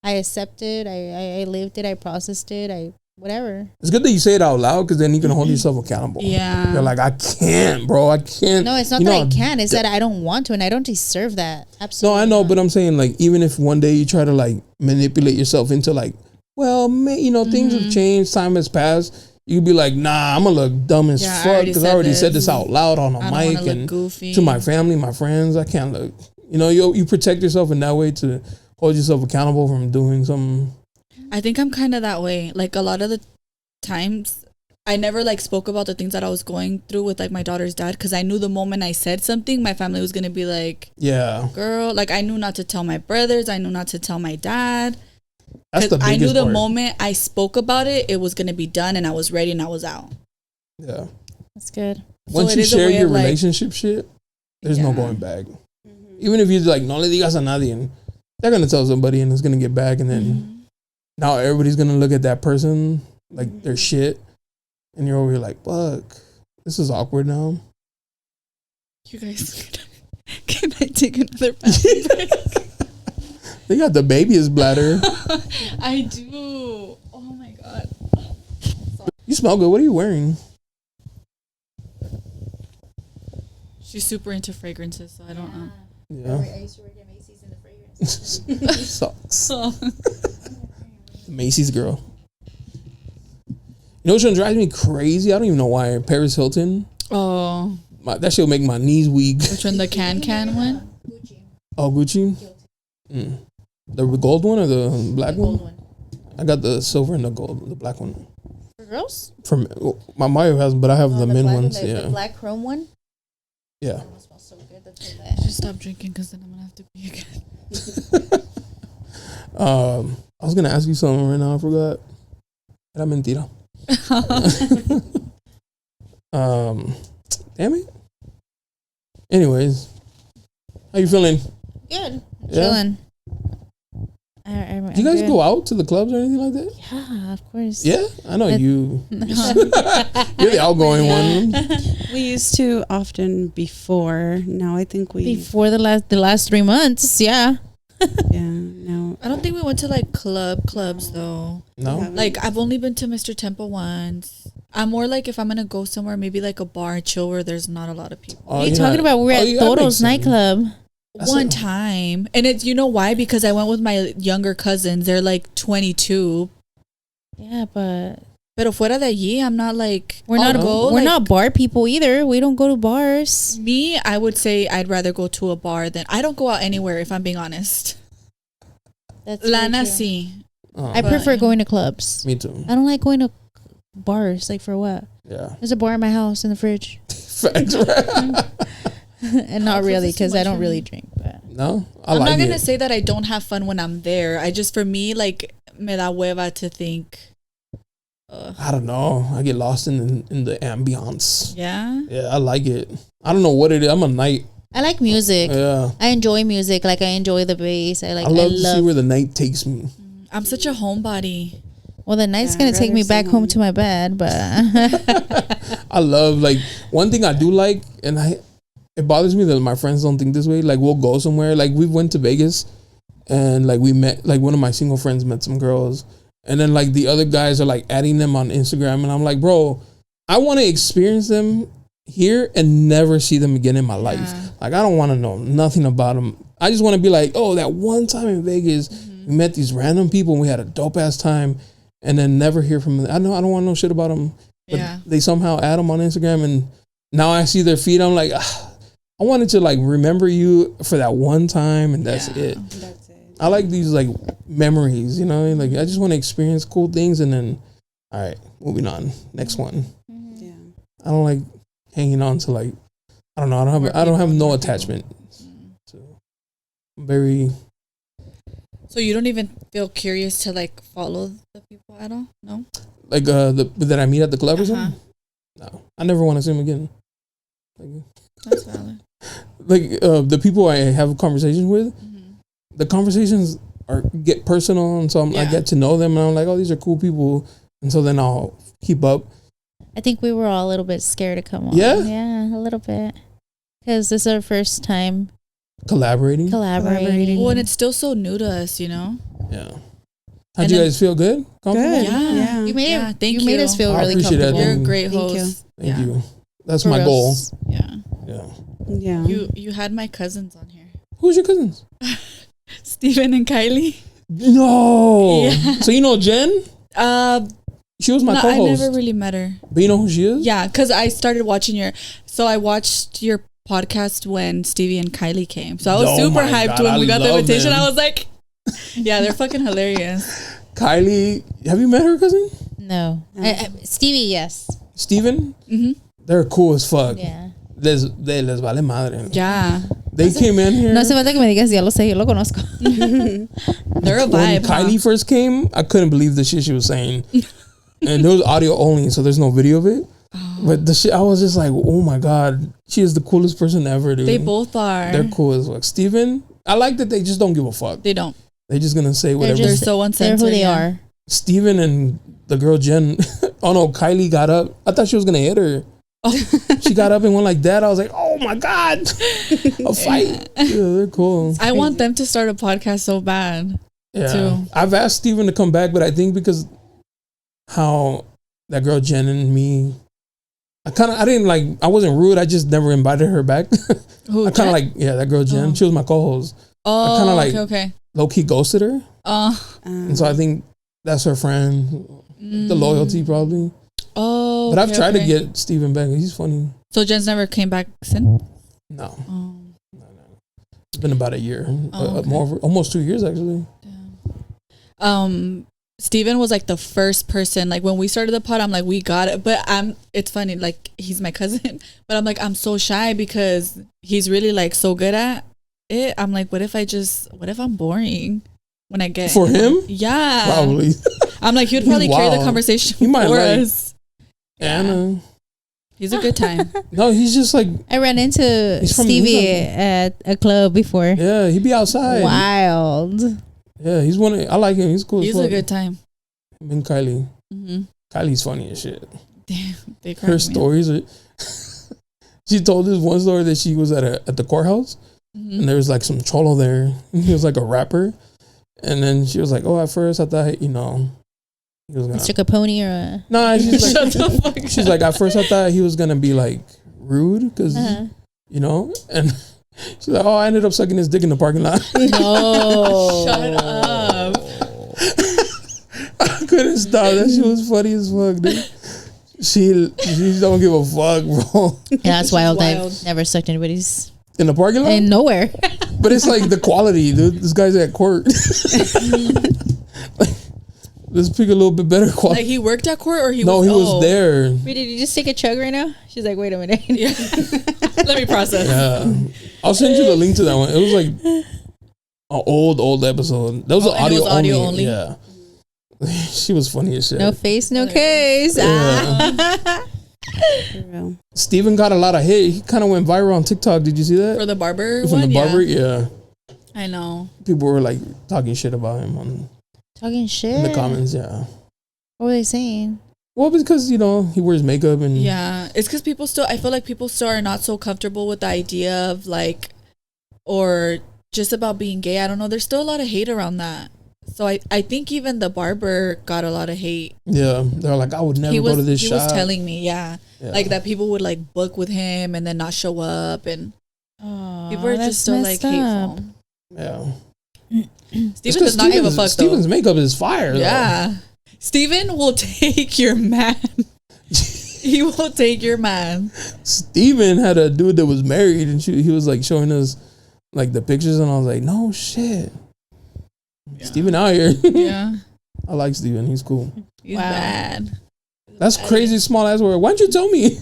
I accepted. I lived it. I processed it. Whatever. It's good that you say it out loud because then you can hold yourself accountable. Yeah. You're like, I can't, bro. I can't. No, it's not that I can't. It's that I don't want to and I don't deserve that. Absolutely. No, I know, but I'm saying like, even if one day you try to like manipulate yourself into like, well, things have changed. Time has passed. You'd be like, nah, I'm going to look dumb as fuck because I already said this out loud on a mic and to my family, my friends. I can't look. You protect yourself in that way to hold yourself accountable from doing something. I think I'm kind of that way. Like a lot of the times I never like spoke about the things that I was going through with like my daughter's dad because I knew the moment I said something, my family was going to be like, yeah, girl, like I knew not to tell my brothers. I knew not to tell my dad. That's the biggest I knew the moment I spoke about it, it was going to be done and I was ready and I was out. Yeah. That's good. Once you share your relationship shit, there's no going back. Even if you're like, no le digas a nadie, and they're going to tell somebody and it's going to get back. And then now everybody's going to look at that person like they're shit. And you're over here like, fuck, this is awkward now. You guys, can I take another bathroom break? They got the baby's bladder. I do. Oh my God. You smell good. What are you wearing? She's super into fragrances, so I don't know. Yeah. I used to work at Macy's in the fragrance. Sucks. Macy's girl. You know what drives me crazy? I don't even know why. Paris Hilton. Oh. That shit will make my knees weak. Which one? The can one? Gucci. Oh, Gucci? The gold one or the black one? I got the silver and the gold, the black one. For girls? My Mario has, but I have the men ones. The black chrome one? Yeah. It smells so good. Just stop drinking because then I'm going to have to pee again. I was going to ask you something right now. I forgot. Era mentira. Damn it. Anyways, how you feeling? Good. Yeah? Chilling. Do you guys go out to the clubs or anything like that? Yeah, of course. Yeah, I know you. You're the outgoing one. We used to often before. Now I think before the last 3 months. Yeah. Yeah. Now I don't think we went to like clubs though. No. Like I've only been to Mr. Temple once. I'm more like if I'm gonna go somewhere, maybe like a bar and chill where there's not a lot of people. What are you talking about? We're at Toro's nightclub. One time, and it's, you know why? Because I went with my younger cousins. They're like 22. Yeah, but fuera de allí, I'm not like we're not bar people either. We don't go to bars. Me, I would say I'd rather go to a bar than I don't go out anywhere. If I'm being honest, That's Lana, sí. I prefer going to clubs. Me too. I don't like going to bars. Like for what? Yeah. There's a bar in my house in the fridge. Facts, right? And not really, because I don't really drink. But no, I'm not gonna say that I don't have fun when I'm there. I just, for me, like, me da hueva to think. I don't know. I get lost in the ambiance. Yeah. Yeah, I like it. I don't know what it is. I'm a night. I like music. Yeah. I enjoy music. Like I enjoy the bass. I love to see where the night takes me. I'm such a homebody. Well, the night's gonna take me back home to my bed, but I love, like, one thing I do like, and it bothers me that my friends don't think this way. Like, we'll go somewhere. Like, we went to Vegas, and like we met, like one of my single friends met some girls, and then like the other guys are like adding them on Instagram, and I'm like, bro, I want to experience them here and never see them again in my life. Like, I don't want to know nothing about them. I just want to be like, oh, that one time in Vegas, we met these random people and we had a dope ass time, and then never hear from them. I don't want to know shit about them, but they somehow add them on Instagram, and now I see their feed. I'm like, I wanted to like remember you for that one time, and that's it. That's it. I like these like memories, you know, like I just want to experience cool things, and then, all right, moving on, next one. Yeah. I don't like hanging on to, like, I don't know, I don't have no attachment. So I'm very. So you don't even feel curious to like follow the people at all? No. Like that I meet at the club or something. No, I never want to see them again. Like, that's valid. Like the people I have conversations with, the conversations get personal, and so I get to know them, and I'm like, oh, these are cool people, and so then I'll keep up. I think we were all a little bit scared to come on. Yeah, a little bit, because this is our first time collaborating. Well, and it's still so new to us, you know. Yeah. How'd you guys feel? Good? Good. Yeah. You made thank you. made us feel really appreciate comfortable. that. You're a great host. Thank you. That's For my us. goal. Yeah. Yeah. Yeah. You had my cousins on here. Who's your cousins? Steven and Kylie. No. Yeah. So you know Jen? She was my co-host. I never really met her. But you know who she is? Yeah, because I started watching I watched your podcast when Stevie and Kylie came. So I was super hyped when we got the invitation. I was like, yeah, they're fucking hilarious. Kylie, have you met her cousin? No. Stevie, yes. Steven? Mm-hmm. They're cool as fuck. Yeah. Les vale madre. Yeah. They came in here. No hace falta que me digas, ya lo sé, yo lo conozco. They're a When vibe. Kylie first came, I couldn't believe the shit she was saying. And there was audio only, so there's no video of it. Oh. But the shit, I was just like, oh my God, she is the coolest person ever, dude. They both are. They're cool as fuck. Steven, I like that they just don't give a fuck. They don't. They're just gonna say whatever. They're so uncensored. They're who they are. Steven and the girl Jen, oh no, Kylie got up. I thought she was gonna hit her. Oh. She got up and went like that. I was like, oh my God, a fight. Yeah, they're cool. I want them to start a podcast so bad. Yeah, too. I've asked Steven to come back, but I think because how that girl Jen and me, I wasn't rude. I just never invited her back. Who? I kind of like, that girl Jen. Oh. She was my co-host. Oh, I kind of like okay. low key ghosted her. And so I think that's her friend. The loyalty probably. Oh, but I've tried to get Steven back. He's funny. So Jen's never came back since? No. Oh. It's been about a year. Okay. Almost 2 years actually. Steven was like the first person, like when we started the pod, I'm like, we got it. But it's funny, like he's my cousin, but I'm like, I'm so shy because he's really like so good at it. I'm like, what if I'm boring when I get for him? Yeah. Probably. I'm like, he'd probably carry the conversation he might for like us. Anna. He's a good time. No, he's just like, I ran into Stevie at a club before. Yeah, he'd be outside. Wild. Yeah, I like him. He's cool. He's a good time. Him and Kylie. Mm-hmm. Kylie's funny as shit. Damn, her stories are. She told this one story that she was at the courthouse, and there was like some cholo there. And he was like a rapper, And then she was like, "Oh, at first I thought, he was gonna." Mr. Capone or a... No, she's Shut the like, fuck she's up. like, at first I thought he was gonna be like rude because and she's like, "Oh, I ended up sucking his dick in the parking lot." No. Shut up. I couldn't stop. That shit was funny as fuck, dude. She don't give a fuck, bro. Yeah, that's wild. wild. I've never sucked anybody's In the parking lot, in nowhere. but it's like the quality, dude. This guy's at court. Like, let's pick a little bit better quality. Like he worked at court or he No, was he was there. Wait, did you just take a chug right now? She's like, wait a minute. Yeah. Let me process. Yeah, I'll send you the link to that one. It was like an old episode. That was and it was audio only? Yeah, she was funny as shit. No face, no case. Yeah. For real. Steven got a lot of hate. He kind of went viral on TikTok. Did you see that? For the barber From one? the barber, yeah. I know. People were like talking shit about him Talking shit. in the comments. Yeah. What were they saying? Well, because he wears makeup and Yeah. It's because I feel like people still are not so comfortable with the idea of like, or just about being gay. I don't know. There's still a lot of hate around that. So I think even the barber got a lot of hate. yeah, they're like, I would never go to this He shop. was telling me, Yeah. like that people would like book with him and then not show up, and Oh, people are just still like hateful. Yeah. Steven does not give a fuck Steven's though. makeup is fire. Though. Yeah, Steven will take your man. He will take your man. Steven had a dude that was married, and he was like showing us like the pictures, and I was like, no shit. Yeah. Steven out here. Yeah, I like Steven. He's cool. he's Wow. bad. That's crazy small ass word. Why didn't you tell me?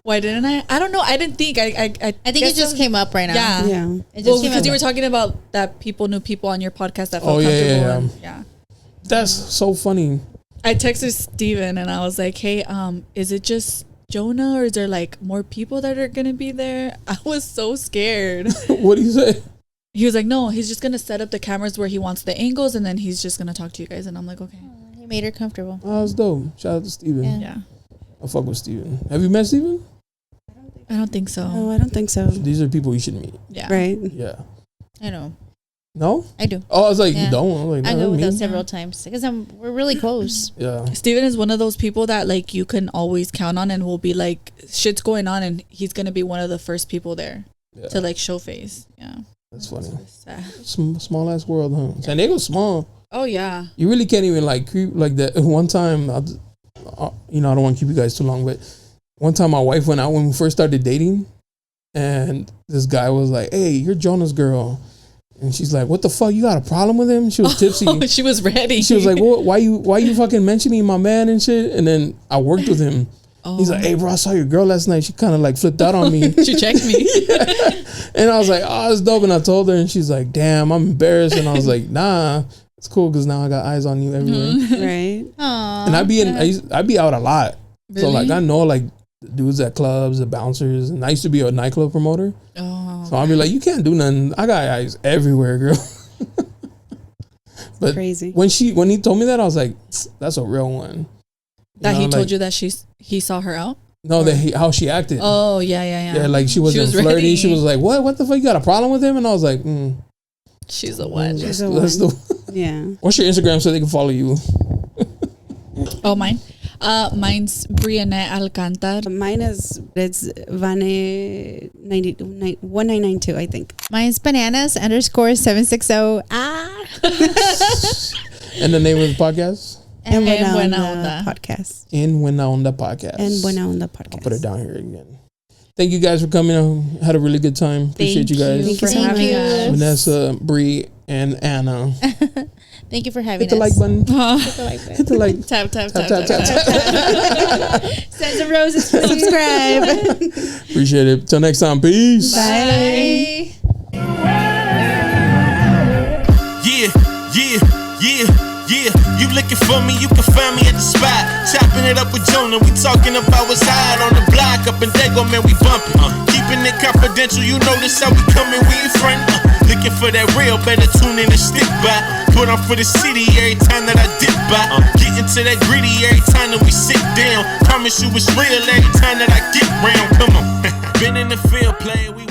Why didn't I? I don't know. I didn't think. I I think it just came up right now. Yeah. Yeah. It just Well, came because up. you were talking about that people knew people on your podcast that felt Oh, yeah, comfortable. yeah. And, That's so funny. I texted Steven and I was like, hey, is it just Jonah or is there like more people that are gonna be there? I was so scared. What do you say? He was like, no, he's just gonna set up the cameras where he wants the angles and then he's just gonna talk to you guys. And I'm like, okay. He made her comfortable. Oh, that's dope. Shout out to Steven. Yeah. Yeah. I fuck with Steven. Have you met Steven? I don't think so. No, I don't think so. These are people you should meet. Yeah. Right. Yeah. I know. No? I do. Oh, I was like, Yeah. you don't? I'm like, I no, go with me. those several times because we're really close. Yeah. Steven is one of those people that like you can always count on and will be like shit's going on and he's gonna be one of the first people there Yeah. to like show face. Yeah. That's funny. Sad. Small ass world, huh? San Diego's small. Oh yeah. You really can't even like creep like that. One time, I don't want to keep you guys too long, but one time my wife went out when we first started dating, and this guy was like, "Hey, you're Jonah's girl," and she's like, "What the fuck? You got a problem with him?" She was tipsy. Oh, she was ready. She was like, "What? Why you fucking mentioning my man and shit?" And then I worked with him. Oh. He's like, "Hey, bro, I saw your girl last night. She kind of like flipped out on me." She checked me. And I was like, "Oh, that's dope." And I told her, and she's like, "Damn, I'm embarrassed." And I was like, "Nah, it's cool because now I got eyes on you everywhere." Right. Aww. And I'd be out a lot, so like Really? I know like the dudes at clubs, the bouncers, and I used to be a nightclub promoter. Oh. So I'll be like, "You can't do nothing. I got eyes everywhere, girl." But Crazy. when he told me that, I was like, "That's a real one." That he like, told you that he saw her out? No, how she acted. Oh, yeah. Yeah, like she wasn't was flirty. ready. She was like, "What the fuck? You got a problem with him?" And I was like, She's a what? She's a Let's one. do. Yeah. What's your Instagram so they can follow you? Oh, mine? Mine's Brianne Alcantar. Mine it's Vane 1992, I think. Mine's bananas_760. And the name of the podcast? En Buena Buena Onda Onda. Podcast. En Buena Onda Podcast. En Buena Onda Podcast. I'll put it down here again. Thank you guys for coming. Had a really good time. Appreciate you guys. Thank you for so having much. us. Vanessa, Bree, and Anna. Thank you for Hit having the us. like button. Hit the like button. Hit the like. Tap. Tap, tap, tap, tap. Send some roses. Subscribe. Appreciate it. Till next time. Peace. Bye. Yeah. You looking for me, you can find me at the spot. Chopping it up with Jonah, we talking about what's hot on the block. Up in Dago, man, we bumping. Keeping it confidential, you know this how we coming, we ain't front. Looking for that real, better tune in and stick by. Put on for the city every time that I dip by. Getting to that gritty every time that we sit down. Promise you it's real every time that I get round. Come on. Been in the field playing, we